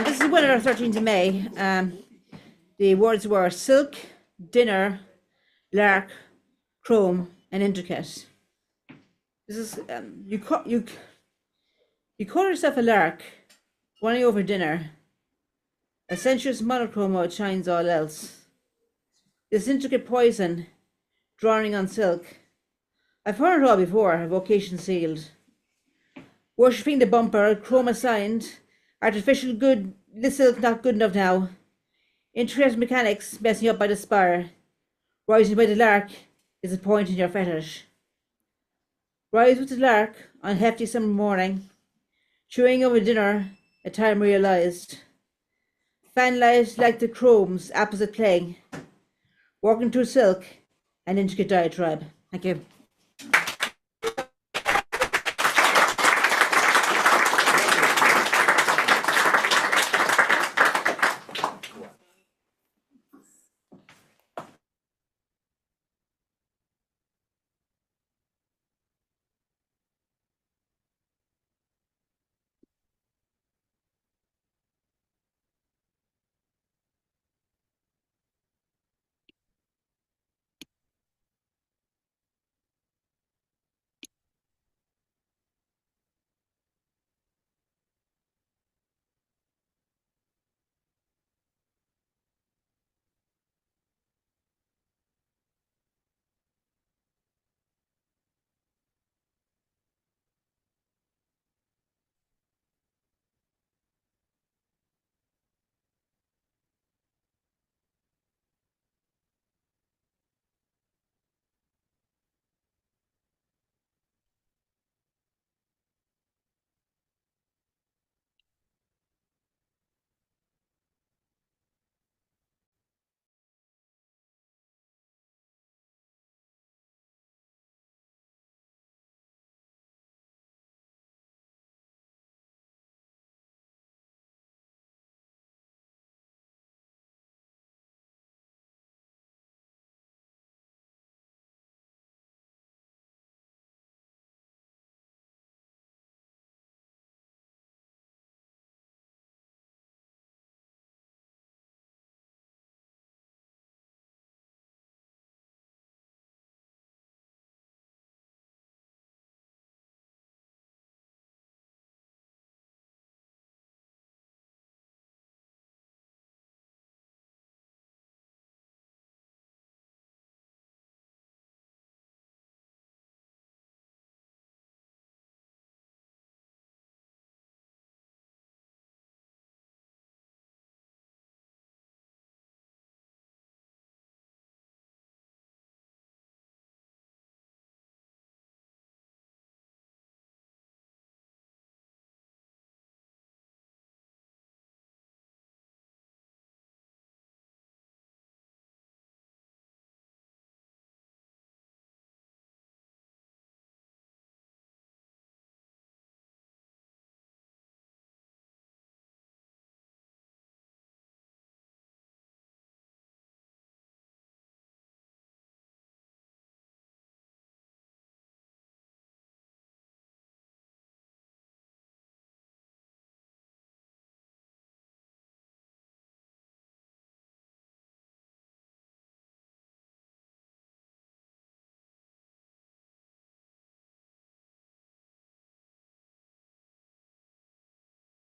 This is the winner of 13th of May. The words were silk, dinner, lark, chrome, and intricate. This is you call yourself a lark, running over dinner. A sensuous monochrome outshines all else. This intricate poison, drowning on silk. I've heard it all before, vocation sealed. Worshipping the bumper, chrome assigned. Artificial good, the silk not good enough now. Intricate mechanics messing up by the spire. Rising by the lark is a point in your fetish. Rise with the lark on hefty summer morning. Chewing over dinner, a time realized. Fan light like the chrome's opposite playing. Walking through silk, an intricate diatribe. Thank you.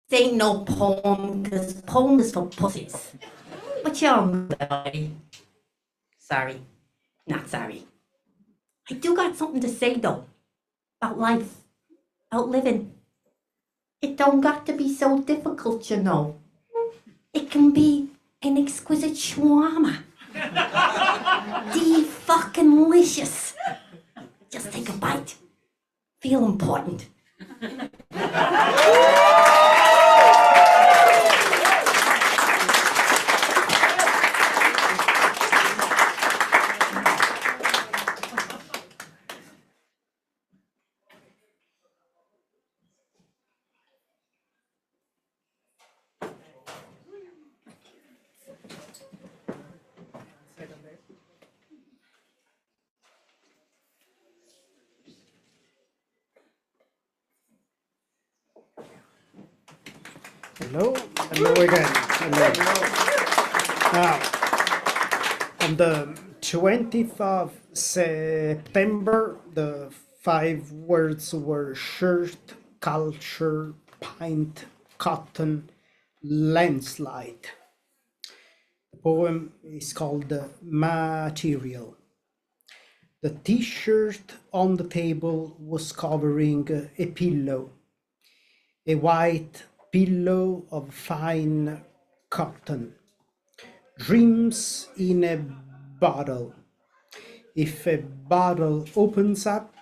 This ain't no poem, because poem is for pussies. But you're right. Sorry. Not sorry. I do got something to say, though. About life. About living. It don't got to be so difficult, you know. It can be an exquisite shawarma. Fucking licious. Just take a bite. Feel important. Hello, hello again. Hello. Now, on the 20th of September, the 5 words were shirt, culture, pint, cotton, landslide. The poem is called Material. The t-shirt on the table was covering a pillow, a white pillow of fine cotton. Dreams in a bottle. If a bottle opens up,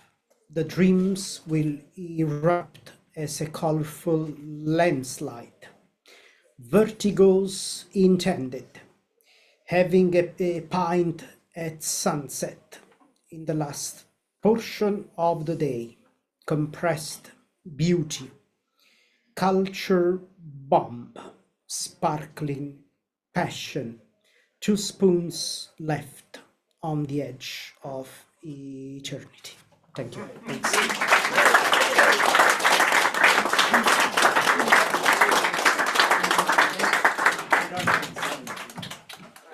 the dreams will erupt as a colorful landslide. Vertigos intended. Having a pint at sunset in the last portion of the day. Compressed beauty. Culture bomb. Sparkling passion. 2 spoons left on the edge of eternity. Thank you. Thanks.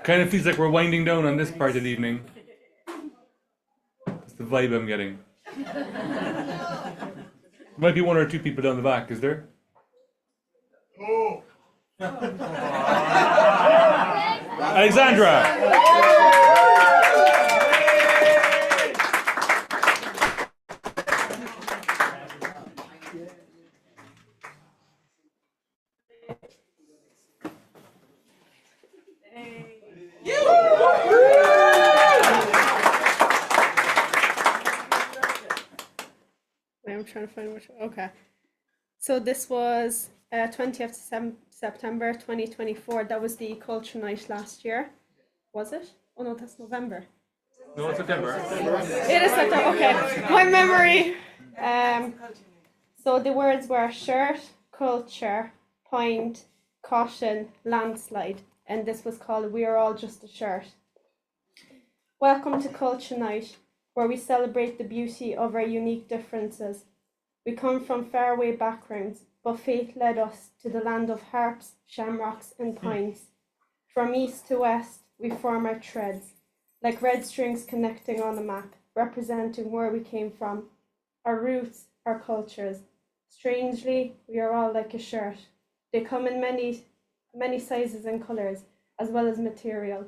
Kind of feels like we're winding down on this part of the evening. It's the vibe I'm getting. Might be 1 or 2 people down the back, is there? Oh. Alexandra! I'm trying to find which. Okay. So this was 20th September 2024. That was the culture night last year. Was it? Oh no, that's November. No, it's September. It is September. Okay, my memory. So the words were shirt, culture, pint, caution, landslide, and this was called "We Are All Just a Shirt." Welcome to Culture Night, where we celebrate the beauty of our unique differences. We come from faraway backgrounds, but fate led us to the land of harps, shamrocks, and pines. From east to west, we form our threads, like red strings connecting on a map, representing where we came from, our roots, our cultures. Strangely, we are all like a shirt. They come in many sizes and colours, as well as material,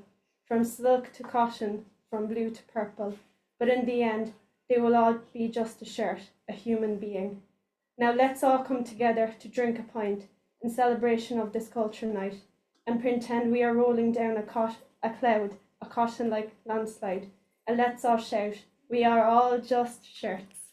from silk to cotton, from blue to purple. But in the end, they will all be just a shirt, a human being. Now let's all come together to drink a pint in celebration of this culture night and pretend we are rolling down a cloud, a cotton-like landslide. And let's all shout, we are all just shirts.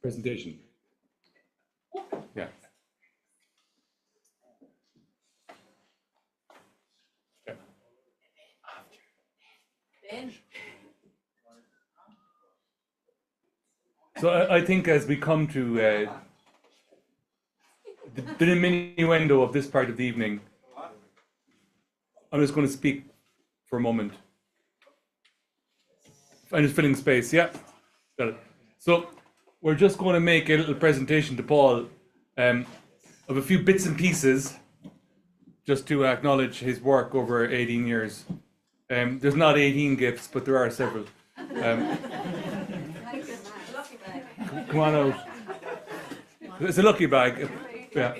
Presentation. Yeah. So I think as we come to the diminuendo of this part of the evening, I'm just going to speak for a moment. I'm just filling space, yeah. Got it. So we're just going to make a little presentation to Paul of a few bits and pieces just to acknowledge his work over 18 years. There's not 18 gifts, but there are several. Come on out. It's a lucky bag. Yeah.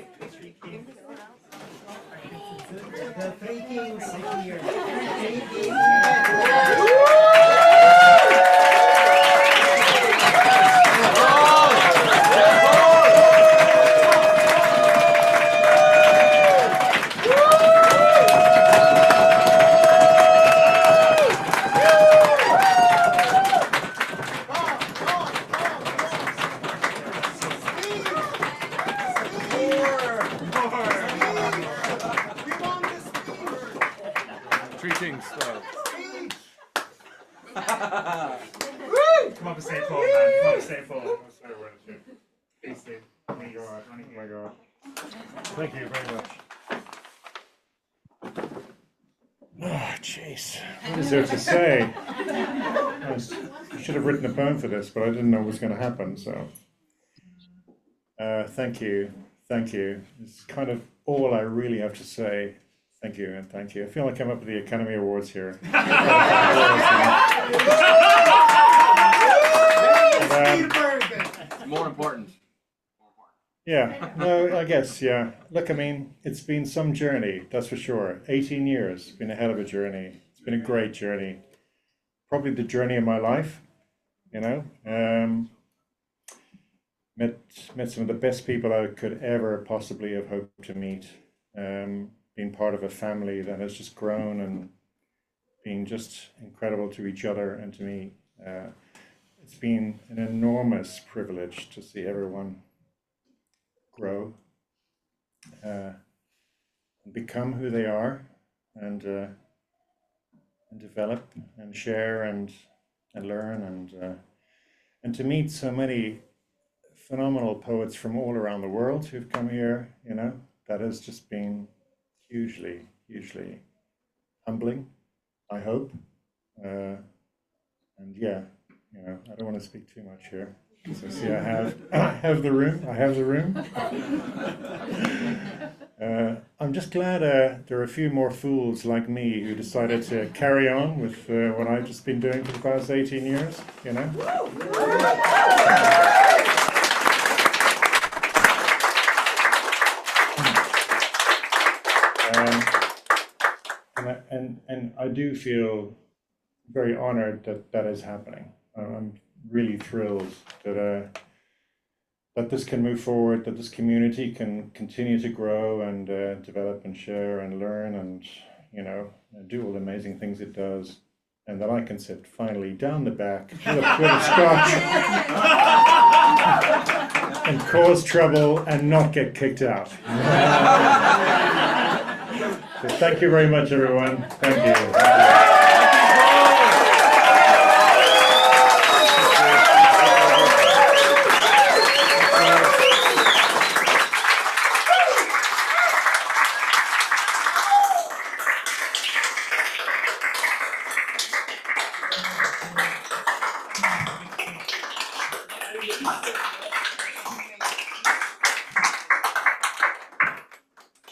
Come up and say Paul, man. Come up and say Paul. I swear we're the truth. Please do. Oh my God. Oh my God. Thank you very much. Oh, jeez. What is there to say? I should have written a poem for this, but I didn't know what was going to happen, so. Thank you. Thank you. It's kind of all I really have to say. Thank you and thank you. I feel like I'm up at the Academy Awards here. More important. Yeah, no, I guess, yeah. Look, I mean, it's been some journey, that's for sure. 18 years, it's been a hell of a journey. It's been a great journey. Probably the journey of my life, you know. Met some of the best people I could ever possibly have hoped to meet. Been part of a family that has just grown and been just incredible to each other and to me. It's been an enormous privilege to see everyone grow and become who they are and develop and share and learn and to meet so many phenomenal poets from all around the world who've come here, you know, that has just been hugely humbling, I hope. And yeah, you know, I don't want to speak too much here. So see, I have the room. I'm just glad there are a few more fools like me who decided to carry on with what I've just been doing for the past 18 years, you know. And I do feel very honored that that is happening. I'm really thrilled that that this can move forward, that this community can continue to grow and develop and share and learn and, you know, do all the amazing things it does, and that I can sit finally down the back with a scotch and cause trouble and not get kicked out. So thank you very much, everyone. Thank you.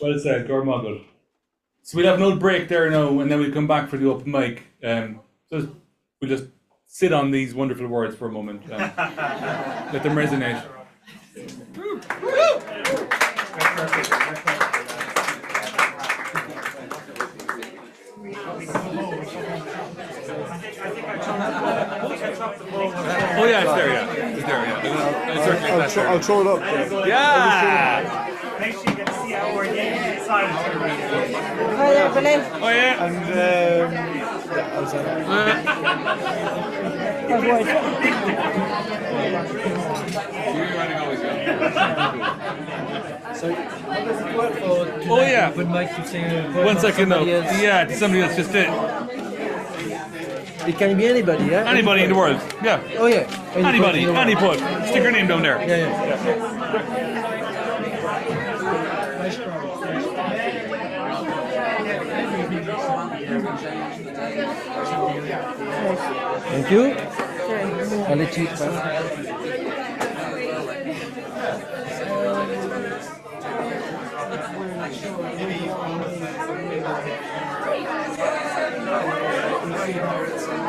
Well said, Gormuggle. So we'll have an old break there now, and then we'll come back for the open mic. So we'll just sit on these wonderful words for a moment. Let them resonate. Oh yeah, it's there, yeah. It's there, yeah. I'll throw it up. Yeah! Make sure you get to see how we're getting inside. Hi there, Bhéal. Oh yeah. And yeah, I was So, how does it work for? Oh yeah. Would make you sing a poem 1 second now. somebody else? Yeah, to somebody else, just it. It can be anybody, yeah? Anybody in the world, yeah. Oh yeah. Anybody, any poet. Stick your name down there. Yeah. Thank you. I'll let you pass.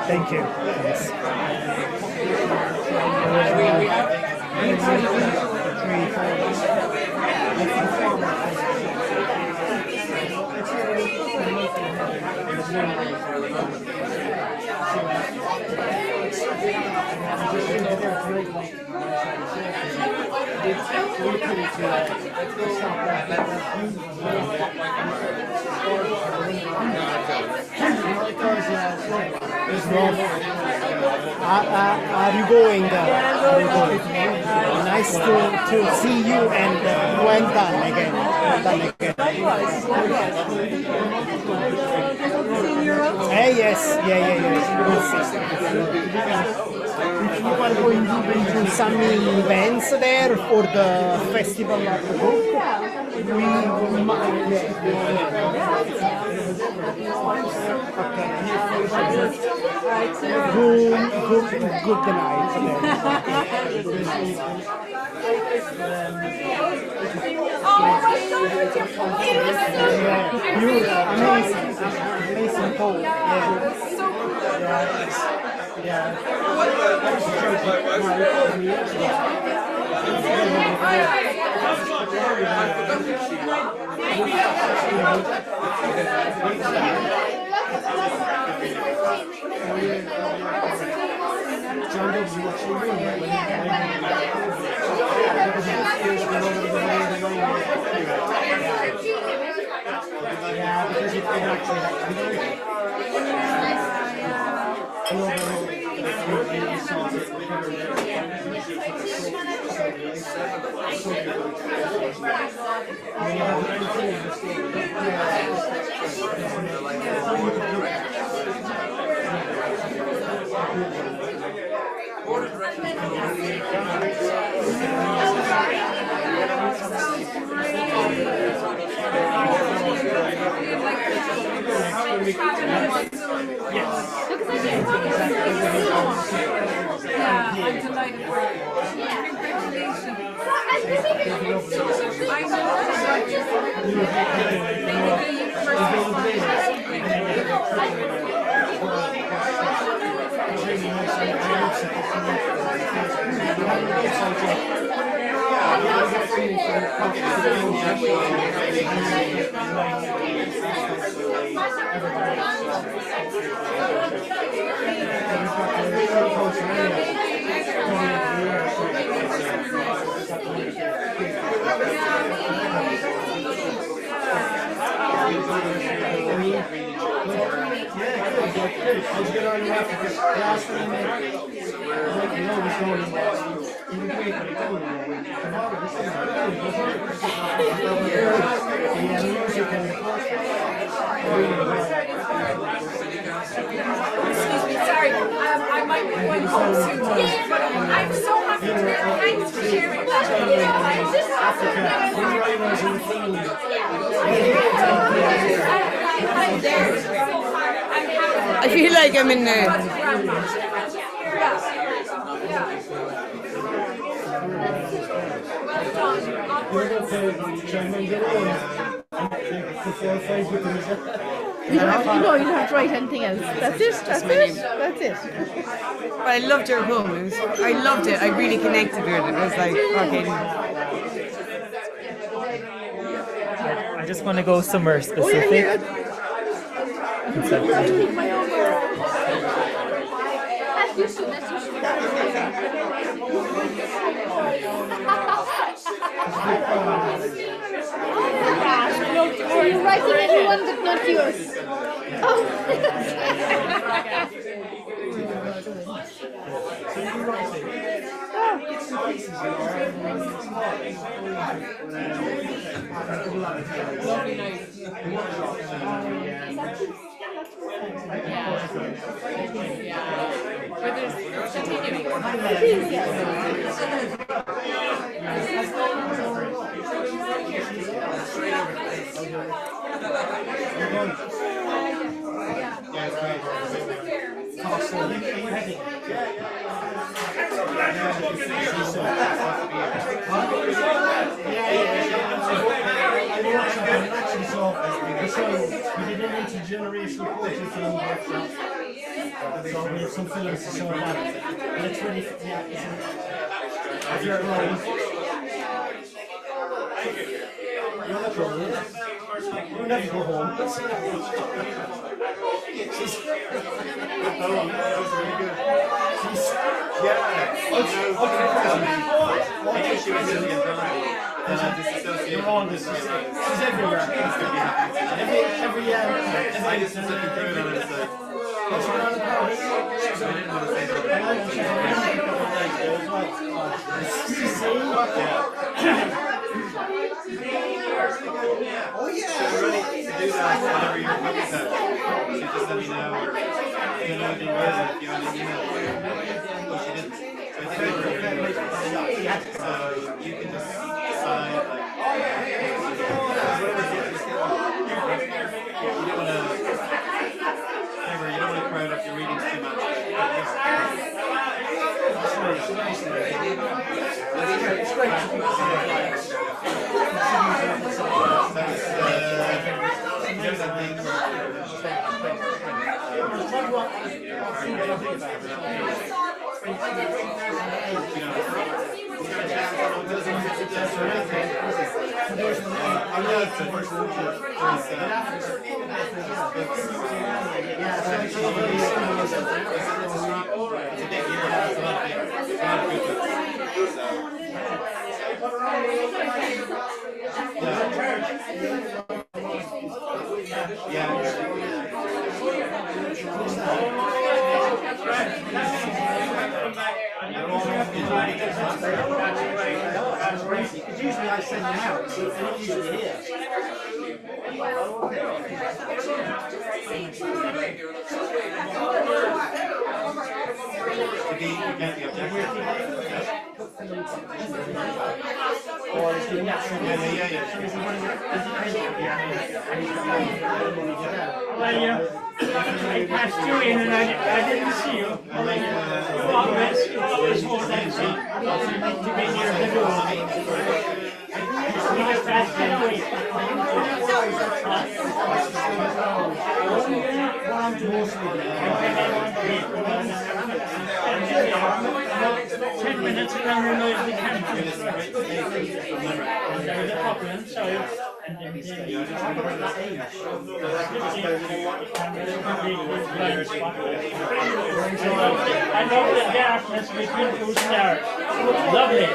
Thank you. Are you going? Nice to see you and well done again. Hey, yes, yeah. We'll see. are going to do some events there for the Festival of the Book. We might. Good amazing poem. Excuse me, sorry. I might be going home soon, but I'm so happy to hear. Thanks for sharing that. I feel like I'm in the. You don't have to write anything else. That's it. That's it. But I loved your poem. I loved it. I really connected with it. It was like, okay. I just want to go somewhere specific. Are you writing anyone that's not yours? We did an intergenerational poetry film workshop. So we have some films to show that. And it's really, if you're alone. You're not alone. You'll never go home. She's everywhere. Every I just was looking through it and it's like, oh yeah. We're ready to do that whenever you're public that. So just let me know or if you know if you want to email. Oh, she didn't. So you can just decide, like, you don't want to, remember, you don't want to crowd up your readings too much. Usually I send them out, so they're not usually here. I passed you in and I didn't see you. You always hold that seat to be near the door. You just passed it away. Minutes and then realize we can't do it. There was a couple inside, and then I love the darkness between two stars. Lovely.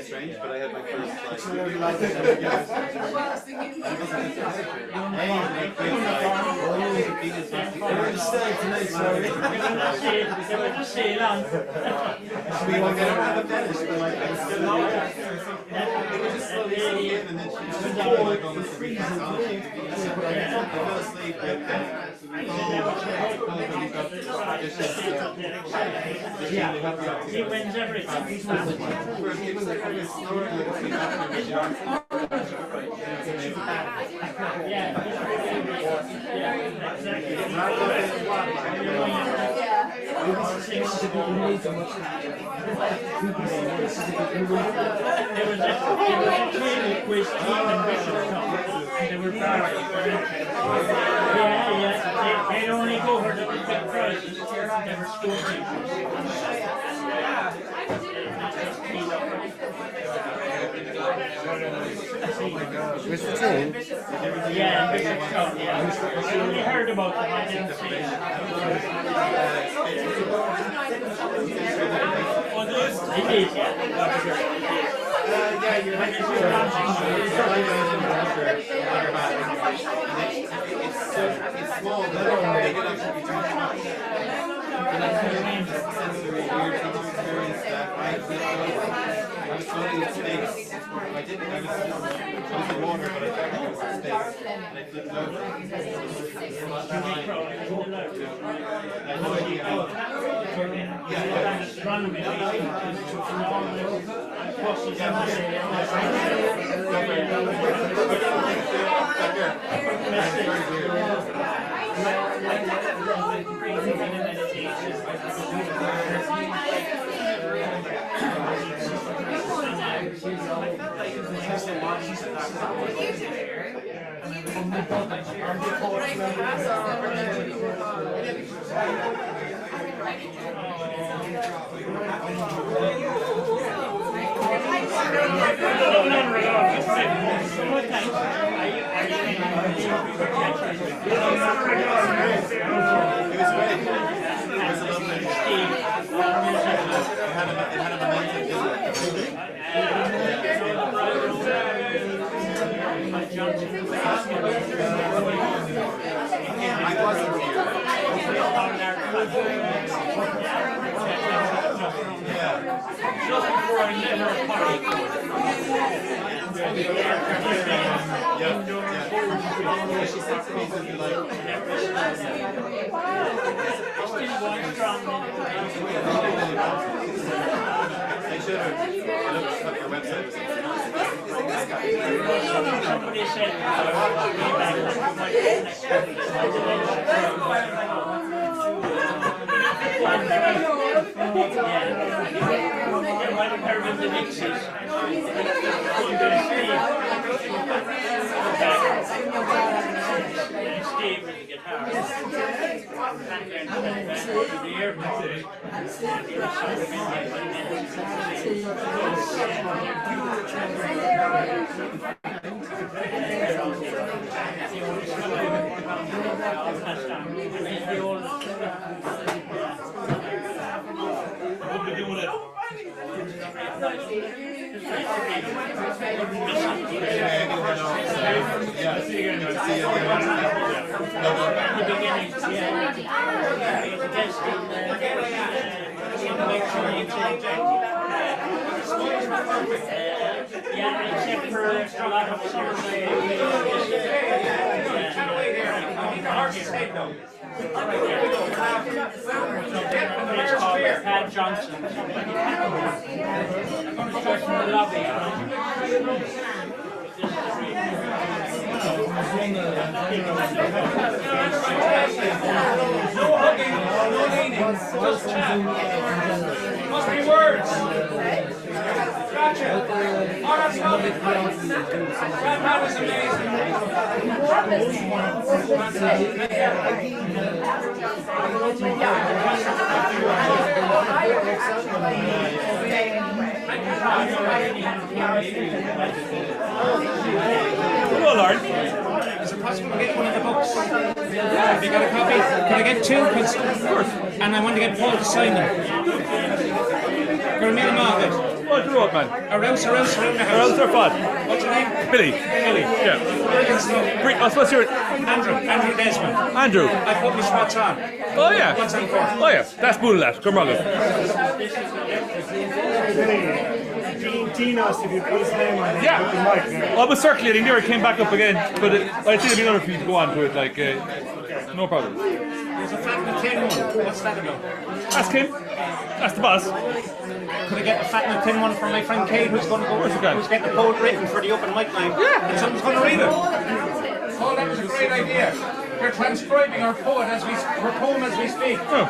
Strange, but I had my first He wins everything. They only go for the big prizes. Never Where's the team? Yeah, big cup, yeah. I only heard about them, I didn't see it. It is, yeah. Yeah, you're right. It's small, but they can actually be too much. And I think it's sensory, weird experience that I was floating in space. I didn't, I was in water, but I thought I was in space. And I flipped over. I had no idea how. Must be words. Gotcha. Oh, that's lovely. That was Hello, Lord. Is it possible to get one of the books? Have you got a copy? Can I get two? Of course. And I want to get Paul to sign them. For a meal market. What do you want, man? Around the house. Around or fun? What's your name? Billy. Billy. Yeah. Great. What's your Andrew Desmond. Andrew. I publish what's on. Oh yeah. What's on for? Oh yeah. That's cool. That. Come on. Dean asked if you'd put his name on Yeah. I was circulating there. It came back up again, but I think it'd be another for you to go on to it. Like, no problem. There's a Fat McKin one. What's that about? Ask him. That's the boss. Could I get the Fat McKin one from my friend Kate, who's going to go? Who's getting the code written for the open mic night? Yeah. And someone's going to read it. Oh, that was a great idea. We're transcribing our poem as we speak. Oh.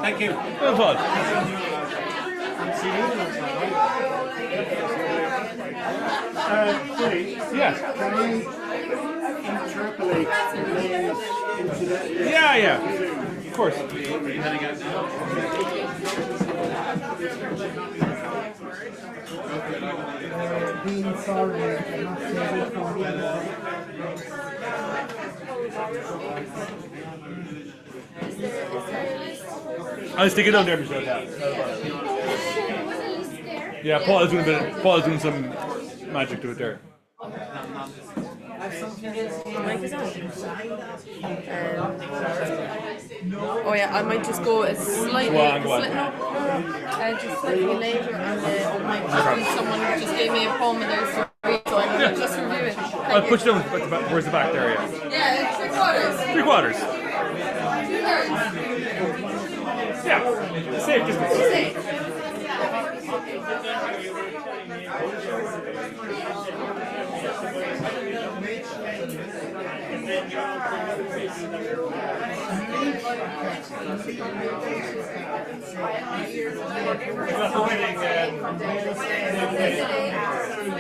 Thank you. Well done. Yes. Can you interpolate the names into the... Yeah. Of course. I'll stick it on there, Michelle. Yeah, Paul's doing some magic to it there. Oh yeah, I might just go as slightly, Go on. just slightly later on the open mic. Someone just gave me a poem of theirs to read, so I'm going to just review it. I'll push it down towards the back there, yeah. Yeah, 3/4. 3/4. 2/3. Yeah, safe distance.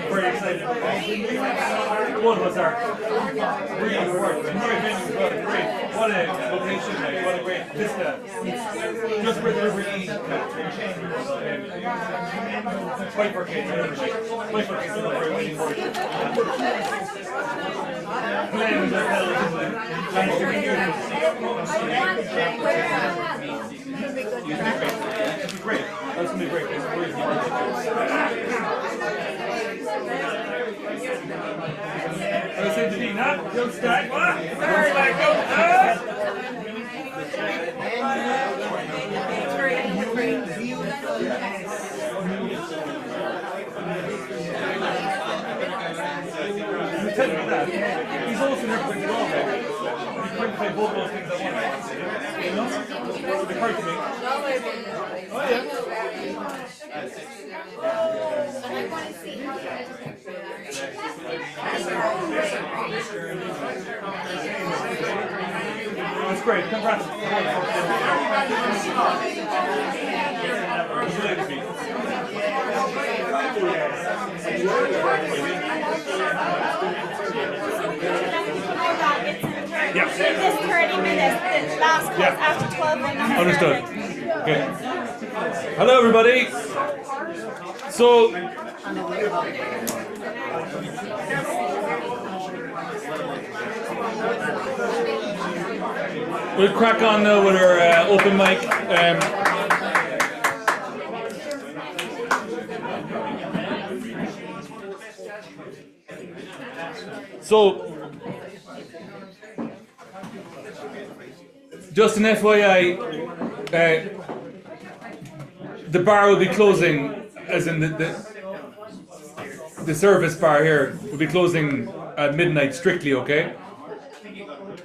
Very excited. One was our great work. Very venue, great. What a location, like, what a great vista. Just where the river Lee bifurcates and everything. Bifurcates and very waiting for it. Glenn was at It's great. That's gonna be great. It's great. I said to Dean, huh? Don't stack. What? Don't stack. You tell me that. He's also never going to go there. He's trying to play both those things at once. You know? It occurred to me. Oh, yeah. That's great. Congrats. Yeah. This 30 minutes, the last class after 12 minutes. Understood. Okay. Hello, everybody. So, we'll crack on now with our open mic. So, just an FYI, the bar will be closing, as in the service bar here will be closing at midnight strictly, okay?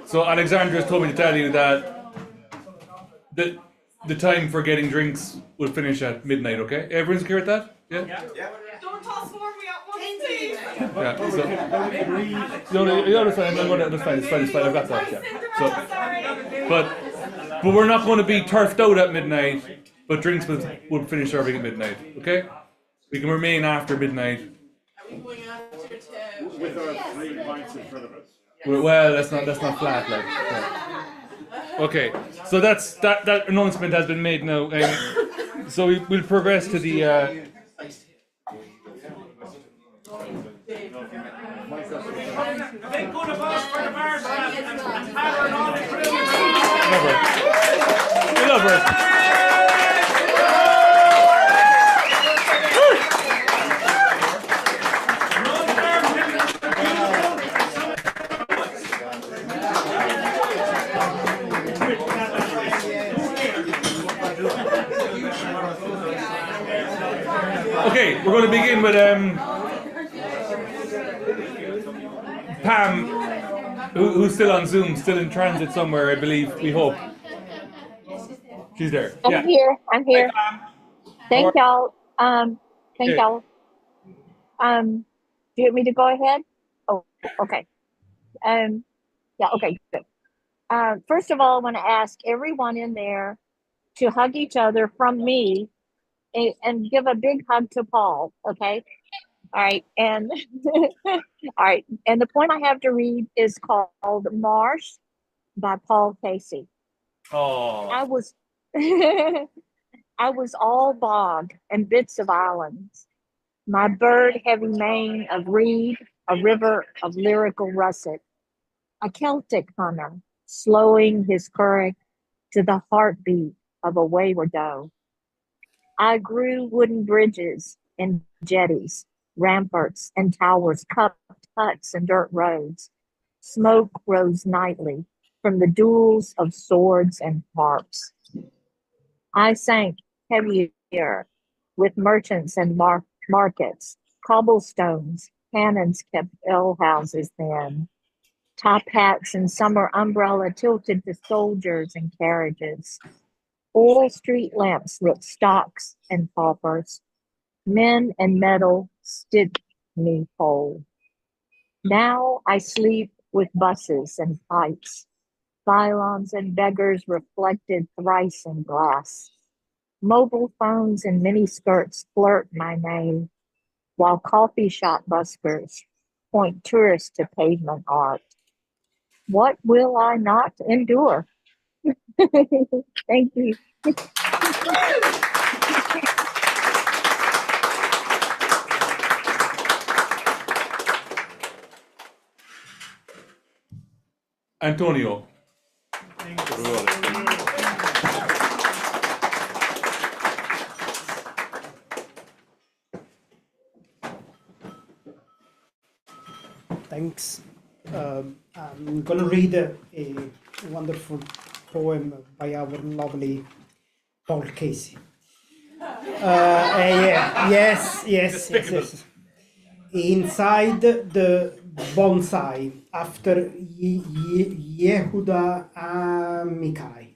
So Alexandra's told me to tell you that the time for getting drinks will finish at midnight, okay? Everyone's okay with that? Yeah? Don't toss more me up one please. Yeah, so, that's fine, it's fine, I've got that, yeah. So, but we're not going to be turfed out at midnight, but drinks will finish serving at midnight, okay? We can remain after midnight. With our 3 pints in front of us. Well, that's not flat, like. Yeah. Okay, so that announcement has been made now. So we'll progress to the. We love her. Okay, we're going to begin with Pam, who's still on Zoom, still in transit somewhere, I believe. We hope. She's there. I'm here. I'm here. Thank y'all. Thank y'all. Do you want me to go ahead? Oh, okay. Yeah. Okay. Good. First of all, I want to ask everyone in there to hug each other from me, and give a big hug to Paul. Okay. All right. And all right. And the poem I have to read is called "Marsh" by Paul Casey. Oh. I was all bog and bits of islands, my bird-heavy mane of reed, a river of lyrical russet, a Celtic hunter, slowing his current to the heartbeat of a wayward doe. I grew wooden bridges and jetties, ramparts and towers, cupped huts and dirt roads. Smoke rose nightly from the duels of swords and harps. I sank heavier with merchants and markets, cobblestones, cannons kept alehouses then, top hats and summer umbrella tilted to soldiers and carriages. Oil street lamps lit stocks and paupers. Men and metal stood me whole. Now I sleep with buses and pipes. Pylons and beggars reflected thrice in glass. Mobile phones and miniskirts flirt my name, while coffee shop buskers point tourists to pavement art. What will I not endure? Thank you. Antonio. Thanks. I'm going to read a wonderful poem by our lovely Paul Casey. Yes. Inside the bonsai after Yehuda Amichai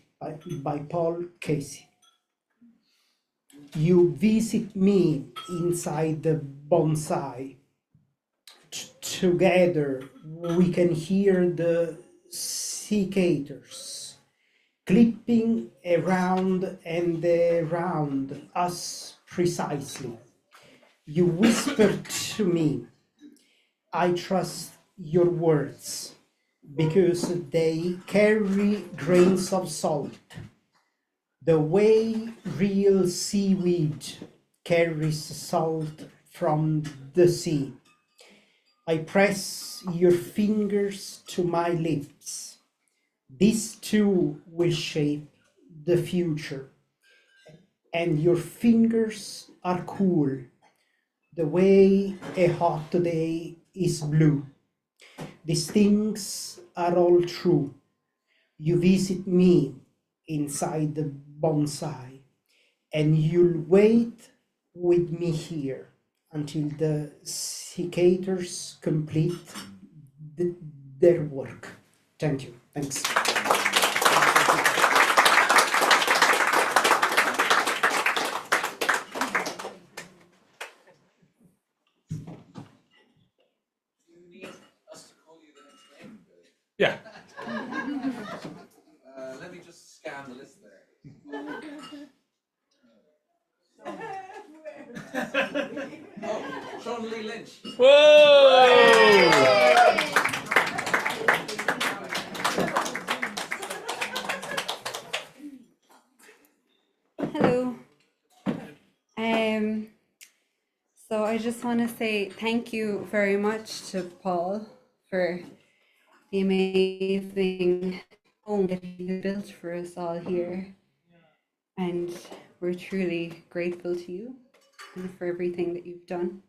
by Paul Casey. You visit me inside the bonsai. Together we can hear the cicadas clipping around and around us precisely. You whisper to me, I trust your words because they carry grains of salt, the way real seaweed carries salt from the sea. I press your fingers to my lips. This too will shape the future. And your fingers are cool, the way a hot day is blue. These things are all true. You visit me inside the bonsai, and you'll wait with me here until the cicadas complete their work. Thank you. Thanks. Yeah. Let me just scan the list there. Oh, Sean Lee Lynch. Whoa! Hello. So I just want to say thank you very much to Paul for the amazing home that he built for us all here. And we're truly grateful to you and for everything that you've done.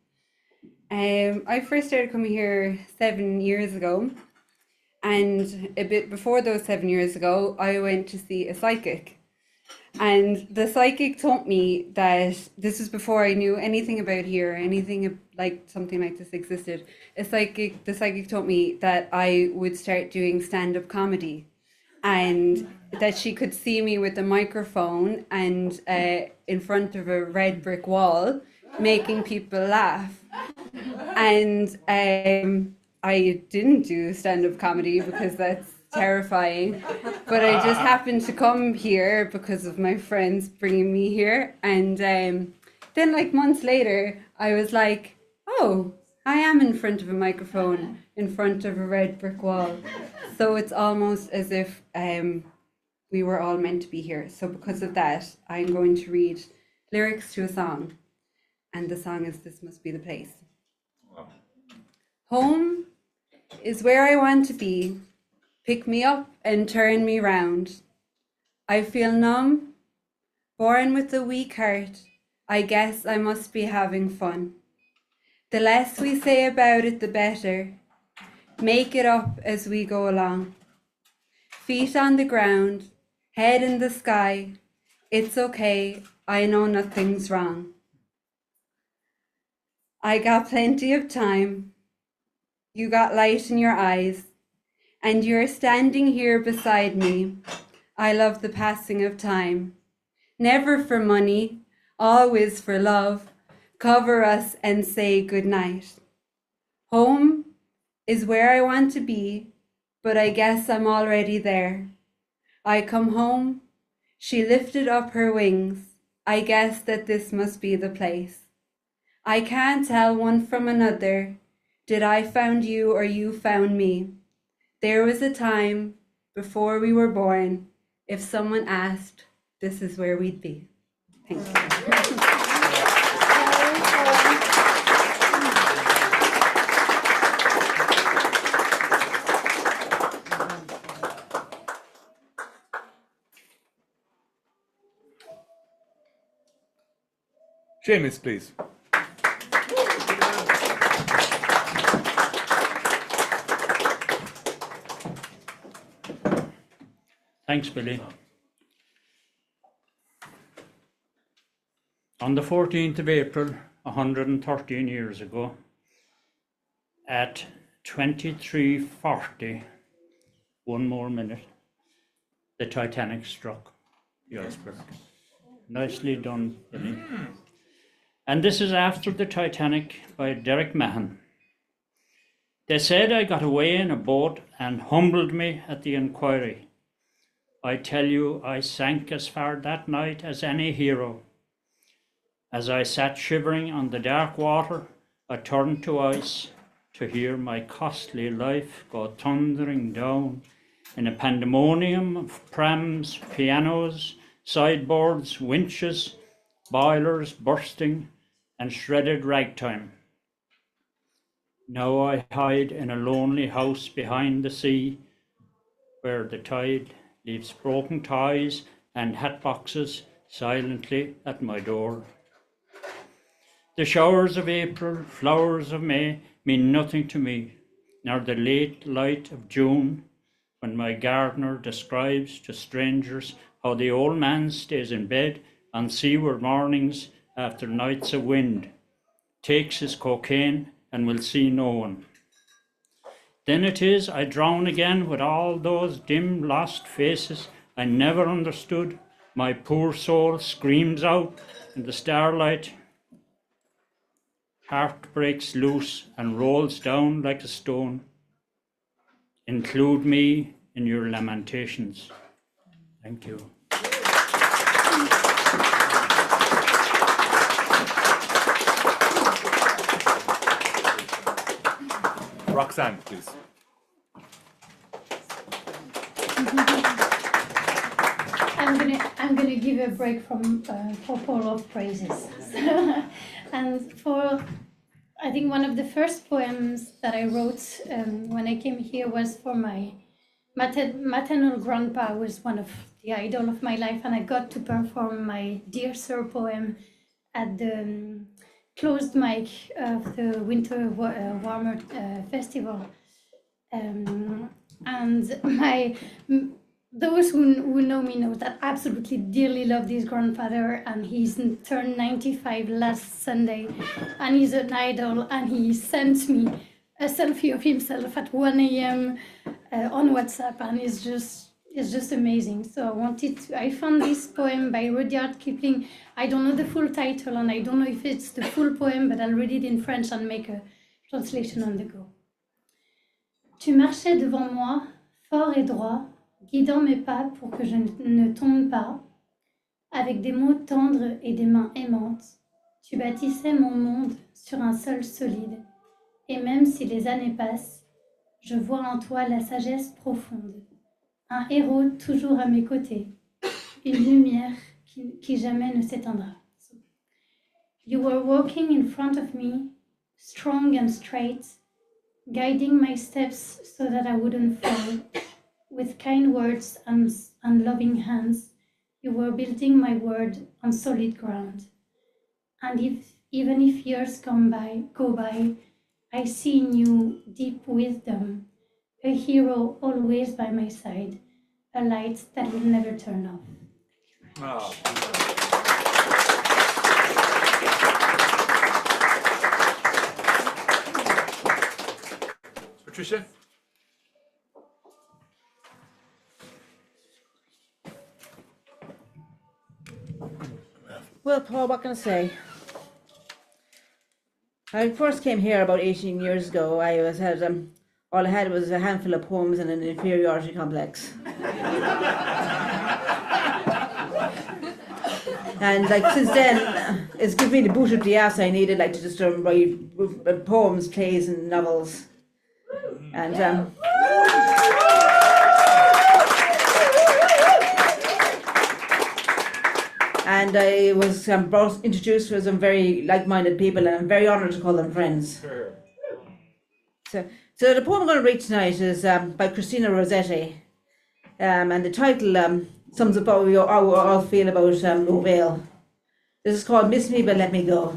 I first started coming here 7 years ago. And a bit before those 7 years ago, I went to see a psychic. And the psychic told me that this was before I knew anything about here, anything like something like this existed. The psychic told me that I would start doing stand-up comedy, and that she could see me with a microphone and in front of a red brick wall, making people laugh. And I didn't do stand-up comedy because that's terrifying, but I just happened to come here because of my friends bringing me here. And then like months later I was like, oh, I am in front of a microphone in front of a red brick wall. So it's almost as if we were all meant to be here. So because of that, I'm going to read lyrics to a song, and the song is This Must Be the Place. Home is where I want to be. Pick me up and turn me round. I feel numb, born with a weak heart. I guess I must be having fun. The less we say about it, the better. Make it up as we go along. Feet on the ground, head in the sky. It's okay, I know nothing's wrong. I got plenty of time. You got light in your eyes. And you're standing here beside me. I love the passing of time. Never for money, always for love. Cover us and say goodnight. Home is where I want to be, but I guess I'm already there. I come home, she lifted up her wings. I guess that this must be the place. I can't tell one from another. Did I found you or you found me? There was a time before we were born. If someone asked, this is where we'd be. Thank you. Seamus, please. Thanks, Billy. On the 14th of April, 113 years ago, at 23:40, one more minute, the Titanic struck the iceberg. Nicely done, Billy. And this is After the Titanic by Derek Mahan. They said I got away in a boat and humbled me at the inquiry. I tell you, I sank as far that night as any hero. As I sat shivering on the dark water, I turned to ice to hear my costly life go thundering down in a pandemonium of prams, pianos, sideboards, winches, boilers bursting, and shredded ragtime. Now I hide in a lonely house behind the sea, where the tide leaves broken toys and hat boxes silently at my door. The showers of April, flowers of May mean nothing to me, nor the late light of June, when my gardener describes to strangers how the old man stays in bed on seaward mornings after nights of wind, takes his cocaine and will see no one. Then it is I drown again with all those dim lost faces I never understood. My poor soul screams out in the starlight. Heart breaks loose and rolls down like a stone. Include me in your lamentations. Thank you. Roxanne, please. I'm gonna give a break from for Paul of Praises, and for I think one of the first poems that I wrote when I came here was for my maternal grandpa, who was one of the idol of my life, and I got to perform my Dear Sir poem at the closed mic of the Winter Warmer Festival. And those who know me know that I absolutely dearly love this grandfather, and he's turned 95 last Sunday, and he's an idol, and he sent me a selfie of himself at 1 a.m. On WhatsApp, and it's just amazing. So I found this poem by Rudyard Kipling. I don't know the full title, and I don't know if it's the full poem, but I'll read it in French and make a translation on the go. Tu marchais devant moi, fort et droit, guidant mes pas pour que je ne tombe pas. Avec des mots tendres et des mains aimantes, tu bâtissais mon monde sur un sol solide. Et même si les années passent, je vois en toi la sagesse profonde. Un héros toujours à mes côtés, une lumière qui jamais ne s'éteindra. You were walking in front of me, strong and straight, guiding my steps so that I wouldn't fall. With kind words and loving hands, you were building my world on solid ground. And even if years go by, I see in you deep wisdom, a hero always by my side, a light that will never turn off. Patricia? Well, Paul, what can I say? I first came here about 18 years ago. All I had was a handful of poems and an inferiority complex. And like since then, it's given me the boot up the ass I needed, like to just write poems, plays, and novels. And I was introduced to some very like-minded people, and I'm very honoured to call them friends. So the poem I'm going to read tonight is by Christina Rossetti, and the title sums up how we all feel about Bhéal. This is called "Miss Me But Let Me Go."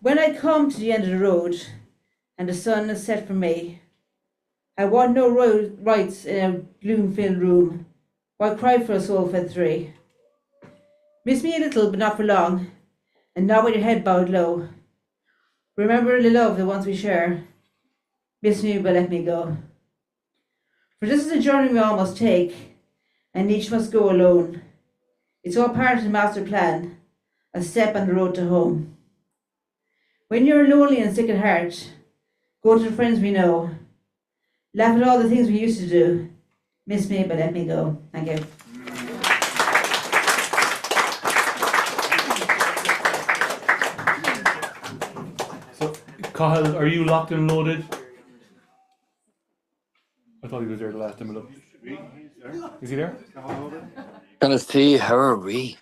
When I come to the end of the road, and the sun is set for me, I want no rights in a gloom-filled room. Why cry for a soul-fed three? Miss me a little, but not for long, and not with your head bowed low. Remember the love that once we share. Miss me, but let me go. For this is a journey we all must take, and each must go alone. It's all part of the master plan, a step on the road to home. When you're lonely and sick at heart, go to the friends we know. Laugh at all the things we used to do. Miss me, but let me go. Thank you. So, Cahill, are you locked and loaded? I thought he was there the last time I looked. Is he there? Gonna see, how are we?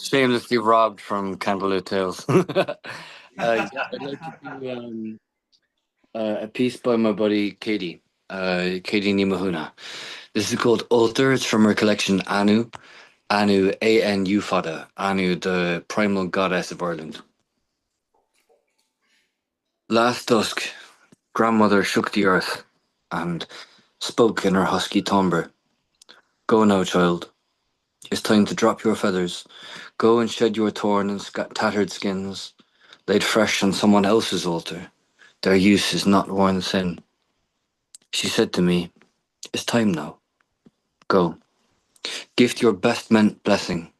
Shamelessly robbed from Candlelit Tales. Yeah, I'd like to do a piece by my buddy Katie, Katie Nimahuna. This is called Altar. It's from her collection Anu. Anu, A-N-U Fada. Anu, the primal goddess of Ireland. Last dusk, grandmother shook the earth and spoke in her husky timbre. Go now, child. It's time to drop your feathers. Go and shed your torn and tattered skins, laid fresh on someone else's altar. Their use is not worn thin. She said to me, it's time now. Go. Gift your best meant blessing.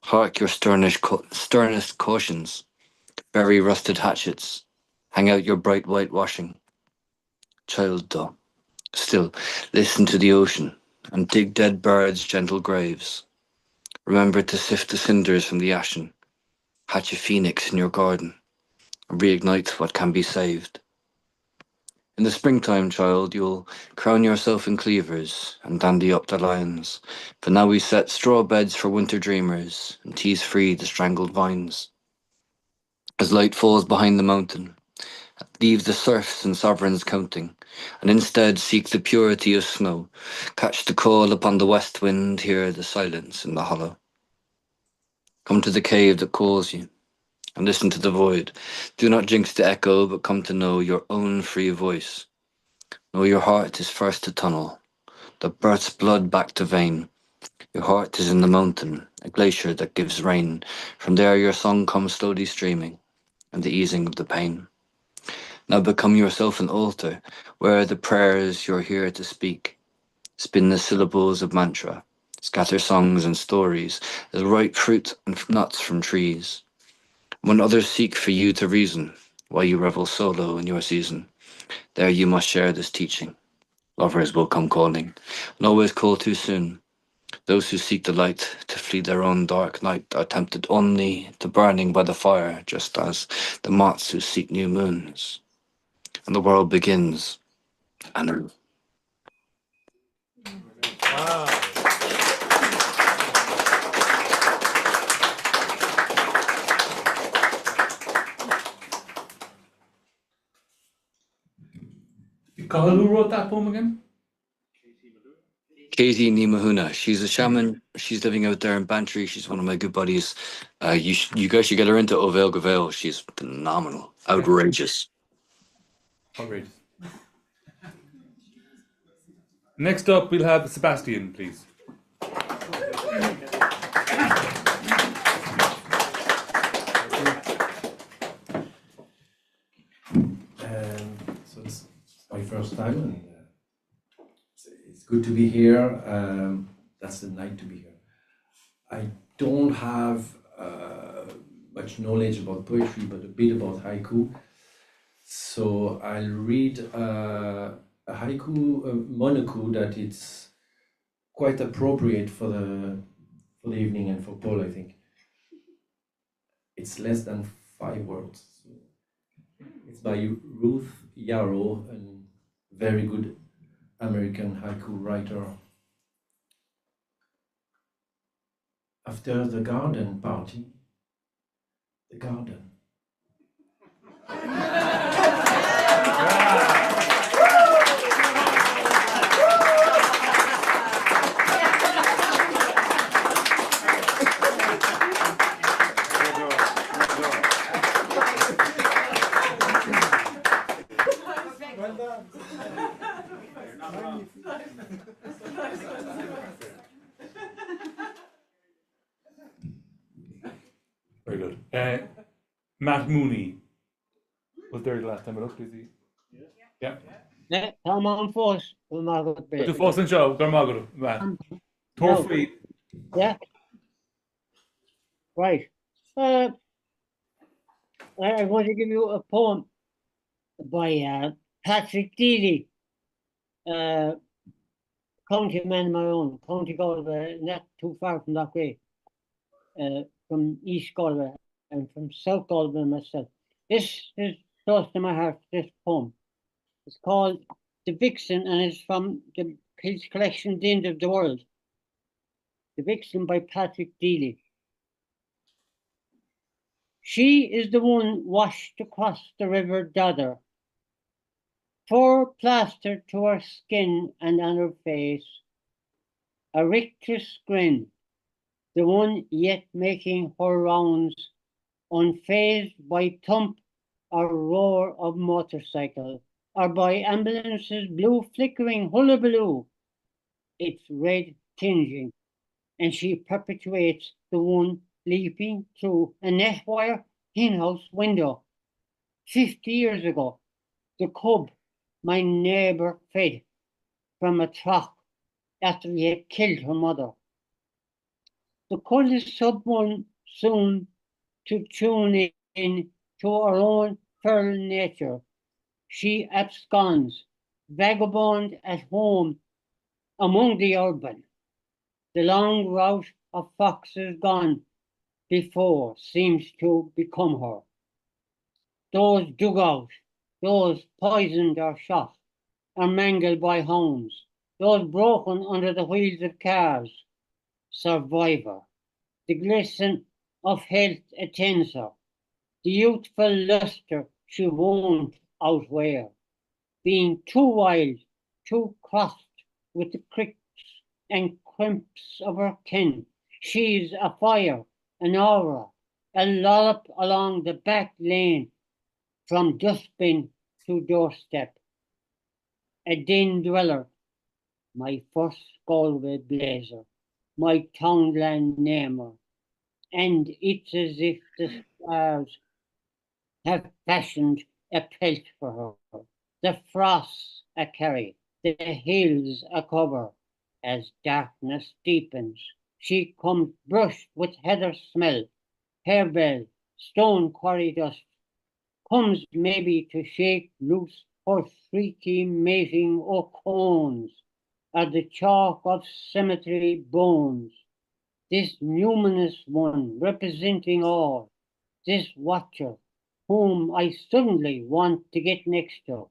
Hark your sternest cautions. Bury rusted hatchets. Hang out your bright whitewashing. Child, though, still, listen to the ocean and dig dead birds' gentle graves. Remember to sift the cinders from the ashen. Hatch a phoenix in your garden and reignite what can be saved. In the springtime, child, you'll crown yourself in cleavers and dandy up the lions. For now we set straw beds for winter dreamers and tease free the strangled vines. As light falls behind the mountain, leave the serfs and sovereigns counting, and instead seek the purity of snow. Catch the call upon the west wind, hear the silence in the hollow. Come to the cave that calls you, and listen to the void. Do not jinx the echo, but come to know your own free voice. Know your heart is first to tunnel, that births blood back to vein. Your heart is in the mountain, a glacier that gives rain. From there your song comes slowly streaming, and the easing of the pain. Now become yourself an altar, where the prayers you're here to speak. Spin the syllables of mantra, scatter songs and stories, as ripe fruit and nuts from trees. When others seek for you to reason, while you revel solo in your season, there you must share this teaching. Lovers will come calling, and always call too soon. Those who seek the light to flee their own dark night are tempted only to burning by the fire, just as the moths who seek new moons. And the world begins anew. Cahill, who wrote that poem again? Katie Nimahuna, she's a shaman. She's living out there in Bantry. She's one of my good buddies. You guys should get her into Ovail Gavail. She's phenomenal, outrageous. Outrageous. Next up, we'll have Sebastian, please. So it's my first time, and it's good to be here. That's the night to be here. I don't have much knowledge about poetry, but a bit about haiku. So I'll read a haiku, a monoku that it's quite appropriate for the evening and for Paul, I think. It's less than 5 words. So it's by Ruth Yarrow, a very good American haiku writer. After the garden party, the garden. Very good. Matt Mooney was there the last time I looked, is he? Yeah. Come on first. The first and show, Garmagur, Matt. Tour free. Yeah. Right. I want to give you a poem by Patrick Deely, county man of my own, County Galway, not too far from that way, from East Galway and from South Galway myself. This is close to my heart, this poem. It's called The Vixen, and it's from his collection, The End of the World. The Vixen by Patrick Deely. She is the one washed across the river Dodder, fur plastered to her skin and on her face, a rictus grin, the one yet making her rounds, unfazed by thump or roar of motorcycle, or by ambulance's blue flickering hullabaloo, its red tinging, and she perpetuates the one leaping through a net wire hen-house window. 50 years ago, the cub my neighbour fed from a trough after he had killed her mother. The cud is someone soon to tune in to her own feral nature. She absconds, vagabond at home among the urban. The long route of foxes gone before seems to become her. Those dug out, those poisoned or shot, or mangled by hounds, those broken under the wheels of cars, survivor. The glisten of health attends her, the youthful lustre she won't outwear, being too wild, too crossed with the cricks and crimps of her kin. She's a fire, an aura, a lollop along the back lane, from dustbin to doorstep. A den dweller, my first Galway blazer, my townland namer, and it's as if the stars have fashioned a pelt for her, the frosts a carry, the hills a cover. As darkness deepens, she comes brushed with heather smell, harebell, stone quarry dust, comes maybe to shake loose her shrieky mating o'cones, or the chalk of cemetery bones. This numinous one representing all, this watcher, whom I suddenly want to get next to,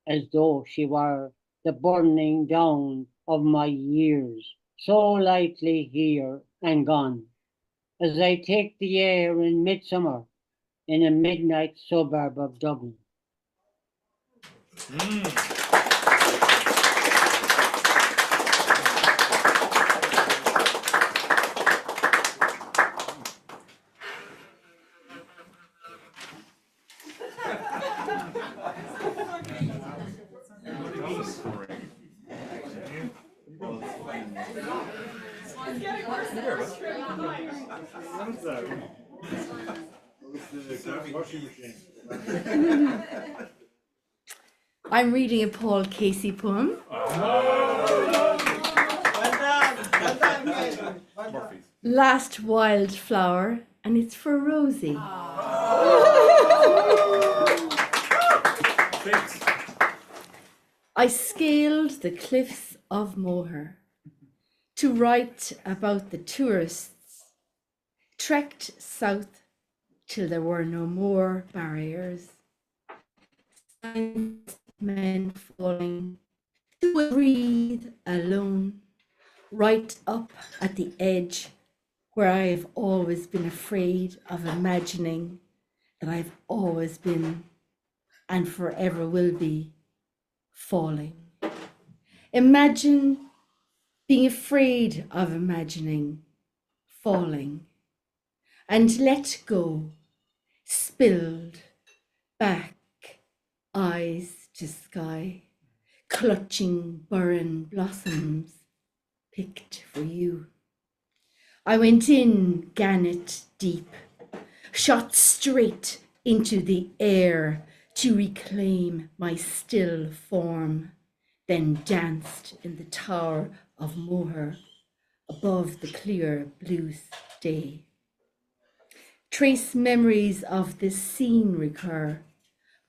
as though she were the burning down of my years, so lightly here and gone, as I take the air in midsummer in a midnight suburb of Dublin. I'm reading a Paul Casey poem. Murphy's. Last wildflower, and it's for Rosie. Thanks. I scaled the cliffs of Moher to write about the tourists, trekked south till there were no more barriers. Men falling to breathe alone, right up at the edge where I've always been afraid of imagining that I've always been and forever will be falling. Imagine being afraid of imagining falling and let go, spilled back, eyes to sky, clutching barren blossoms picked for you. I went in gannet deep, shot straight into the air to reclaim my still form, then danced in the tower of Moher above the clear blue day. Trace memories of this scene recur,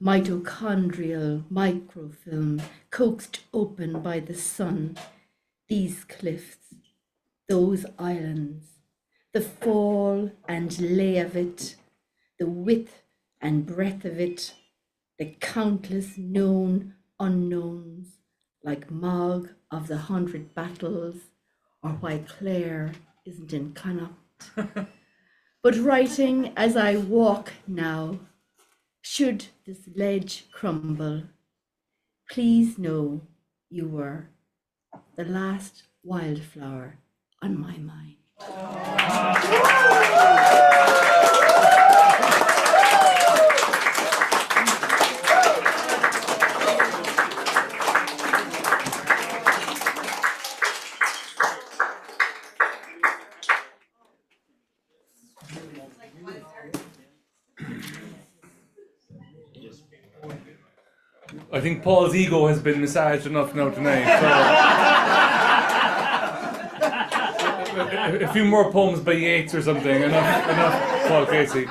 mitochondrial microfilm coaxed open by the sun, these cliffs, those islands, the fall and lay of it, the width and breadth of it, the countless known unknowns, like Mogg of the 100 Battles, or why Claire isn't in Connacht. But writing as I walk now, should this ledge crumble, please know you were the last wildflower on my mind. I think Paul's ego has been massaged enough now tonight. So a few more poems by Yeats or something. Enough Paul Casey.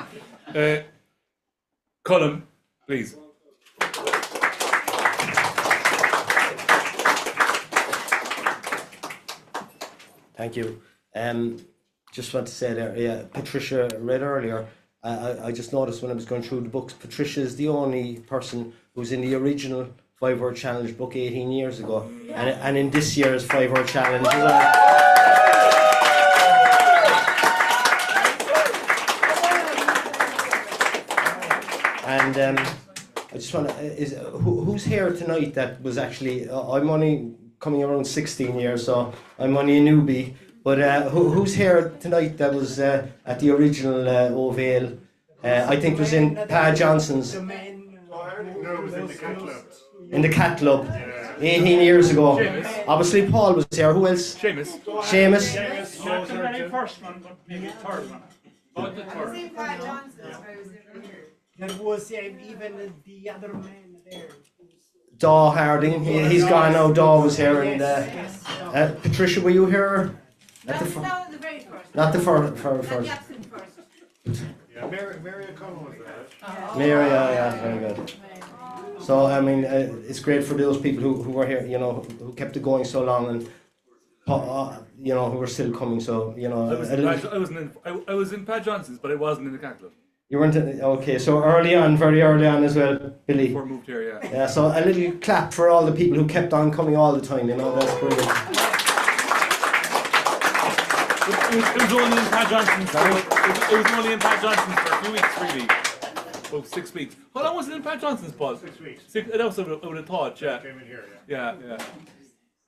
Colin, please. Thank you. Just want to say there, yeah, Patricia read earlier. I just noticed when I was going through the books, Patricia is the only person who's in the original 5-word challenge book 18 years ago, and in this year's 5-word challenge. And I just want to, who's here tonight that was actually, I'm only coming around 16 years, so I'm only a newbie. But who's here tonight that was at the original Bhéal? I think it was in Pa Johnson's. No, it was in the cat club. In the cat club, 18 years ago. Seamus. Obviously Paul was there. Who else? Seamus. Seamus. Not the very first one, but maybe the third one. About the third. There was even the other man there. Daw Harding. He's gone now. Daw was here. And Patricia, were you here? At the Not the very first. Not the first. The absolute first. Yeah, Mary O'Connell was there. Mary, yeah, very good. So I mean, it's great for those people who were here, you know, who kept it going so long, and you know, who are still coming. So you know, I was in Pat Johnson's, but I wasn't in the cat club. you weren't okay. So early on, very early on as well, Billy. Before I moved here, yeah. Yeah. So a little clap for all the people who kept on coming all the time. You know, that's brilliant. It was only in Pat Johnson's. It was only in Pat Johnson's for a few weeks, really. Oh, 6 weeks. How long was it in Pat Johnson's, Paul? 6 weeks. That was what I would have thought, yeah. Came in here, yeah. Yeah.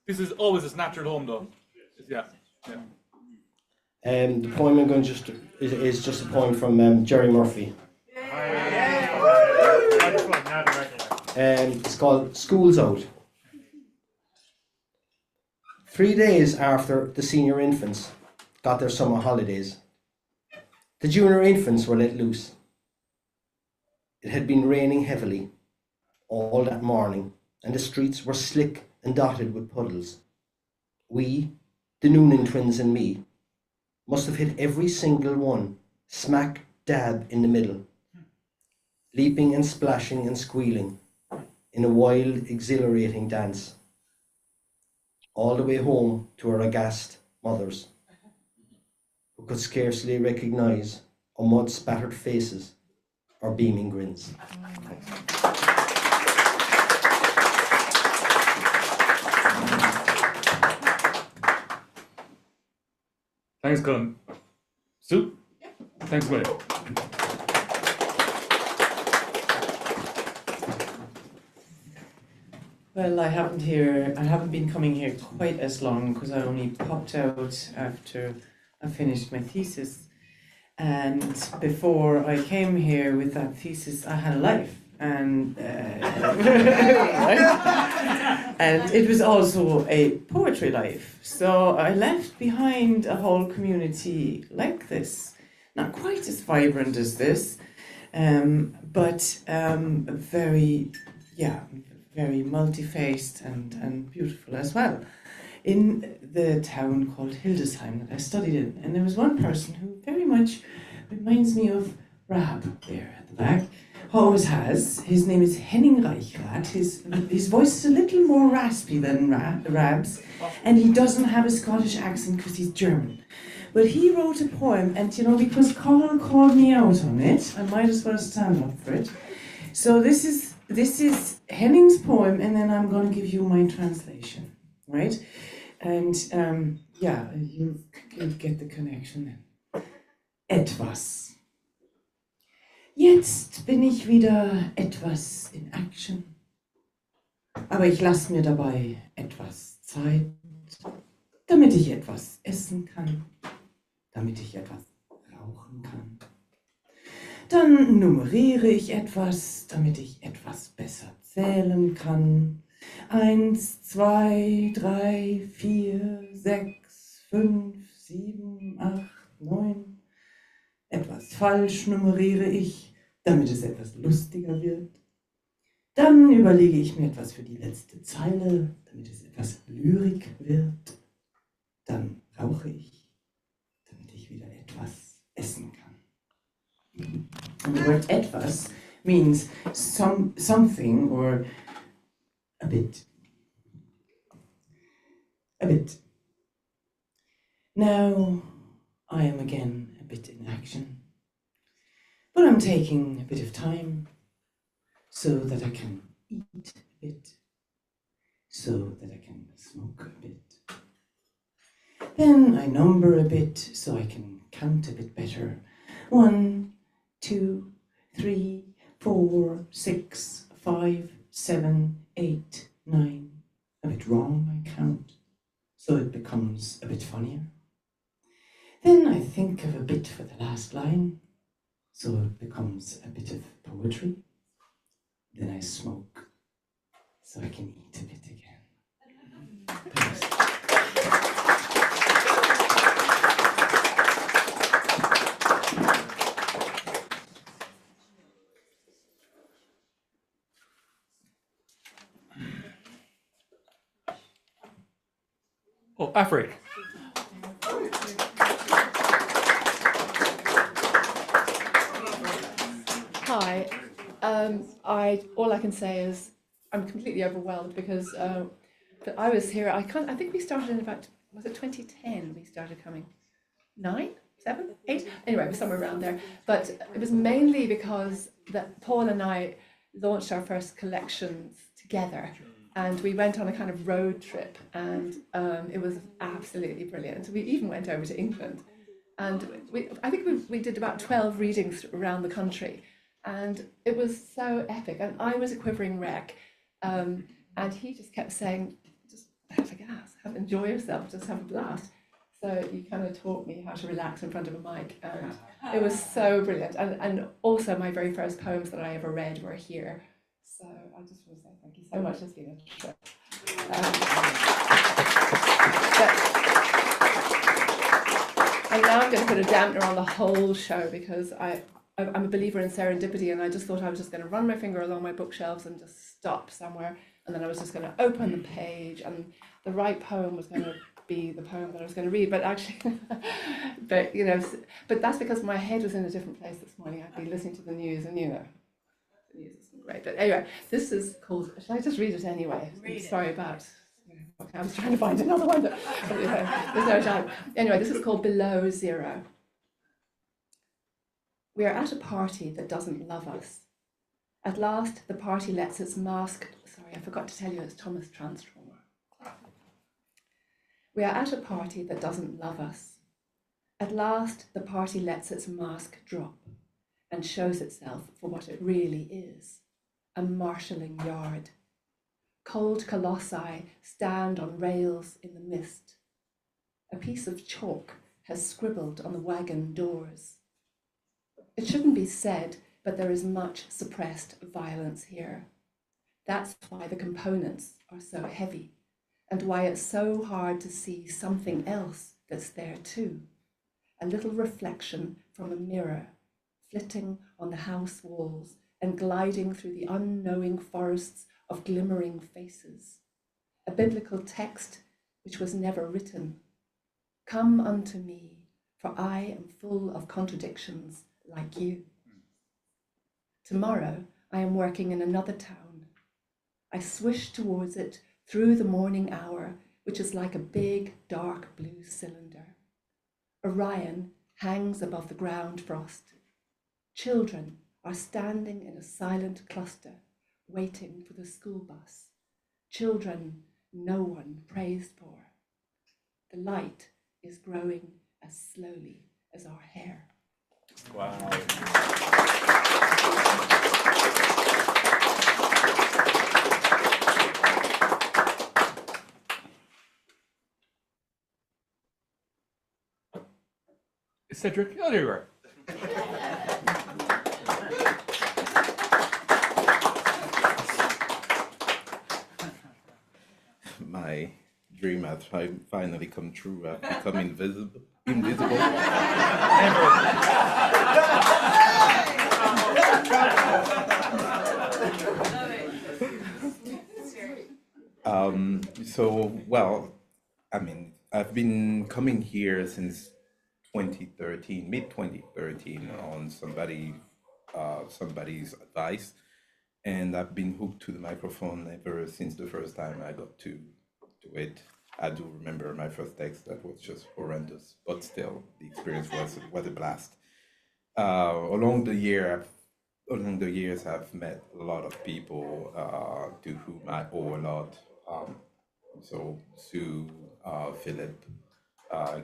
This is always a natural home, though. Yeah. The poem I'm going to is just a poem from Jerry Murphy. It's called School's Out. 3 days after the senior infants got their summer holidays, the junior infants were let loose. It had been raining heavily all that morning, and the streets were slick and dotted with puddles. We, the Noonan twins and me, Must have hit every single one, smack dab in the middle, leaping and splashing and squealing in a wild, exhilarating dance, all the way home to our aghast mothers, who could scarcely recognise our mud-spattered faces or beaming grins. Thanks, Colin. Sue? Thanks, William. Well, I haven't been coming here quite as long because I only popped out after I finished my thesis. And before I came here with that thesis, I had a life. And, and it was also a poetry life. So I left behind a whole community like this. Not quite as vibrant as this, but very multi-faced and beautiful as well, in the town called Hildesheim that I studied in. And there was one person who very much reminds me of Rab there at the back, always has. His name is Henning Reichrath. His voice is a little more raspy than Rab's, and he doesn't have a Scottish accent because he's German. But he wrote a poem, and because Colin called me out on it, I might as well stand up for it. So this is Henning's poem, and then I'm going to give you my translation, right? And you get the connection then. Etwas. Jetzt bin ich wieder etwas in Action. Aber ich lasse mir dabei etwas Zeit, damit ich etwas essen kann, damit ich etwas rauchen kann. Dann nummeriere ich etwas, damit ich etwas besser zählen kann. 1, 2, 3, 4, 6, 5, 7, 8, 9. Etwas falsch nummeriere ich, damit es etwas lustiger wird. Dann überlege ich mir etwas für die letzte Zeile, damit es etwas Lyrik wird. Dann rauche ich, damit ich wieder etwas essen kann. And the word etwas means something or a bit. A bit. Now I am again a bit in action, but I'm taking a bit of time so that I can eat a bit, so that I can smoke a bit. Then I number a bit so I can count a bit better. 1, 2, 3, 4, 6, 5, 7, 8, 9. A bit wrong, I count, so it becomes a bit funnier. Then I think of a bit for the last line, so it becomes a bit of poetry. Then I smoke, so I can eat a bit again. Thanks. Oh, Afrik. Hi. All I can say is I'm completely overwhelmed because I was here. I think we started in about, was it 2010? We started coming. 9, 7, 8. Anyway, it was somewhere around there. But it was mainly because that Paul and I launched our first collections together, and we went on a kind of road trip, and it was absolutely brilliant. We even went over to England, and I think we did about 12 readings around the country. And it was so epic, and I was a quivering wreck, and he just kept saying, just have a gas, enjoy yourself, just have a blast. So you kind of taught me how to relax in front of a mic, and it was so brilliant. And also my very first poems that I ever read were here. So I just want to say thank you so much. It's been a trip. And now I'm going to put a dampener on the whole show because I'm a believer in serendipity, and I just thought I was just going to run my finger along my bookshelves and just stop somewhere, and then I was just going to open the page, and the right poem was going to be the poem that I was going to read, but actually, but you know, but that's because my head was in a different place this morning. I'd been listening to the news, and you know, the news isn't great. But anyway, this is called. Shall I just read it anyway? I'm sorry about. Okay, I was trying to find another one, but there's no time. Anyway, this is called Below Zero. We are at a party that doesn't love us. At last, the party lets its mask. Sorry, I forgot to tell you, it's Thomas Transformer. We are at a party that doesn't love us. At last, the party lets its mask drop and shows itself for what it really is, a marshalling yard. Cold colossi stand on rails in the mist. A piece of chalk has scribbled on the wagon doors. It shouldn't be said, but there is much suppressed violence here. That's why the components are so heavy, and why it's so hard to see something else that's there too. A little reflection from a mirror, flitting on the house walls and gliding through the unknowing forests of glimmering faces. A biblical text which was never written. Come unto me, for I am full of contradictions like you. Tomorrow I am working in another town. I swish towards it through the morning hour, which is like a big dark blue cylinder. Orion hangs above the ground frost. Children are standing in a silent cluster, waiting for the school bus. Children no one prays for. The light is growing as slowly as our hair. Wow. Cedric, oh, there you are. My dream has finally come true. I've become invisible. Well, I mean, I've been coming here since 2013, mid 2013, on somebody's advice, and I've been hooked to the microphone ever since the first time I got to do it. I do remember my first text that was just horrendous, but still, the experience was a blast. Along the years, I've met a lot of people to whom I owe a lot. So Sue, Philip,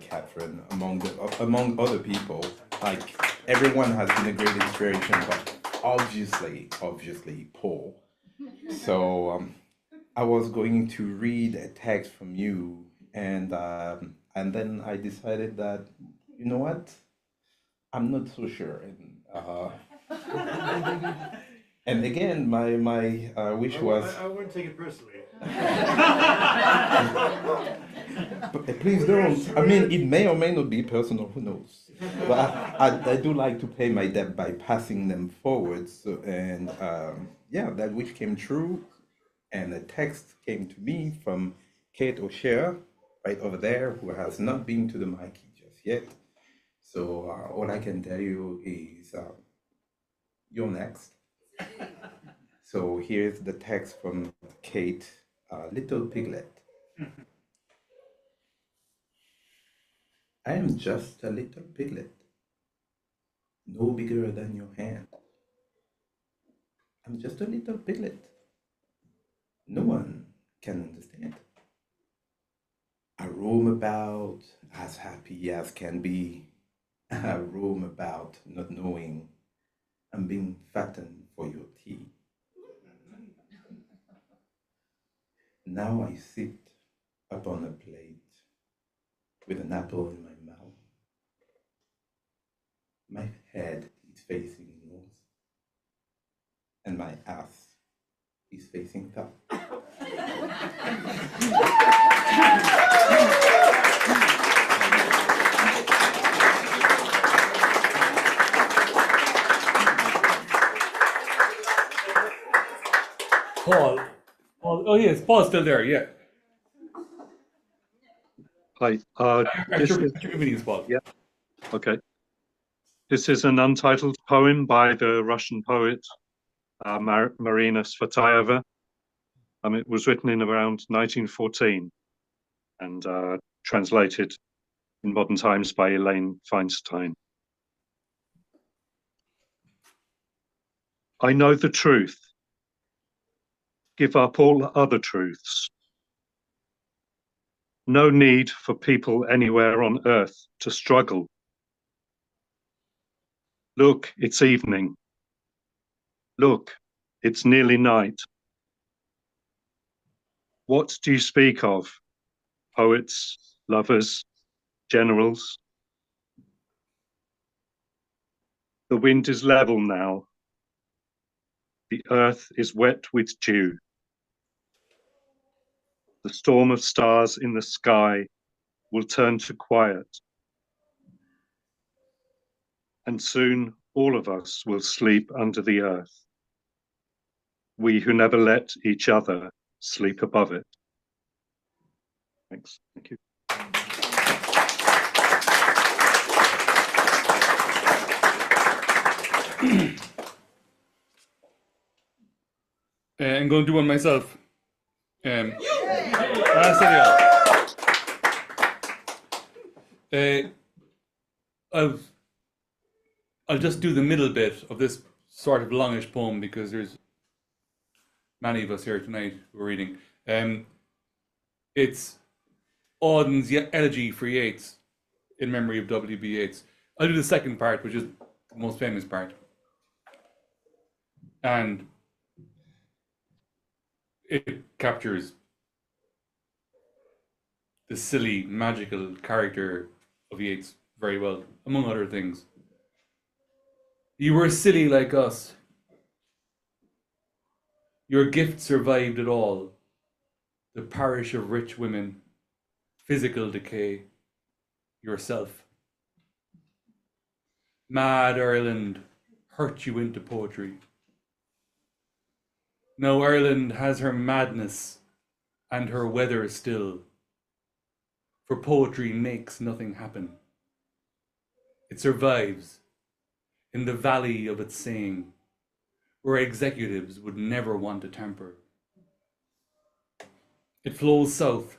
Catherine, among other people. Like, everyone has been a great inspiration, but obviously Paul. So I was going to read a text from you, and then I decided that, you know what, I'm not so sure, and again my wish was. I wouldn't take it personally. But please don't. I mean, it may or may not be personal. Who knows? But I do like to pay my debt by passing them forward. So, and yeah, that wish came true, and a text came to me from Kate O'Shea, right over there, who has not been to the mic just yet. So all I can tell you is you're next. So here's the text from Kate, Little Piglet. I am just a little piglet, no bigger than your hand. I'm just a little piglet. No one can understand. I roam about as happy as can be. I roam about not knowing I'm being fattened for your tea. Now I sit upon a plate with an apple in my mouth. My head is facing north, and my ass is facing south. Paul. Oh yes, Paul's still there, yeah. Hi. This is, yeah. Okay. This is an untitled poem by the Russian poet Marina Tsvetaeva. It was written in around 1914 and translated in modern times by Elaine Feinstein. I know the truth. Give up all other truths. No need for people anywhere on earth to struggle. Look, it's evening. Look, it's nearly night. What do you speak of? Poets, lovers, generals? The wind is level now. The earth is wet with dew. The storm of stars in the sky will turn to quiet. And soon all of us will sleep under the earth. We who never let each other sleep above it. Thanks. Thank you. I'm going to do one myself. I'll just do the middle bit of this sort of longish poem because there's many of us here tonight who are reading. It's Auden's Elegy for Yeats in memory of W.B. Yeats. I'll do the second part, which is the most famous part. And it captures the silly, magical character of Yeats very well, among other things. You were silly like us. Your gift survived it all. The parish of rich women, physical decay, yourself. Mad Ireland hurt you into poetry. Now Ireland has her madness and her weather still, for poetry makes nothing happen. It survives in the valley of its saying, where executives would never want to tamper. It flows south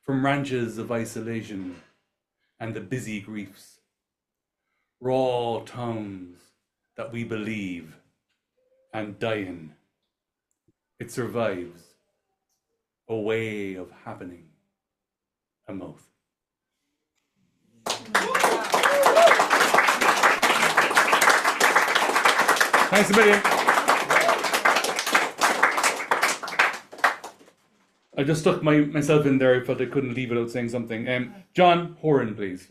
from ranches of isolation and the busy griefs, raw towns that we believe and die in. It survives a way of happening a mouth. Thanks a million. I just stuck myself in there. I felt I couldn't leave without saying something. John Horan, please.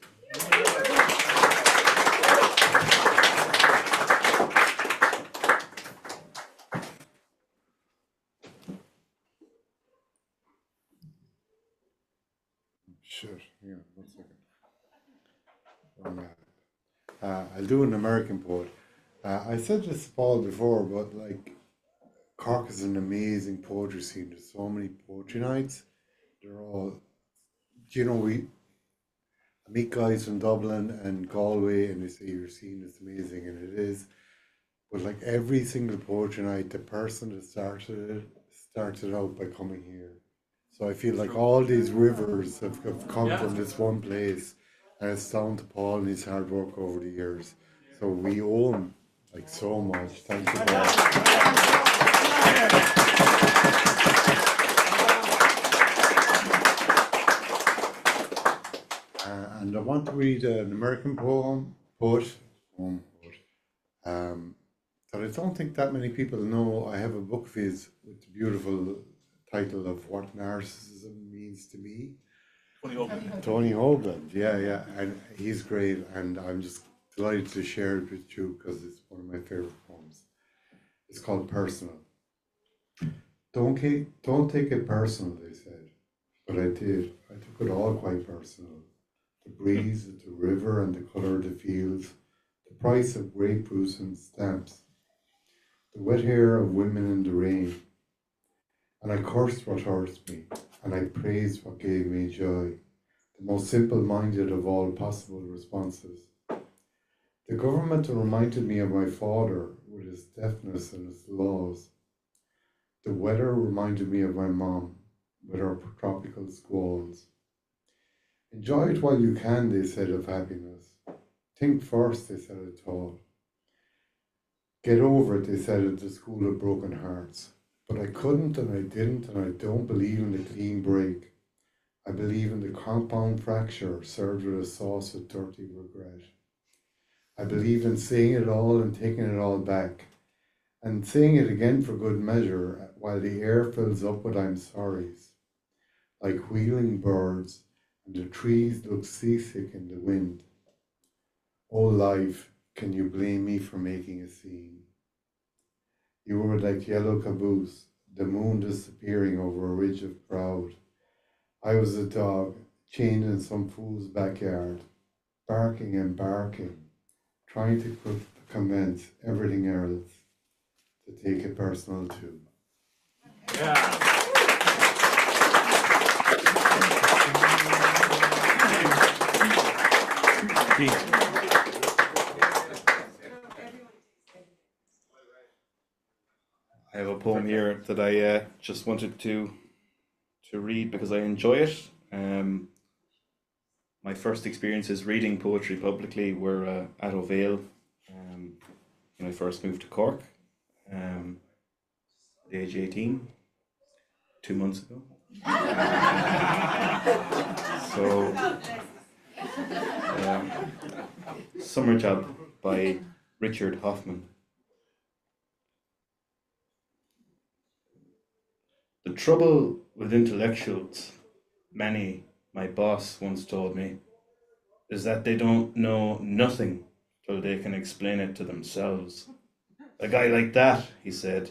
Sure, yeah, 1 second. I'll do an American poet. I said this to Paul before, but like Cork is an amazing poetry scene. There's so many poetry nights. They're all, I meet guys from Dublin and Galway, and they say your scene is amazing, and it is. But like every single poetry night, the person that started out by coming here. So I feel like all these rivers have come from this one place, and it's down to Paul and his hard work over the years. So we owe him like so much. Thank you, Paul. And I want to read an American poet, that I don't think that many people know. I have a book of his with the beautiful title of What Narcissism Means to Me. Tony Hoagland, yeah, and he's great, and I'm just delighted to share it with you because it's one of my favorite poems. It's called Personal. Don't take it personal, they said, but I did. I took it all quite personal. The breeze, the river, and the colour of the fields, the price of grapefruits and stamps, the wet hair of women in the rain. And I cursed what hurt me, and I praised what gave me joy. the most simple-minded of all possible responses. The government reminded me of my father with his deafness and his laws. The weather reminded me of my mom with her tropical squalls. Enjoy it while you can, they said of happiness. Think first, they said of thought. Get over it, they said at the School of Broken Hearts. But I couldn't and I didn't, and I don't believe in the clean break. I believe in the compound fracture served with a sauce of dirty regret. I believe in saying it all and taking it all back, and saying it again for good measure while the air fills up with I'm sorry's, like wheeling birds, and the trees look seasick in the wind. Oh life, can you blame me for making a scene? You were like yellow caboose, the moon disappearing over a ridge of cloud. I was a dog, chained in some fool's backyard, barking and barking, trying to convince everything else to take it personal too. I have a poem here that I just wanted to read because I enjoy it. My first experiences reading poetry publicly were at Bhéal when I first moved to Cork, at the age 18, 2 months ago. So, Summer Job by Richard Hoffman. The trouble with intellectuals, many, my boss once told me, is that they don't know nothing till they can explain it to themselves. A guy like that, he said,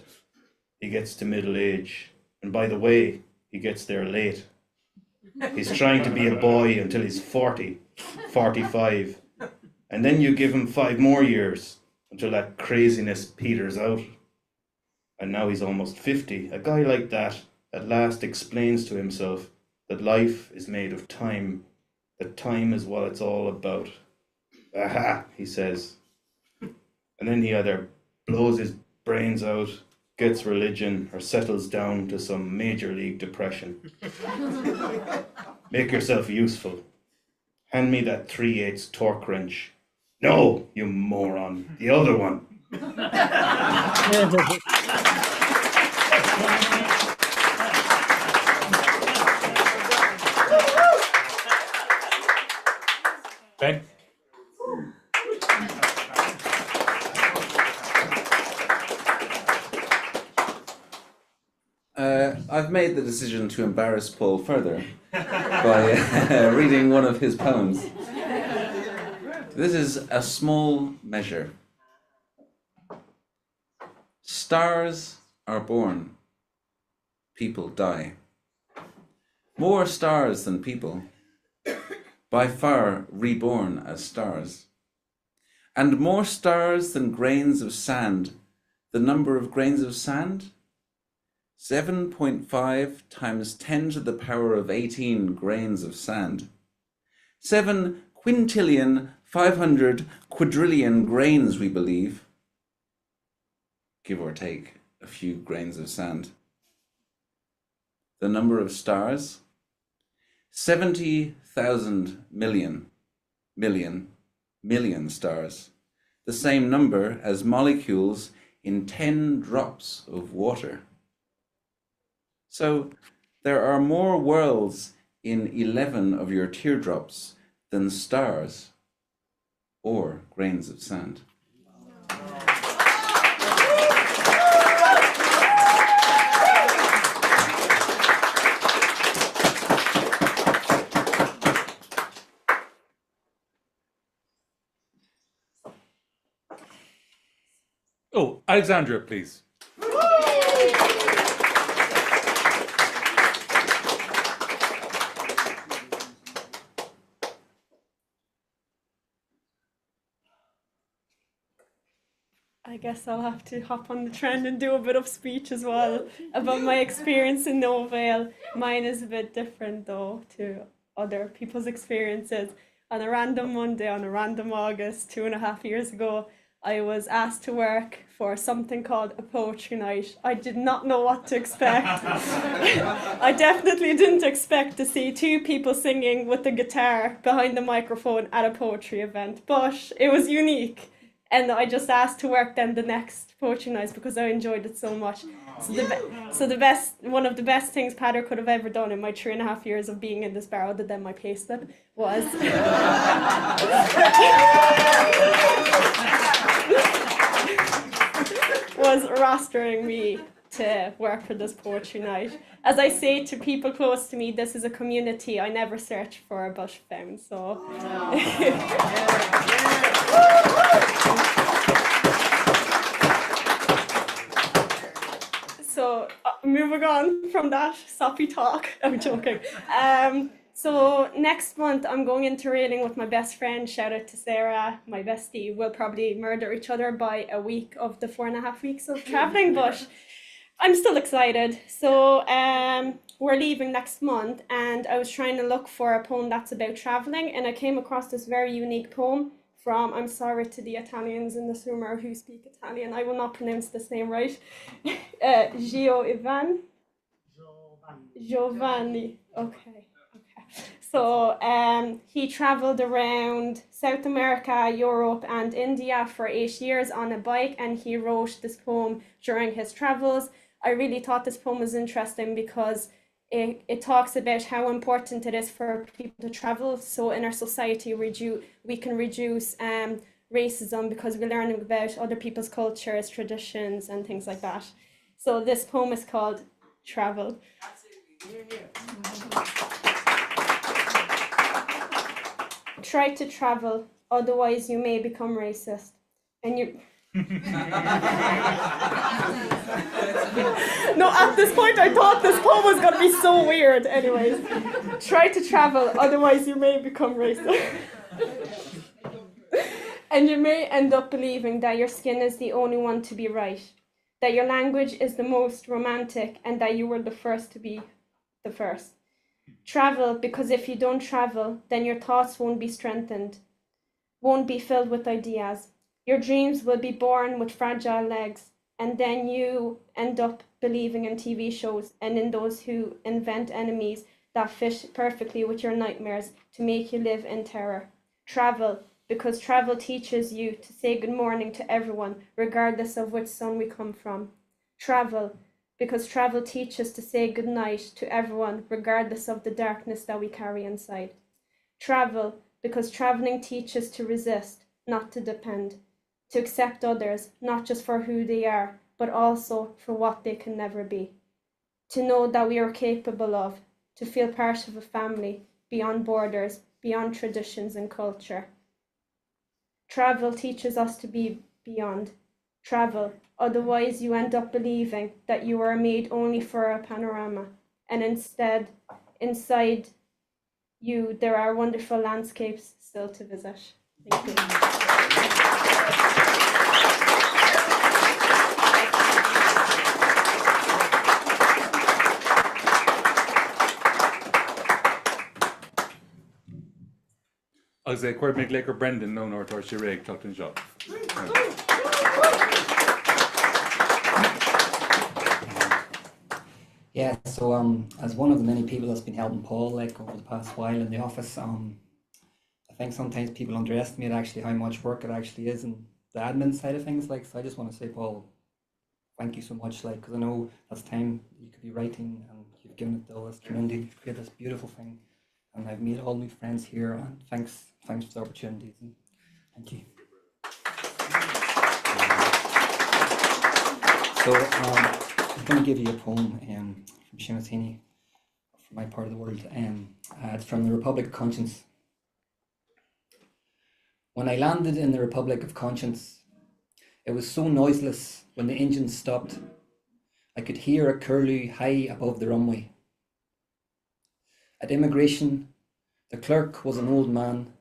he gets to middle age, and by the way, he gets there late. He's trying to be a boy until he's 40, 45, and then you give him 5 more years until that craziness peters out. And now he's almost 50. A guy like that at last explains to himself that life is made of time, that time is what it's all about. Aha, he says. And then he either blows his brains out, gets religion, or settles down to some major league depression. Make yourself useful. Hand me that 3/8 torque wrench. No, you moron, the other one. Ben? I've made the decision to embarrass Paul further by reading one of his poems. This is A Small Measure. Stars are born, people die. More stars than people, by far reborn as stars. And more stars than grains of sand. The number of grains of sand? 7.5 times 10 to the power of 18 grains of sand. 7 quintillion 500 quadrillion grains, we believe. Give or take a few grains of sand. The number of stars? 70,000 million stars. The same number as molecules in 10 drops of water. So there are more worlds in 11 of your teardrops than stars or grains of sand. Oh, Alexandra, please. I guess I'll have to hop on the trend and do a bit of speech as well about my experience in No Vale. Mine is a bit different though to other people's experiences. On a random Monday, on a random August, 2.5 years ago, I was asked to work for something called a poetry night. I did not know what to expect. I definitely didn't expect to see two people singing with a guitar behind the microphone at a poetry event, but it was unique. And I just asked to work then the next poetry nights because I enjoyed it so much. One of the best things Pater could have ever done in my 3.5 years of being in this bar, other than my payslip, was was rostering me to work for this poetry night. As I say to people close to me, this is a community I never searched for but found. So. So moving on from that soppy talk, I'm joking. So next month I'm going into railing with my best friend. Shout out to Sarah, my bestie. We'll probably murder each other by a week of the 4.5 weeks of traveling, but I'm still excited. So we're leaving next month, and I was trying to look for a poem that's about traveling, and I came across this very unique poem from, I'm sorry to the Italians in this room or who speak Italian, I will not pronounce this name right, Giovanni, okay. So he traveled around South America, Europe and India for 8 years on a bike, and he wrote this poem during his travels. I really thought this poem was interesting because it talks about how important it is for people to travel. So in our society, we can reduce racism because we're learning about other people's cultures, traditions, and things like that. So this poem is called Travel. Try to travel, otherwise you may become racist. And you... No, at this point I thought this poem was going to be so weird. Anyways, try to travel, otherwise you may become racist. And you may end up believing that your skin is the only one to be right, that your language is the most romantic, and that you were the first to be the first. Travel, because if you don't travel, then your thoughts won't be strengthened, won't be filled with ideas. Your dreams will be born with fragile legs, and then you end up believing in TV shows and in those who invent enemies that fit perfectly with your nightmares to make you live in terror. Travel, because travel teaches you to say good morning to everyone, regardless of which sun we come from. Travel, because travel teaches to say good night to everyone, regardless of the darkness that we carry inside. Travel, because traveling teaches to resist, not to depend, to accept others, not just for who they are, but also for what they can never be. To know that we are capable of, to feel part of a family, beyond borders, beyond traditions and culture. Travel teaches us to be beyond. Travel, otherwise you end up believing that you are made only for a panorama, and instead, inside you, there are wonderful landscapes still to visit. Thank you. Agus é cuair méid lécar Brendan nó nóir sé réig tutain seo. Yeah, so as one of the many people that's been helping Paul like over the past while in the office, I think sometimes people underestimate actually how much work it actually is and the admin side of things. Like, so I just want to say, Paul, thank you so much. Like, because I know that's time you could be writing, and you've given it to this community to create this beautiful thing. And I've made all new friends here, and thanks for the opportunities, and thank you. So I'm going to give you a poem from Seamus Heaney, from my part of the world. It's from the Republic of Conscience. When I landed in the Republic of Conscience, it was so noiseless when the engines stopped. I could hear a curlew high above the runway. At immigration, the clerk was an old man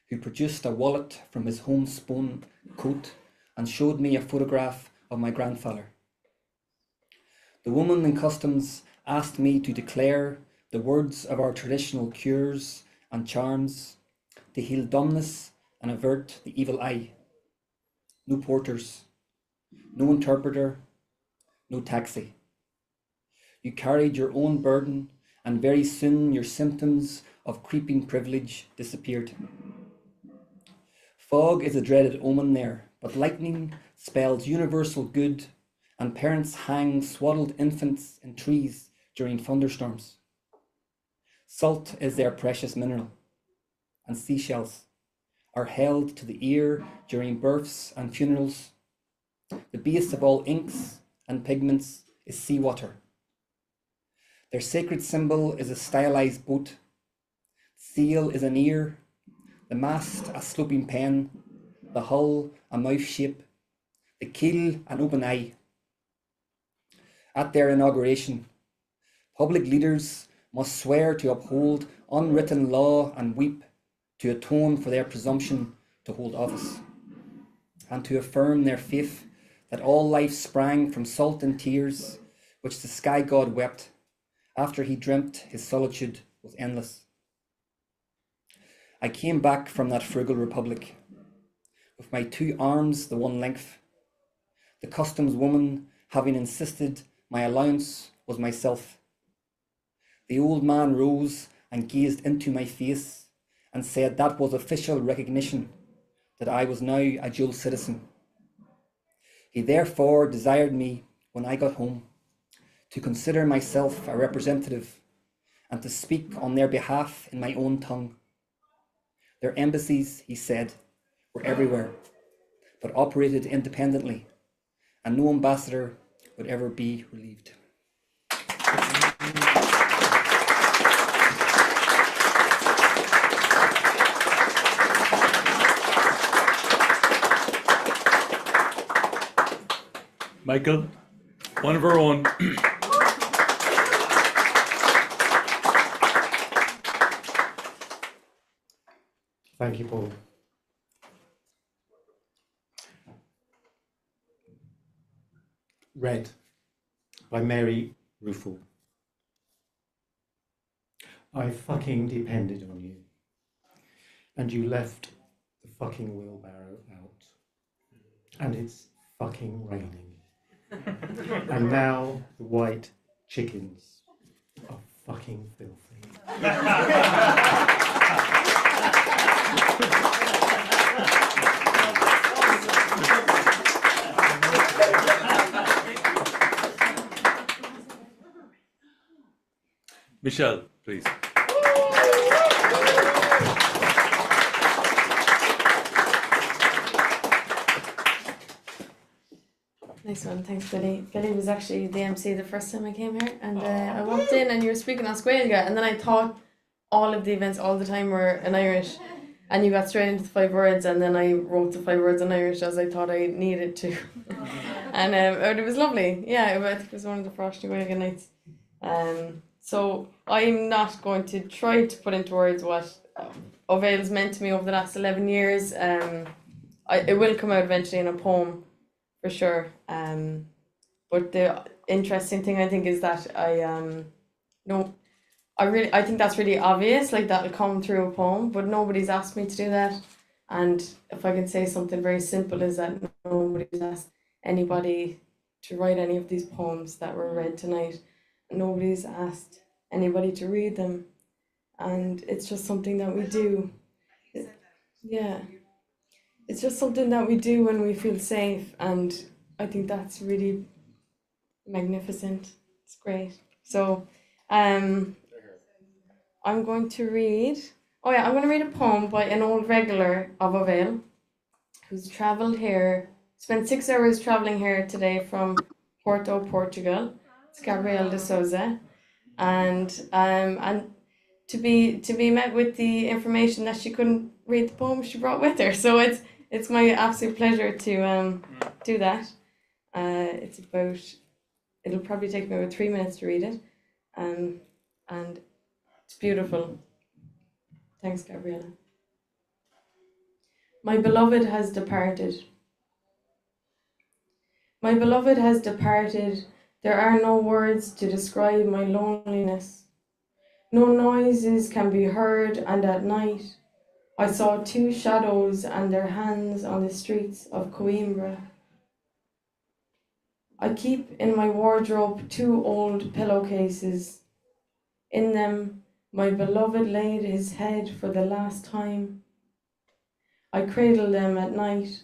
who produced a wallet from his homespun coat and showed me a photograph of my grandfather. The woman in customs asked me to declare the words of our traditional cures and charms to heal dumbness and avert the evil eye. No porters, no interpreter, no taxi. You carried your own burden, and very soon your symptoms of creeping privilege disappeared. Fog is a dreaded omen there, but lightning spells universal good, and parents hang swaddled infants in trees during thunderstorms. Salt is their precious mineral, and seashells are held to the ear during births and funerals. The base of all inks and pigments is seawater. Their sacred symbol is a stylized boat. Sail is an ear, the mast a sloping pen, the hull a mouth shape, the keel an open eye. At their inauguration, public leaders must swear to uphold unwritten law and weep to atone for their presumption to hold office, and to affirm their faith that all life sprang from salt and tears, which the sky god wept after he dreamt his solitude was endless. I came back from that frugal republic with my 2 arms the one length, the customs woman having insisted my allowance was myself. The old man rose and gazed into my face and said that was official recognition that I was now a dual citizen. He therefore desired me, when I got home, to consider myself a representative and to speak on their behalf in my own tongue. Their embassies, he said, were everywhere, but operated independently, and no ambassador would ever be relieved. Michael, one of our own. Thank you, Paul. Read by Mary Rufel. I fucking depended on you, and you left the fucking wheelbarrow out, and it's fucking raining. And now the white chickens are fucking filthy. Michelle, please. Nice one, thanks Billy. Billy was actually the MC the first time I came here, and I walked in and you were speaking on Squelga, and then I thought all of the events all the time were in Irish, and you got straight into the 5 words, and then I wrote the 5 words in Irish as I thought I needed to. And it was lovely. Yeah, I think it was one of the first Squelga nights. So I'm not going to try to put into words what Bhéal's meant to me over the last 11 years. It will come out eventually in a poem, for sure. But the interesting thing I think is that I think that's really obvious, like that'll come through a poem, but nobody's asked me to do that. And if I can say something very simple, is that nobody's asked anybody to write any of these poems that were read tonight. Nobody's asked anybody to read them, and it's just something that we do. Yeah, it's just something that we do when we feel safe, and I think that's really magnificent. It's great. So, I'm going to read. Oh yeah, I'm going to read a poem by an old regular of Bhéal, who's travelled here, spent 6 hours travelling here today from Porto, Portugal. It's Gabriel de Souza, and to be met with the information that she couldn't read the poem she brought with her. So it's my absolute pleasure to do that. It's about. It'll probably take me about 3 minutes to read it, and it's beautiful. Thanks, Gabriella. My beloved has departed. My beloved has departed. There are no words to describe my loneliness. No noises can be heard, and at night I saw two shadows and their hands on the streets of Coimbra. I keep in my wardrobe two old pillowcases. In them, my beloved laid his head for the last time. I cradle them at night.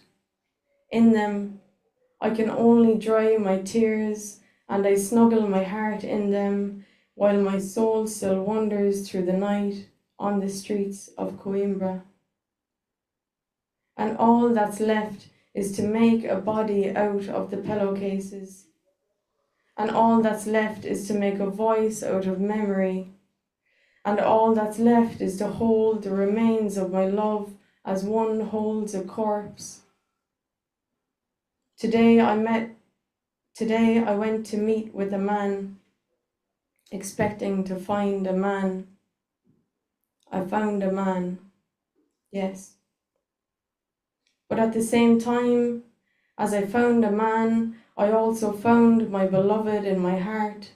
In them, I can only dry my tears, and I snuggle my heart in them while my soul still wanders through the night on the streets of Coimbra. And all that's left is to make a body out of the pillowcases. And all that's left is to make a voice out of memory. And all that's left is to hold the remains of my love as one holds a corpse. Today I went to meet with a man, expecting to find a man. I found a man, yes. But at the same time, as I found a man, I also found my beloved in my heart.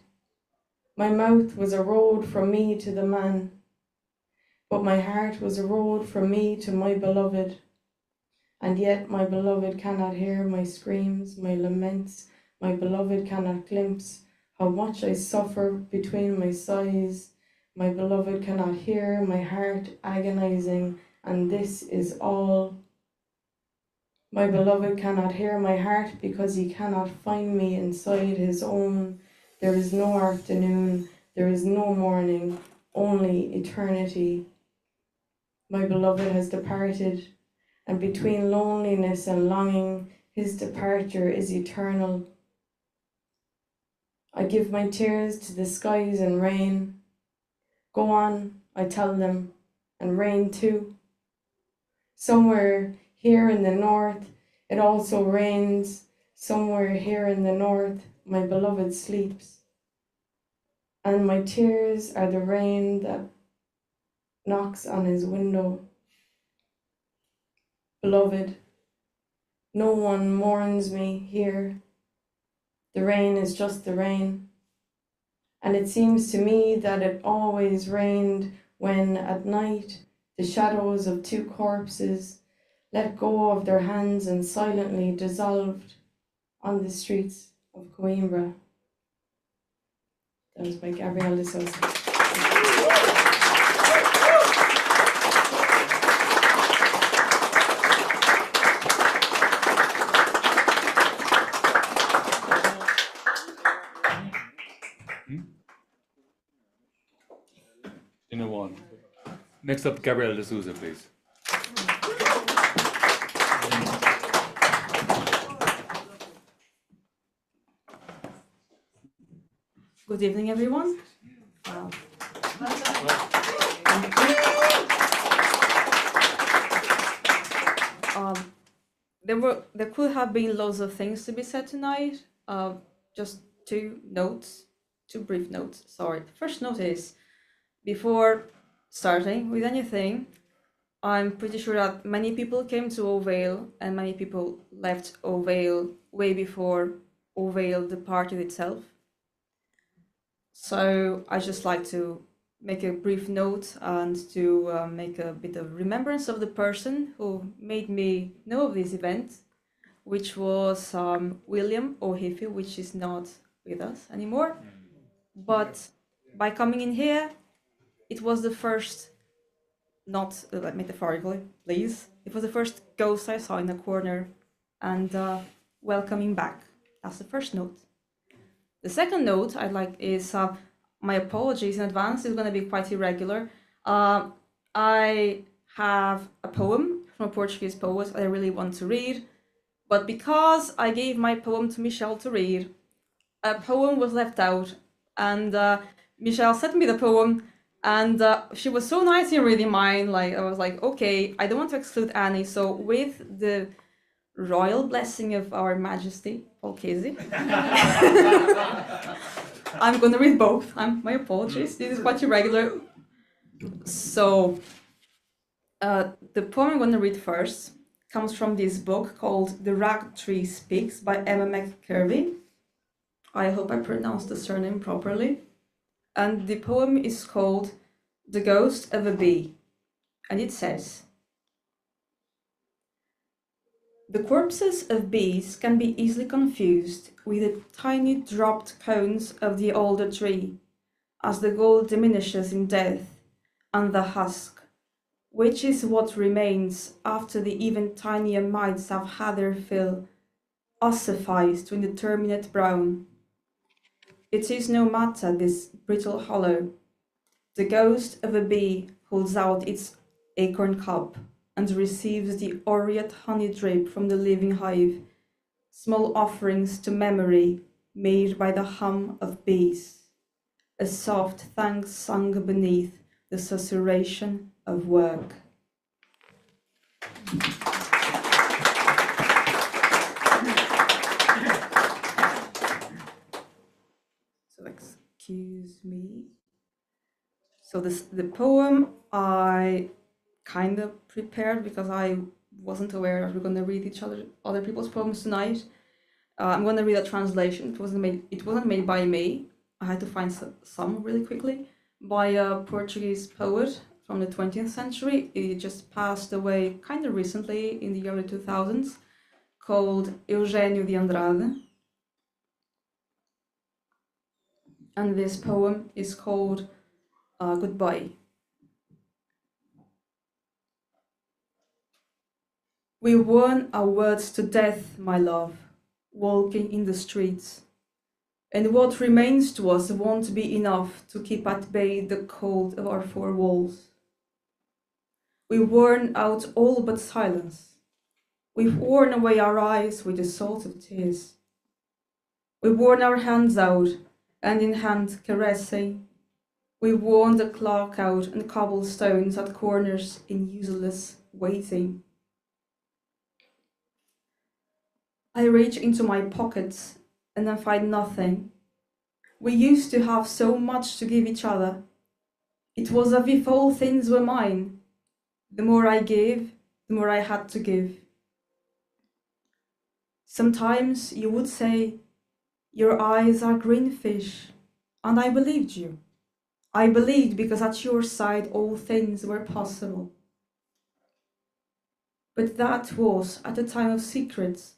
My mouth was a road from me to the man, but my heart was a road from me to my beloved. And yet my beloved cannot hear my screams, my laments. My beloved cannot glimpse how much I suffer between my sighs. My beloved cannot hear my heart agonizing, and this is all. My beloved cannot hear my heart because he cannot find me inside his own. There is no afternoon, there is no morning, only eternity. My beloved has departed, and between loneliness and longing, his departure is eternal. I give my tears to the skies and rain. Go on, I tell them, and rain too. Somewhere here in the north, it also rains. Somewhere here in the north, my beloved sleeps. And my tears are the rain that knocks on his window. Beloved, no one mourns me here. The rain is just the rain. And it seems to me that it always rained when at night the shadows of two corpses let go of their hands and silently dissolved on the streets of Coimbra. That was by Gabrielle de Sousa. In a one. Next up, Gabrielle de Sousa, please. Good evening, everyone. There could have been lots of things to be said tonight. Just two brief notes. Sorry. The first note is, before starting with anything, I'm pretty sure that many people came to O'Vale and many people left O'Vale way before O'Vale departed itself. So I just like to make a brief note and to make a bit of remembrance of the person who made me know of this event, which was William O'Hiffy, which is not with us anymore. But by coming in here, it was the first, not metaphorically, please, it was the first ghost I saw in a corner, and welcoming back. That's the first note. The second note I'd like is my apologies in advance. It's going to be quite irregular. I have a poem from a Portuguese poet I really want to read, but because I gave my poem to Michelle to read, a poem was left out, and Michelle sent me the poem, and she was so nice in reading mine. Like, I was like, okay, I don't want to exclude Annie, so with the royal blessing of Our Majesty, Paul Casey, I'm going to read both. My apologies, this is quite irregular. So, the poem I'm going to read first comes from this book called The Rag Tree Speaks by Emma McCurvey. I hope I pronounced the surname properly. And the poem is called The Ghost of a Bee. And it says, the corpses of bees can be easily confused with the tiny dropped cones of the older tree, as the gold diminishes in death, and the husk, which is what remains after the even tinier mites have had their fill, ossifies to indeterminate brown. It is no matter, this brittle hollow. The ghost of a bee holds out its acorn cup and receives the aureate honey drip from the living hive, small offerings to memory made by the hum of bees, a soft thanks sung beneath the susurration of work. So excuse me. So the poem I kind of prepared because I wasn't aware that we're going to read other people's poems tonight. I'm going to read a translation. It wasn't made by me. I had to find some really quickly by a Portuguese poet from the 20th century. He just passed away kind of recently in the early 2000s, called Eugênio de Andrade. And this poem is called Goodbye. We worn our words to death, my love, walking in the streets. And what remains to us won't be enough to keep at bay the cold of our four walls. We've worn out all but silence. We've worn away our eyes with the salt of tears. We've worn our hands out, hand in hand caressing. We've worn the clock out and cobblestones at corners in useless waiting. I reach into my pockets and I find nothing. We used to have so much to give each other. It was as if all things were mine. The more I gave, the more I had to give. Sometimes you would say, your eyes are green fish, and I believed you. I believed because at your side all things were possible. But that was at a time of secrets,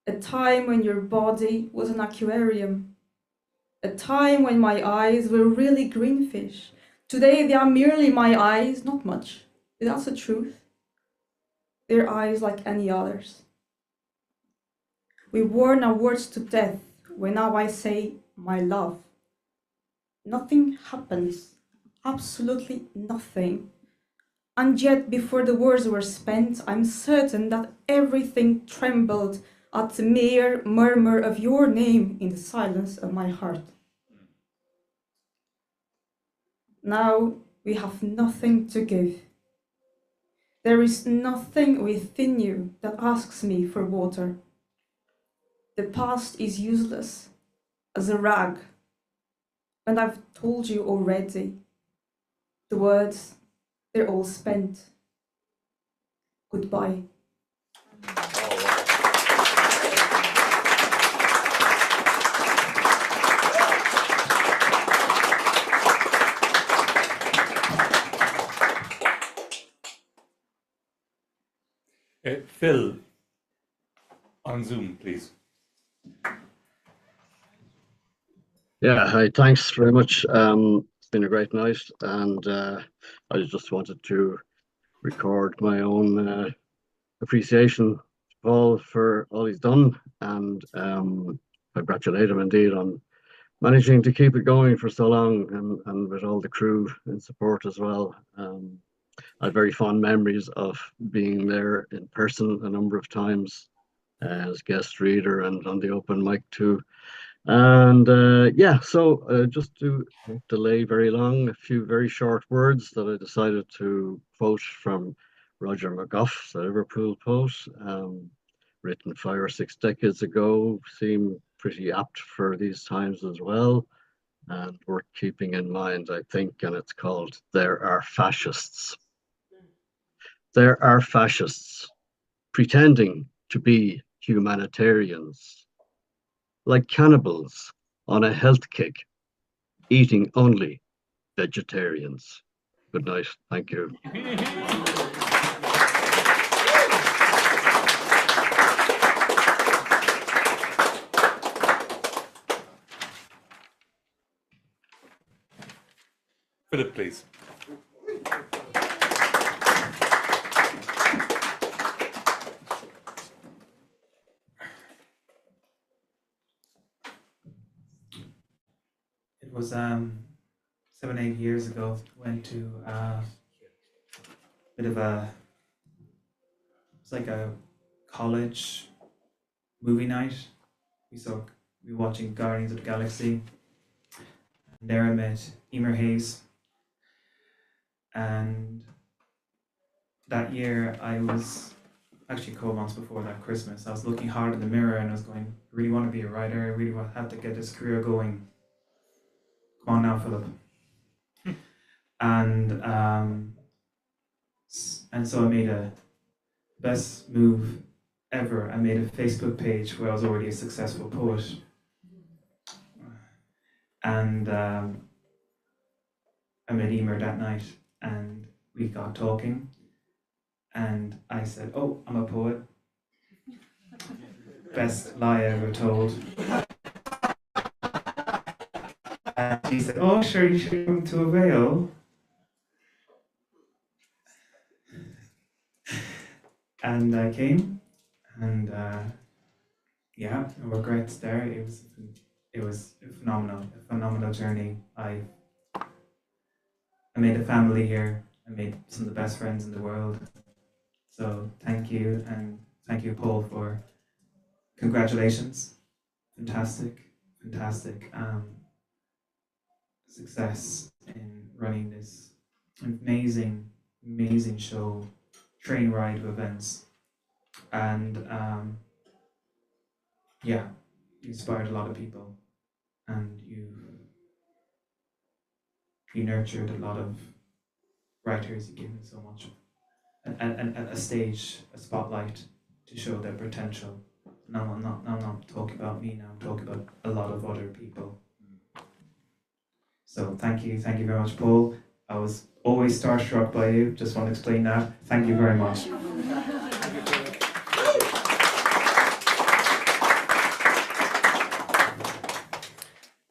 a time when your body was an aquarium, a time when my eyes were really green fish. Today they are merely my eyes, not much, but that's the truth. They're eyes like any others. We worn our words to death when now I say, my love. Nothing happens, absolutely nothing. And yet, before the words were spent, I'm certain that everything trembled at the mere murmur of your name in the silence of my heart. Now we have nothing to give. There is nothing within you that asks me for water. The past is useless as a rag, and I've told you already. The words, they're all spent. Goodbye. Phil, on Zoom, please. Yeah, hi, thanks very much. It's been a great night, and I just wanted to record my own appreciation to Paul for all he's done, and congratulate him indeed on managing to keep it going for so long, and with all the crew in support as well. I have very fond memories of being there in person a number of times as guest reader and on the open mic too. And yeah, so just to not delay very long, a few very short words that I decided to quote from Roger McGough, the Liverpool poet, written 5 or 6 decades ago, seem pretty apt for these times as well, and worth keeping in mind, I think, and it's called There Are Fascists. There are fascists pretending to be humanitarians, like cannibals on a health kick, eating only vegetarians. Good night. Thank you. Philip, please. It was 7-8 years ago. Went to bit of a, it's like a college movie night. We were watching Guardians of the Galaxy. And there I met Emer Hayes. And that year I was actually a couple months before that Christmas. I was looking hard in the mirror and I was going, I really want to be a writer. I really have to get this career going. Come on now, Philip. And so I made a best move ever. I made a Facebook page where I was already a successful poet. And I met Emer that night and we got talking. And I said, oh, I'm a poet. Best lie I ever told. And she said, oh, sure, you should come to a Bhéal. And I came, and yeah, no regrets there. It was a phenomenal journey. I made a family here. I made some of the best friends in the world. So thank you, and thank you, Paul, for congratulations. Fantastic success in running this amazing show, train ride of events, and yeah, you inspired a lot of people, and you nurtured a lot of writers. You gave them so much, and a stage, a spotlight to show their potential. Now I'm not talking about me. Now I'm talking about a lot of other people. So thank you very much, Paul. I was always starstruck by you. Just want to explain that. Thank you very much.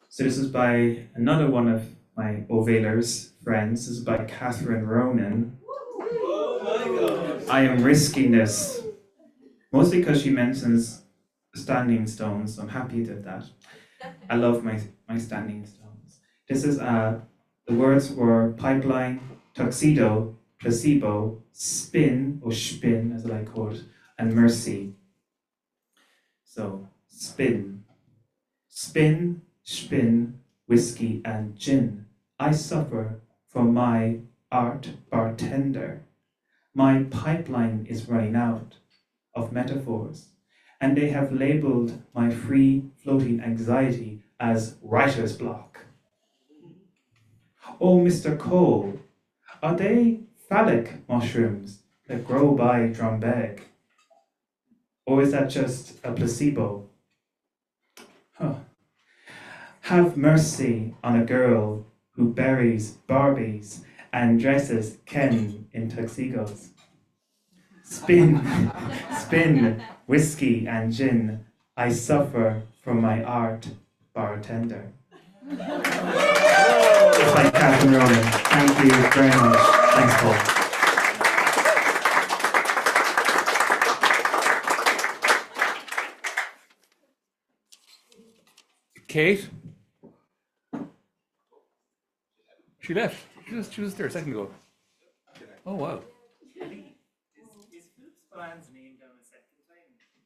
So this is by another one of my O'Vailers friends. This is by Catherine Ronan. I am risking this, mostly because she mentions standing stones. So I'm happy you did that. I love my standing stones. This is the words were pipeline, tuxedo, placebo, spin or spin as I like call it, and mercy. So spin, spin, whiskey and gin. I suffer from my art bartender. My pipeline is running out of metaphors, and they have labeled my free floating anxiety as writer's block. Oh, Mr. Cole, are they phallic mushrooms that grow by Drumbeg? Or is that just a placebo? Huh. Have mercy on a girl who buries Barbies and dresses Ken in tuxedos. Spin, whiskey and gin. I suffer from my art bartender. It's by Catherine Ronan. Thank you very much. Thanks, Paul. Kate? She left. She was there a second ago. Oh, wow.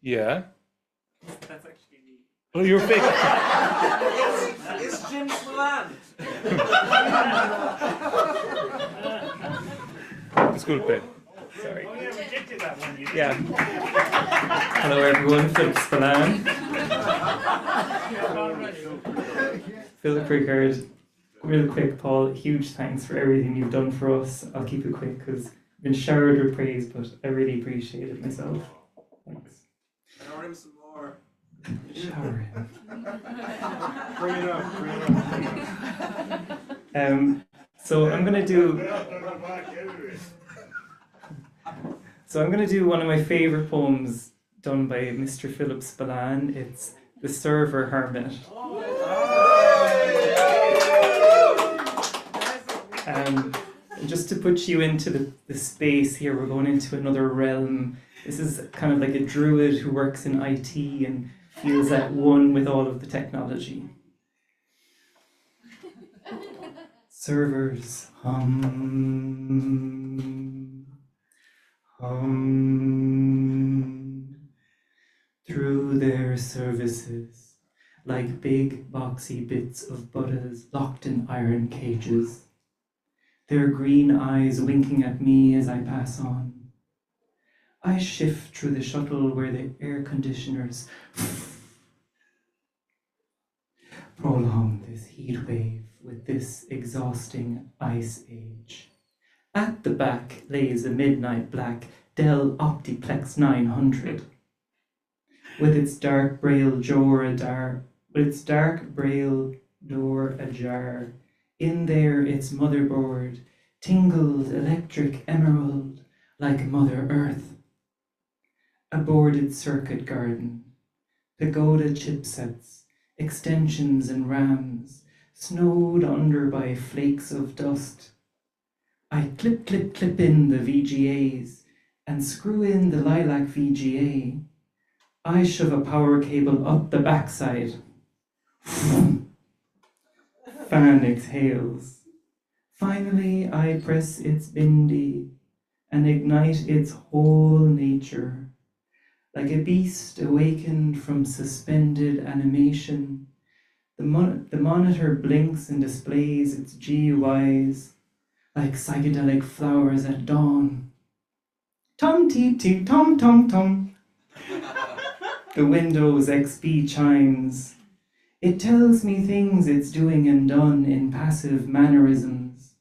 Yeah. That's actually me. Oh, you're fake. It's Jim Smolan. It's good, Ben. Sorry. Oh, yeah, we did do that one. Yeah. Hello, everyone. Philip Spillane. Philip Rickard. Real quick, Paul. Huge thanks for everything you've done for us. I'll keep it quick because I've been showered with praise, but I really appreciate it myself. Thanks. Shower him some more. Shower him. Bring it up. So I'm gonna do. So I'm gonna do one of my favorite poems done by Mr. Philip Spillane. It's The Server Hermit. Just to put you into the space here, we're going into another realm. This is kind of like a druid who works in IT and feels at one with all of the technology. Servers hum, hum through their services like big boxy bits of butters locked in iron cages. Their green eyes winking at me as I pass on. I shift through the shuttle where the air conditioners prolong this heat wave with this exhausting ice age. At the back lays a midnight black Dell Optiplex 900 with its dark braille door ajar. In there, its motherboard, tingled electric emerald like Mother Earth. A boarded circuit garden, pagoda chipsets, extensions and rams, snowed under by flakes of dust. I clip in the VGAs and screw in the lilac VGA. I shove a power cable up the backside. Fan exhales. Finally, I press its bindi and ignite its whole nature. Like a beast awakened from suspended animation, the monitor blinks and displays its GUIs like psychedelic flowers at dawn. Tum-tee-tee, tum-tum-tum. The Windows XP chimes. It tells me things it's doing and done in passive mannerisms.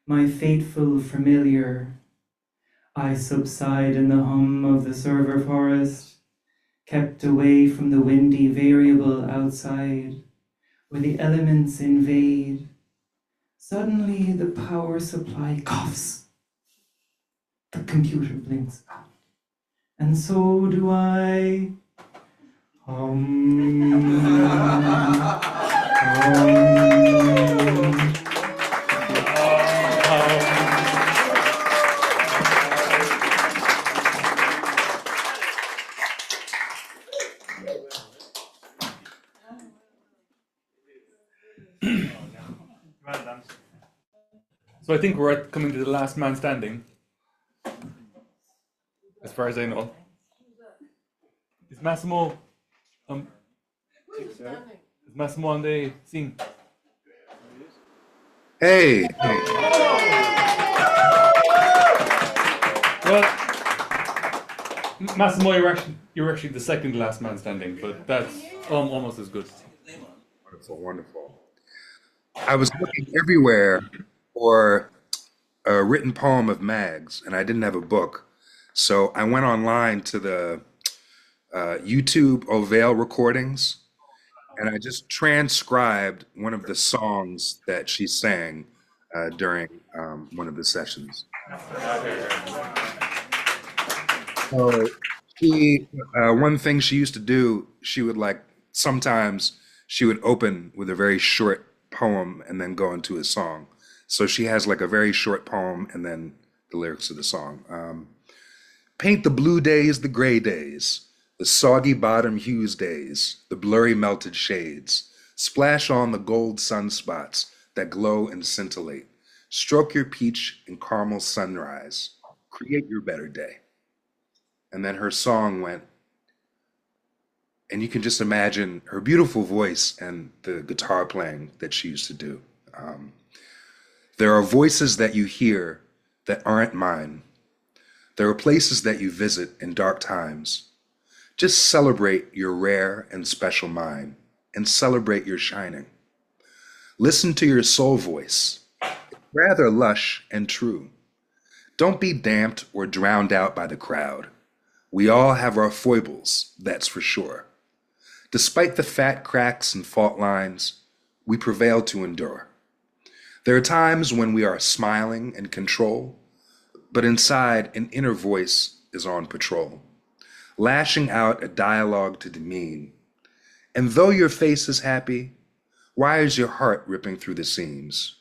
My fateful familiar. I subside in the hum of the server forest, kept away from the windy variable outside, where the elements invade. Suddenly the power supply coughs. The computer blinks out. And so do I. So I think we're coming to the last man standing, as far as I know. Is Massimo on the scene? Hey. Well, Massimo, you're actually the second last man standing, but that's almost as good. Wonderful, wonderful. I was looking everywhere for a written poem of Mags, and I didn't have a book. So I went online to the YouTube Bhéal recordings, and I just transcribed one of the songs that she sang during one of the sessions. So one thing she used to do, she would sometimes she would open with a very short poem and then go into a song. So she has like a very short poem and then the lyrics of the song. Paint the blue days, the gray days, the soggy bottom hues days, the blurry melted shades. Splash on the gold sunspots that glow and scintillate. Stroke your peach and caramel sunrise. Create your better day. And then her song went, and you can just imagine her beautiful voice and the guitar playing that she used to do. There are voices that you hear that aren't mine. There are places that you visit in dark times. Just celebrate your rare and special mind and celebrate your shining. Listen to your soul voice, rather lush and true. Don't be damped or drowned out by the crowd. We all have our foibles, that's for sure. Despite the fat cracks and fault lines, we prevail to endure. There are times when we are smiling in control, but inside an inner voice is on patrol, lashing out a dialogue to demean. And though your face is happy, why is your heart ripping through the seams?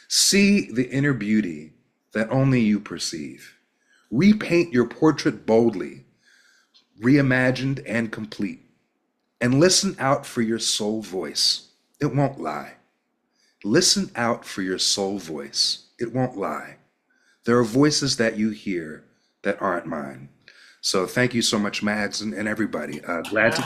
See the inner beauty that only you perceive. Repaint your portrait boldly, reimagined and complete. And listen out for your soul voice. It won't lie. Listen out for your soul voice. It won't lie. There are voices that you hear that aren't mine. So thank you so much, Mags, and everybody. Glad to.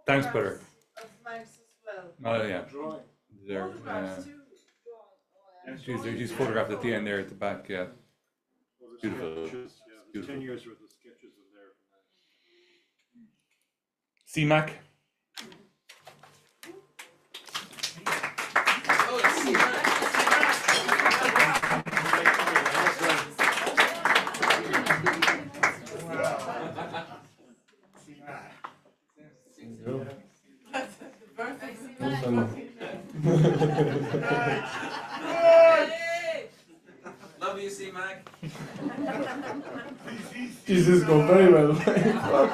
Thanks, Peter. Oh yeah. There. She's photographed at the end there at the back. Yeah. Beautiful. Beautiful. 10 years worth of sketches in there. C-Mac. Love you, C-Mac. Jesus, go very well. Fucking hell.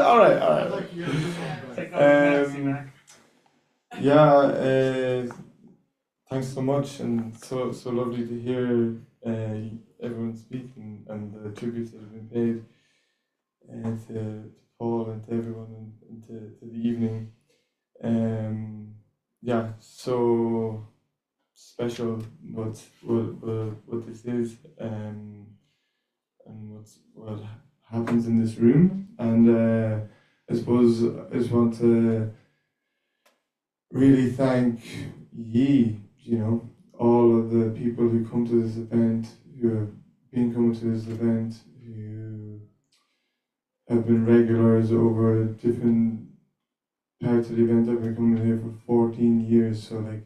all right. Thanks so much, and so lovely to hear everyone speaking and the tributes that have been paid to Paul and to everyone and to the evening. So special what this is and what happens in this room, and I suppose I just want to really thank all of the people who come to this event, who have been coming to this event, who have been regulars over different parts of the event. I've been coming here for 14 years, so like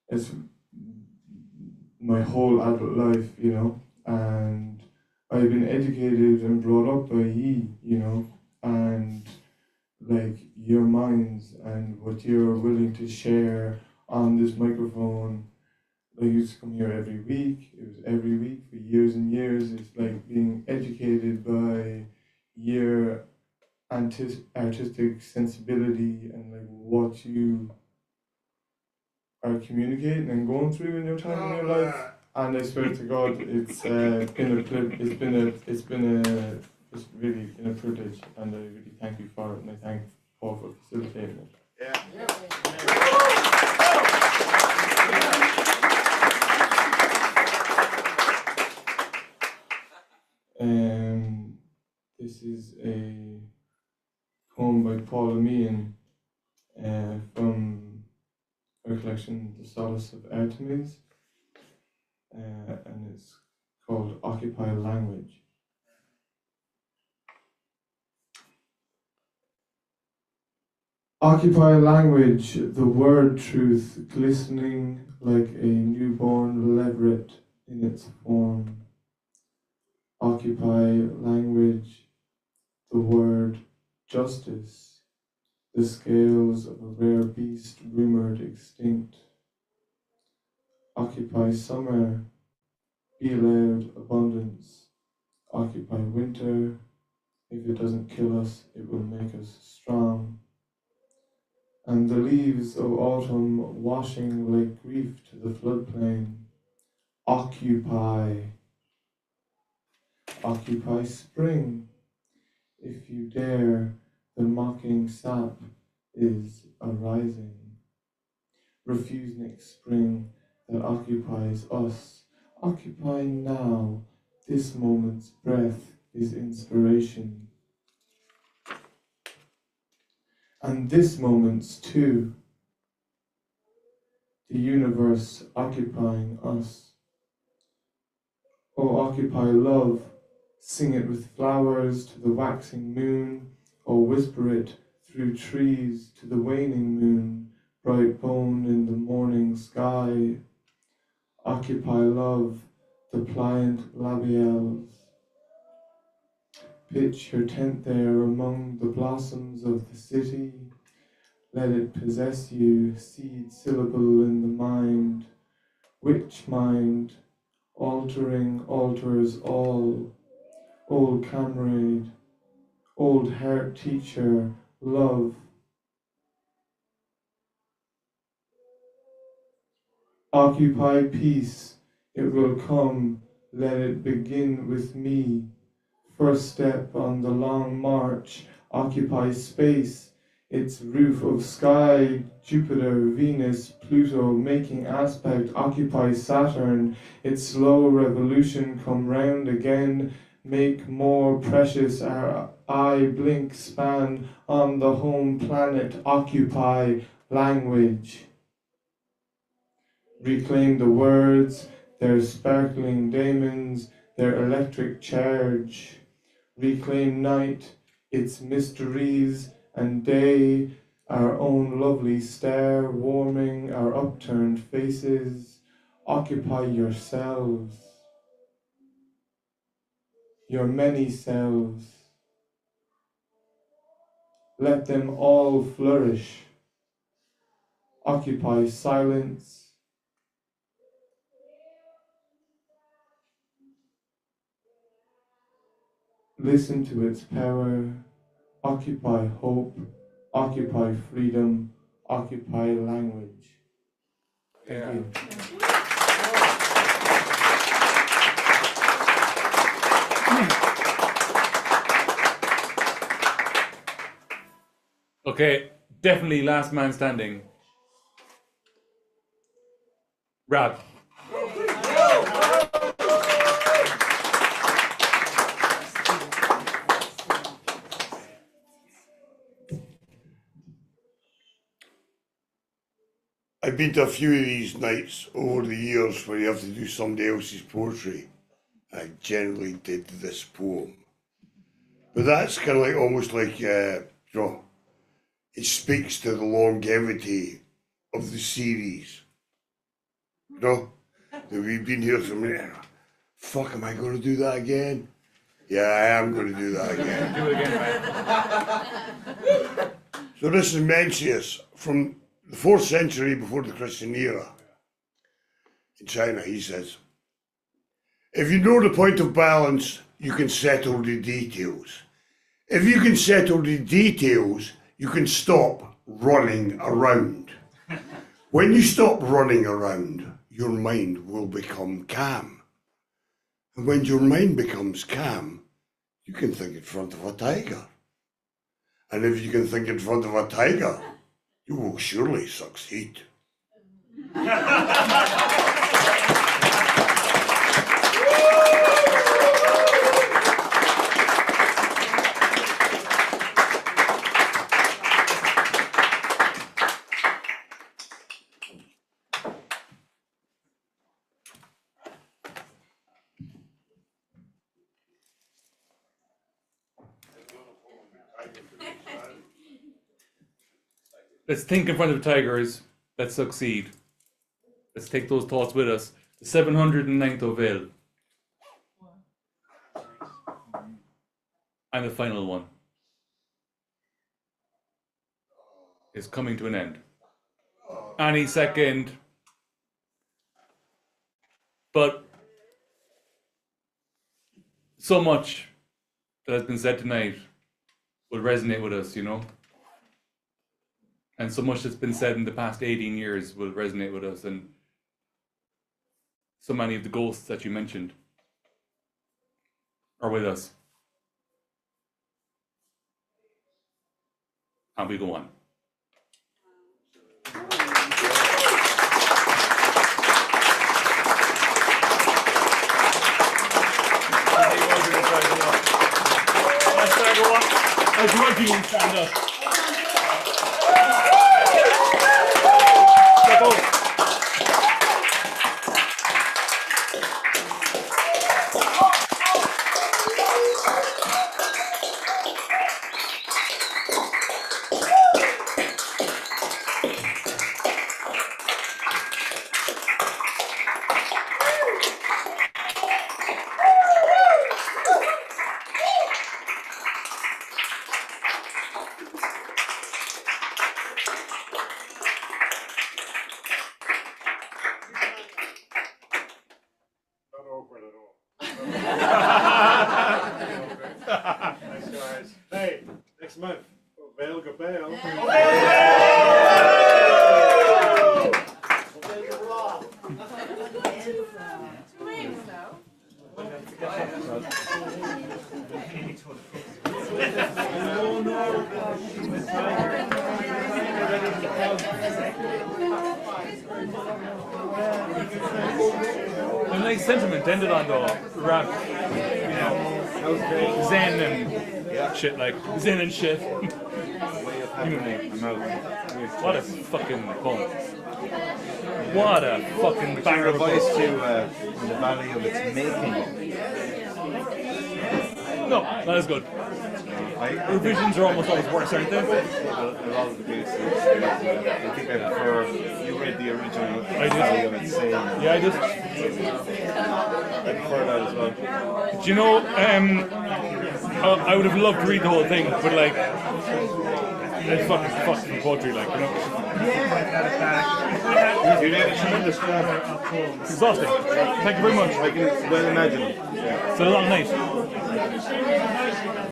it's my whole adult life, and I've been educated and brought up by and like your minds and what you're willing to share on this microphone. I used to come here every week. It was every week for years and years. It's like being educated by your artistic sensibility and like what you are communicating and going through in your time in your life. And I swear to God, it's really been a privilege, and I really thank you for it, and I thank Paul for facilitating it. This is a poem by Paul Meehan from her collection, The Solace of Artemis, and it's called Occupy Language. Occupy language, the word truth glistening like a newborn leveret in its form. Occupy language, the word justice, the scales of a rare beast rumored extinct. Occupy summer, be loud abundance. Occupy winter, if it doesn't kill us, it will make us strong. And the leaves of autumn washing like grief to the floodplain. Occupy. Occupy spring. If you dare, the mocking sap is arising. Refuse next spring that occupies us. Occupy now. This moment's breath is inspiration. And this moment's too. The universe occupying us. Oh, occupy love. Sing it with flowers to the waxing moon, or whisper it through trees to the waning moon, bright bone in the morning sky. Occupy love, the pliant labials. Pitch your tent there among the blossoms of the city. Let it possess you, seed syllable in the mind. Which mind, altering alters all. Old comrade, old heart teacher, love. Occupy peace, it will come, let it begin with me. First step on the long march, occupy space, its roof of sky, Jupiter, Venus, Pluto, making aspect, occupy Saturn, its slow revolution come round again, make more precious our eye blink span on the home planet, occupy language. Reclaim the words, their sparkling daemons, their electric charge. Reclaim night, its mysteries, and day, our own lovely star warming our upturned faces. Occupy yourselves, your many selves. Let them all flourish. Occupy silence. Listen to its power. Occupy hope. Occupy freedom. Occupy language. Thank you. Okay, definitely last man standing. Rab. I've been to a few of these nights over the years where you have to do somebody else's poetry. I generally did this poem. But that's kind of like almost like, you know, it speaks to the longevity of the series. You know, that we've been here for a minute. Fuck, am I going to do that again? Yeah, I am going to do that again. Do it again, man. So this is Mencius from the 4th century before the Christian era. In China, he says, if you know the point of balance, you can settle the details. If you can settle the details, you can stop running around. When you stop running around, your mind will become calm. And when your mind becomes calm, you can think in front of a tiger. And if you can think in front of a tiger, you will surely succeed. Let's think in front of tigers. Let's succeed. Let's take those thoughts with us. The 709th Bhéal. And the final one is coming to an end. Any second. But so much that has been said tonight will resonate with us, you know? And so much that's been said in the past 18 years will resonate with us, and so many of the ghosts that you mentioned are with us. And we go on. I want you to stand up. Bhéal go Bhéal. A nice sentiment ended on though. Rap, you know, Zen and shit like Zen and shit. What a fucking poem. What a fucking banger of a Advice poem. to the value of its making. No, that is good. Revisions are almost always worse, aren't they? A lot of the bits, I think I prefer, you read the original value of its saying. Yeah, I did. I prefer that as well. Do you know, I would have loved to read the whole thing, but like, it's fucking poetry, like, you know. You did a tremendous job. Exhausting. Thank you very much. I can well imagine. It's a long night.